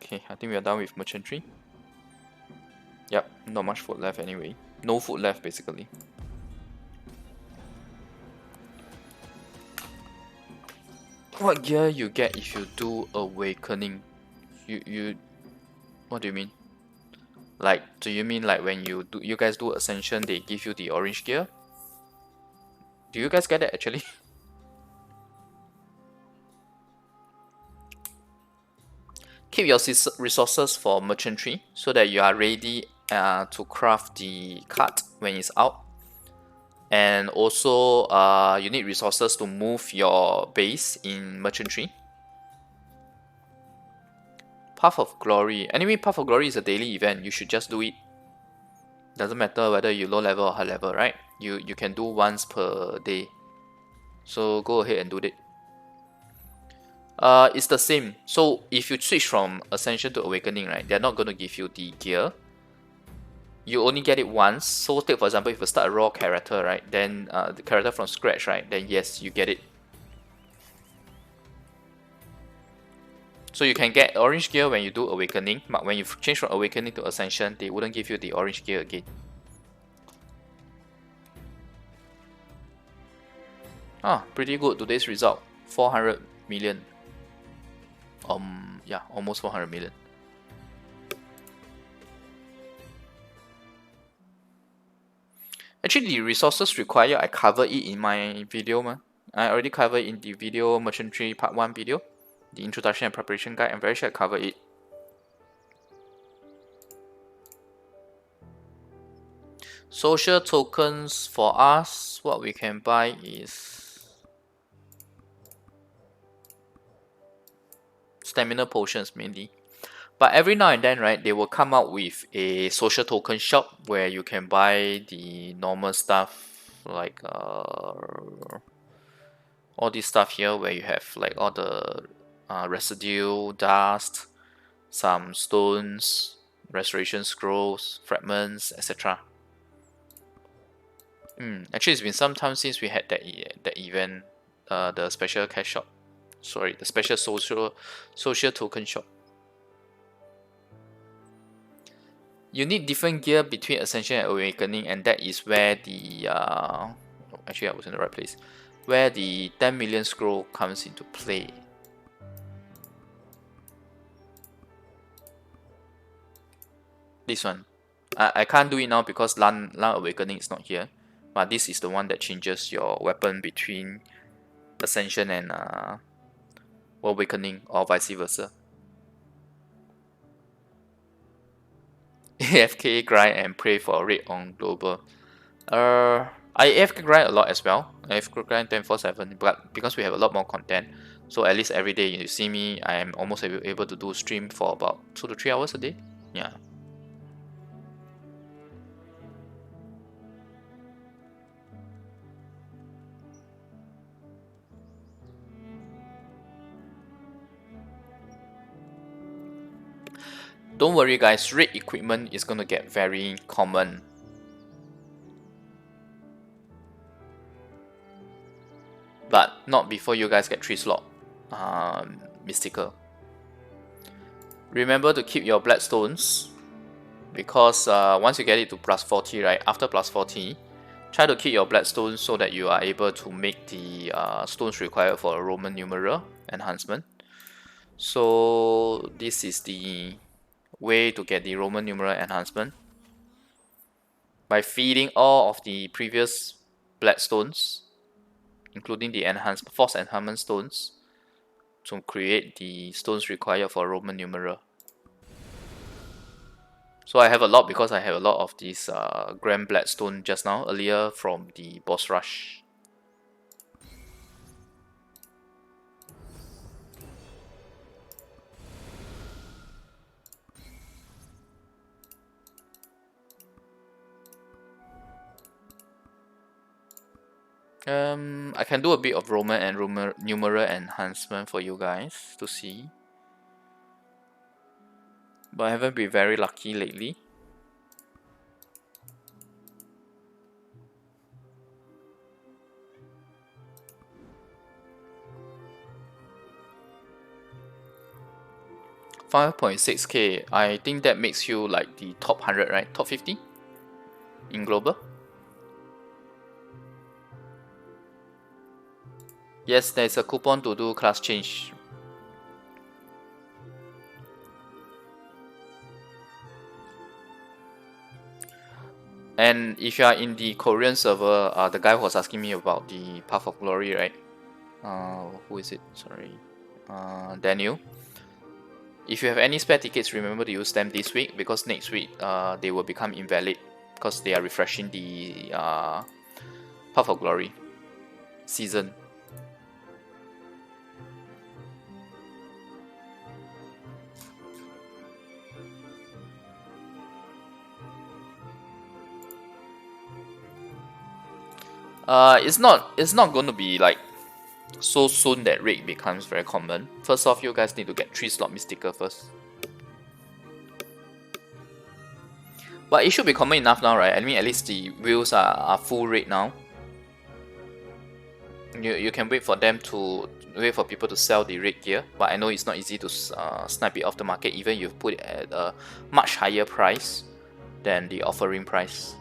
Okay, I think we are done with merchantry. Yep, not much food left anyway. No food left basically. What gear you get if you do awakening? You what do you mean? Like, do you mean like when you guys do ascension, they give you the orange gear? Do you guys get it actually? Keep your resources for merchantry so that you are ready to craft the cart when it's out. And also you need resources to move your base in merchantry. Path of Glory. Anyway, Path of Glory is a daily event. You should just do it. Doesn't matter whether you low level or high level, right? You can do once per day. So go ahead and do it. It's the same. So if you switch from Ascension to Awakening, right, they're not going to give you the gear. You only get it once. So take for example, if you start a raw character, right, then the character from scratch, right, then yes, you get it. So you can get orange gear when you do Awakening, but when you change from Awakening to Ascension, they wouldn't give you the orange gear again. Pretty good today's result. 400 million. Yeah, almost 400 million. Actually, the resources required, I covered it in my video, man. I already covered in the video merchantry part 1 video, the introduction and preparation guide. I'm very sure I covered it. Social tokens for us, what we can buy is stamina potions mainly. But every now and then, right, they will come out with a social token shop where you can buy the normal stuff like all this stuff here, where you have like all the residue, dust, some stones, restoration scrolls, fragments, etc. Actually, it's been some time since we had that event, the special cash shop. Sorry, the special social token shop. You need different gear between Ascension and Awakening, and that is where the actually I was in the right place, where the 10 million scroll comes into play. This one, I can't do it now because Lan Awakening is not here, but this is the one that changes your weapon between Ascension and Awakening, or vice versa. AFK grind and pray for a rate on global. I AFK grind a lot as well. I AFK grind 24/7, but because we have a lot more content, so at least every day you see me, I am almost able to do stream for about 2 to 3 hours a day. Yeah. Don't worry guys, raid equipment is gonna get very common. But not before you guys get 3 slot mystical. Remember to keep your Bloodstones, because once you get it to plus 40, right, after plus 40, try to keep your Bloodstones so that you are able to make the stones required for a Roman numeral enhancement. So this is the way to get the Roman numeral enhancement, by feeding all of the previous Bloodstones, including the force enhancement stones, to create the stones required for Roman numeral. So I have a lot because I have a lot of these Grand Bloodstone just now, earlier from the boss rush. I can do a bit of Roman and numeral enhancement for you guys to see, but I haven't been very lucky lately. $5.6k, I think that makes you like the top 100, right? Top 50 in global. Yes, there's a coupon to do class change. And if you are in the Korean server, the guy who was asking me about the Path of Glory, right? Who is it? Sorry. Daniel. If you have any spare tickets, remember to use them this week, because next week they will become invalid because they are refreshing the Path of Glory season. It's not going to be like so soon that raid becomes very common. First off, you guys need to get 3 slot mystical first. But it should be common enough now, right? I mean, at least the wheels are full raid now. You can wait for people to sell the raid gear, but I know it's not easy to snipe it off the market, even if you put it at a much higher price than the offering price.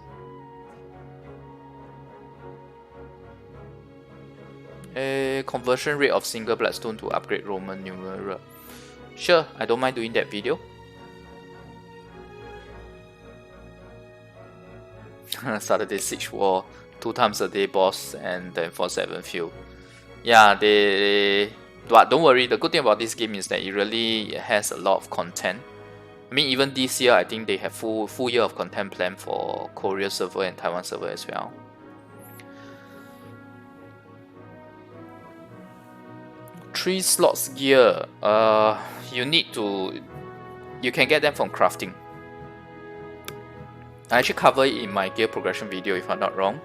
A conversion rate of single bloodstone to upgrade Roman numeral. Sure, I don't mind doing that video. Saturday Siege War, 2 times a day boss, and then for 7 field. Yeah, but don't worry, the good thing about this game is that it really has a lot of content. I mean, even this year, I think they have full year of content planned for Korea server and Taiwan server as well. Three slots gear. You can get them from crafting. I actually cover it in my gear progression video if I'm not wrong.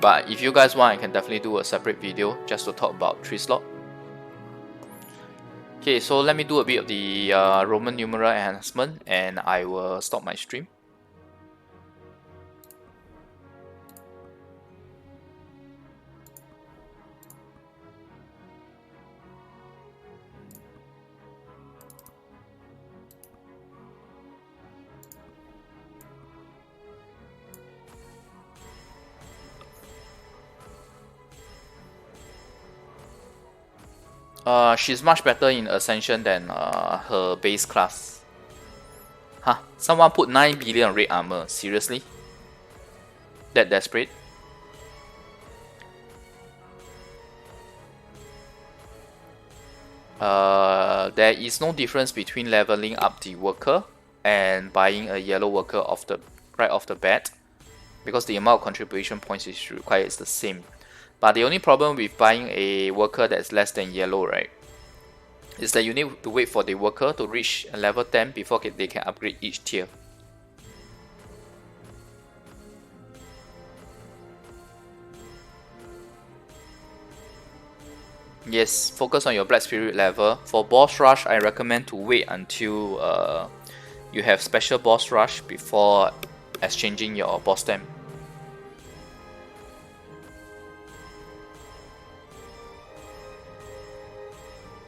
But if you guys want, I can definitely do a separate video just to talk about 3 slot. Okay, so let me do a bit of the Roman numeral enhancement and I will stop my stream. She's much better in Ascension than her base class. Huh? Someone put 9 billion red armor. Seriously? That desperate? There is no difference between leveling up the worker and buying a yellow worker right off the bat, because the amount of contribution points is required is the same. But the only problem with buying a worker that's less than yellow, right, is that you need to wait for the worker to reach level 10 before they can upgrade each tier. Yes, focus on your Black Spirit level. For boss rush, I recommend to wait until you have special boss rush before exchanging your boss stamp.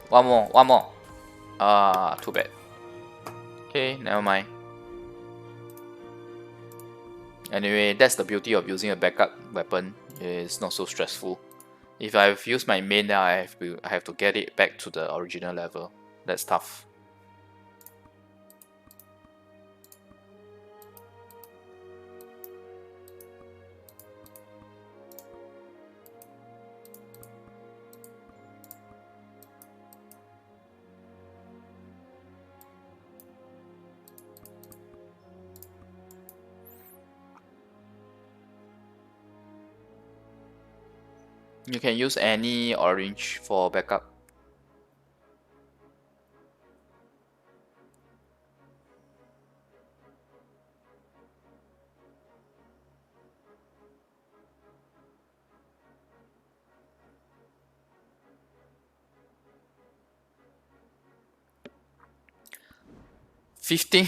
One more. Too bad. Okay, never mind. Anyway, that's the beauty of using a backup weapon. It's not so stressful. If I've used my main, then I have to get it back to the original level. That's tough. You can use any orange for backup. Fifteen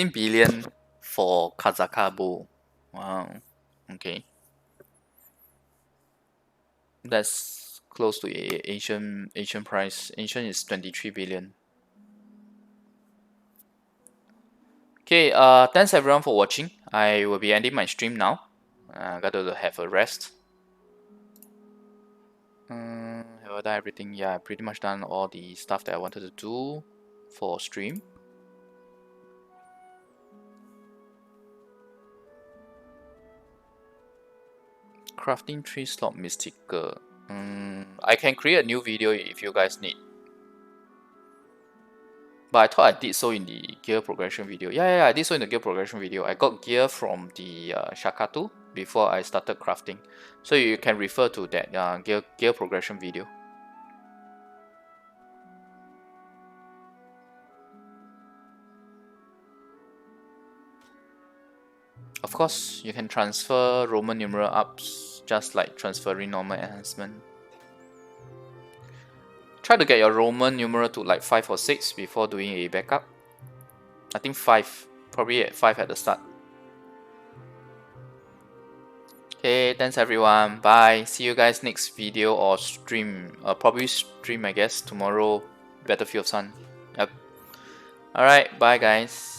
billion for Kazaka bow. Wow. Okay. That's close to Asian price. Asian is 23 billion. Okay, thanks everyone for watching. I will be ending my stream now. Got to have a rest. Have I done everything? Yeah, I pretty much done all the stuff that I wanted to do for stream. Crafting 3 slot mystical. I can create a new video if you guys need. But I thought I did so in the gear progression video. Yeah, I did so in the gear progression video. I got gear from the Shakatu before I started crafting. So you can refer to that gear progression video. Of course, you can transfer Roman numeral ups just like transferring normal enhancement. Try to get your Roman numeral to like 5 or 6 before doing a backup. I think 5, probably at 5 at the start. Okay, thanks everyone. Bye. See you guys next video or stream. Probably stream, I guess, tomorrow. Battlefield Sun. Yep. Alright, bye guys.